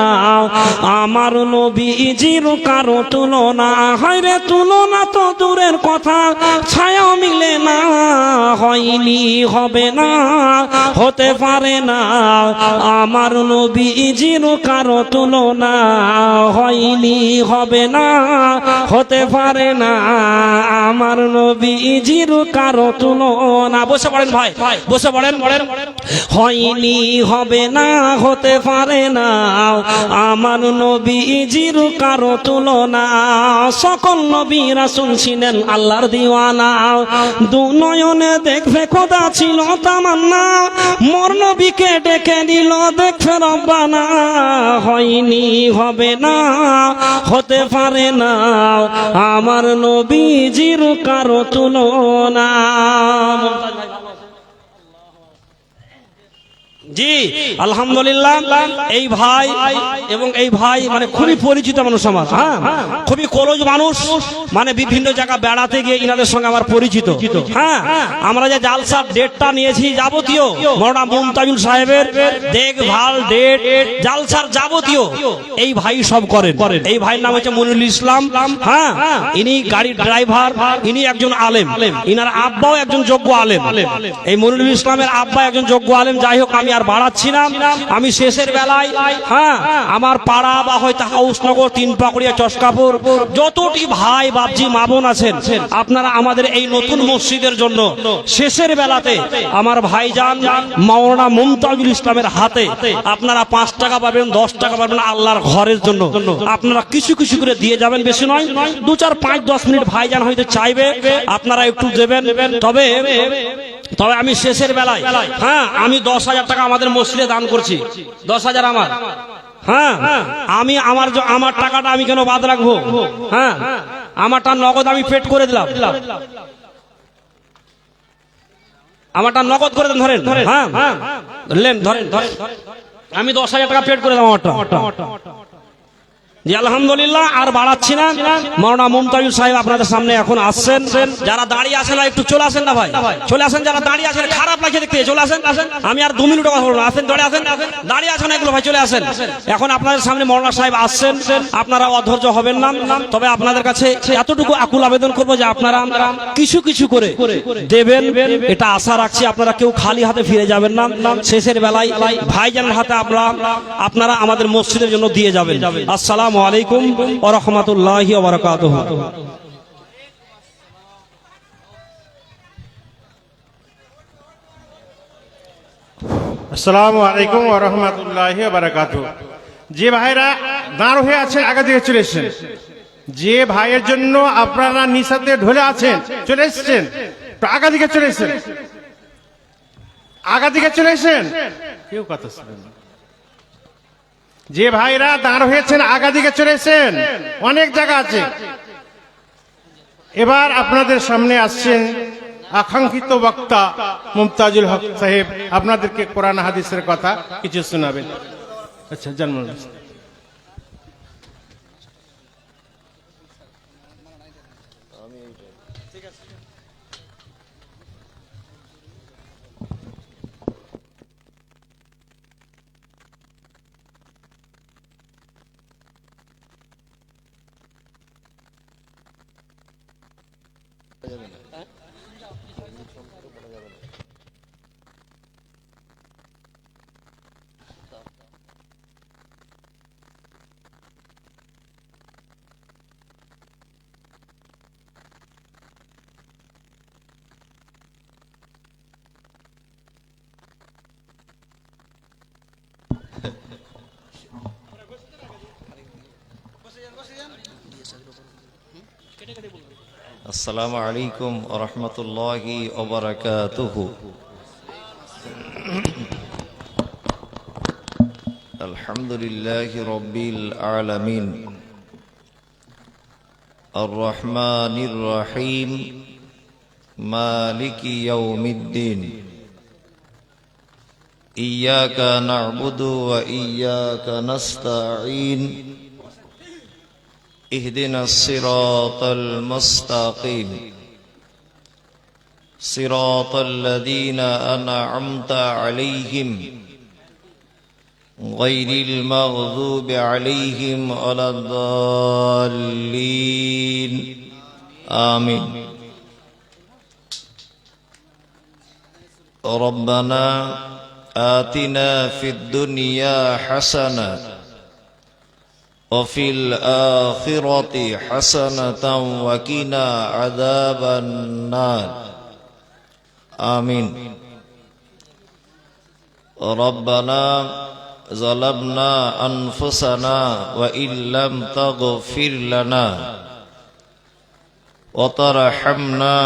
আমার নবীজির কারো তুলনা। হায়রে তুলনা তো দূরের কথা, ছায়া মিলে না। হয়নি, হবে না, হতে পারে না আমার নবীজির কারো তুলনা। হয়নি, হবে না, হতে পারে না আমার নবীজির কারো তুলনা। বসে পড়েন ভাই, বসে পড়েন। হয়নি, হবে না, হতে পারে না আমার নবীজির কারো তুলনা। সকল নবী রাসূল ছিলেন আল্লাহর দিওয়ানা, দু নয়নে দেখবে খোদা ছিল তামান্না, মোর নবীকে ডেকে দিল দেখবে রব্বানা। হয়নি, হবে না, হতে পারে না আমার নবীজির কারো তুলনা। জি আলহামদুলিল্লাহ। এই ভাই এবং এই ভাই মানে খুবই পরিচিত মানুষ আমার, হ্যাঁ খুবই ক্লোজ মানুষ, মানে বিভিন্ন জায়গা বেড়াতে গিয়ে ইনাদের সঙ্গে আমার পরিচিত। হ্যাঁ, আমরা যে জালসার ডেটটা নিয়েছি যাবতীয় মৌলানা মুমতাজুল সাহেবের দেখভাল ডেট জালসার যাবতীয় এই ভাই সব করেন। এই ভাইয়ের নাম হচ্ছে মনিরুল ইসলাম। হ্যাঁ, ইনি গাড়ির ড্রাইভার, ইনি একজন আলেম, ইনার আব্বাও একজন যোগ্য আলেম। এই মনিরুল ইসলামের আব্বা একজন যোগ্য আলেম। যাই হোক, আমি আর বাড়াচ্ছি না, আমি শেষের বেলায় হ্যাঁ আমার পাড়া বা হয়তো হাউসনগর, 3 পাকুড়িয়া, চশকাপুর যতটি ভাই বাপজি মা বোন আছেন, আপনারা আমাদের এই নতুন মসজিদের জন্য শেষের বেলাতে আমার ভাইজান মাওলানা মুমতাজুল ইসলামের হাতে আপনারা 5 টাকা পাবেন, 10 টাকা পাবেন আল্লাহর ঘরের জন্য। আপনারা কিছু কিছু করে দিয়ে যাবেন, বেশি নয়, 2, 4, 5, 10 মিনিট ভাইজান হয়তো চাইবে, আপনারা একটু দেবেন। তবে আমি শেষের বেলায় হ্যাঁ আমি 10,000 টাকা আমাদের মসজিদে দান করছি। 10,000 আমার, হ্যাঁ আমি আমার টাকাটা আমি কেন বাদ রাখবো? হ্যাঁ, আমারটা নগদ আমি পেড করে দিলাম, আমারটা নগদ করে দেন। ধরেন, হ্যাঁ ধরেন, আমি 10,000 টাকা পেড করে দিলাম আমারটা। জি আলহামদুলিল্লাহ, আর বাড়াচ্ছি না। মাওলানা মুমতাজুল সাহেব আপনাদের সামনে এখন আসছেন। যারা দাঁড়িয়ে আছেন একটু চলে আসেন না ভাই, চলে আসেন। যারা দাঁড়িয়ে আছেন, খারাপ লাগছে দেখতে, চলে আসেন। আমি আর 2 মিনিট কথা বলবো না, আসেন, দাঁড়িয়ে আসেন, দাঁড়িয়ে আছেন এগুলো ভাই, চলে আসেন। এখন আপনাদের সামনে মাওলানা সাহেব আসছেন, আপনারা অধৈর্য হবেন না। তবে আপনাদের কাছে এতটুকু আকুল আবেদন করবো যে আপনারা কিছু কিছু করে দেবেন, এটা আশা রাখছি। আপনারা কেউ খালি হাতে ফিরে যাবেন না। শেষের বেলায় ভাইজানের হাতে আপনারা আমাদের মসজিদের জন্য দিয়ে যাবেন। আসসালামু আলাইকুম ওয়া রাহমাতুল্লাহি ওয়া বারাকাতুহু। আসসালামু আলাইকুম ওয়া রাহমাতুল্লাহি ওয়া বারাকাতুহু। যে ভাইরা দাঁড় হয়ে আছেন আগে দিকে চলে এসেছেন। যে ভাইয়ের জন্য আপনারা নিসাতে ঢলে আছেন চলে এসেছেন, তো আগা দিকে চলে এসেছেন, আগা দিকে চলে এসেছেন। কেউ কথা শুনবেন না। যে ভাইরা দাঁড় হয়েছেন আগা দিকে চলে এসেছেন, অনেক জায়গা আছে। এবার আপনাদের সামনে আসছেন আকাঙ্ক্ষিত বক্তা মুমতাজুল হক সাহেব, আপনাদেরকে কোরআন হাদিসের কথা কিছু শোনাবেন। আচ্ছা জন্ম আসসালামু আলাইকুম ওয়া রাহমাতুল্লাহি ওয়া বারাকাতুহু। আলহামদুলিল্লাহি রাব্বিল আলামিন আর রহমানির রহিম মালিকি ইয়াউমিদ্দিন ইয়্যাকা না'বুদু ওয়া ইয়্যাকা নাস্তাঈন اهدنا الصراط المستقيم صراط الذين أنعمت عليهم غير المغضوب عليهم ولا الضالين آمين. ربنا آتنا في الدنيا حسنة وفي الآخرة حسنة وقنا عذاب النار آمين. ربنا ظلمنا أنفسنا وإن لم تغفر لنا وترحمنا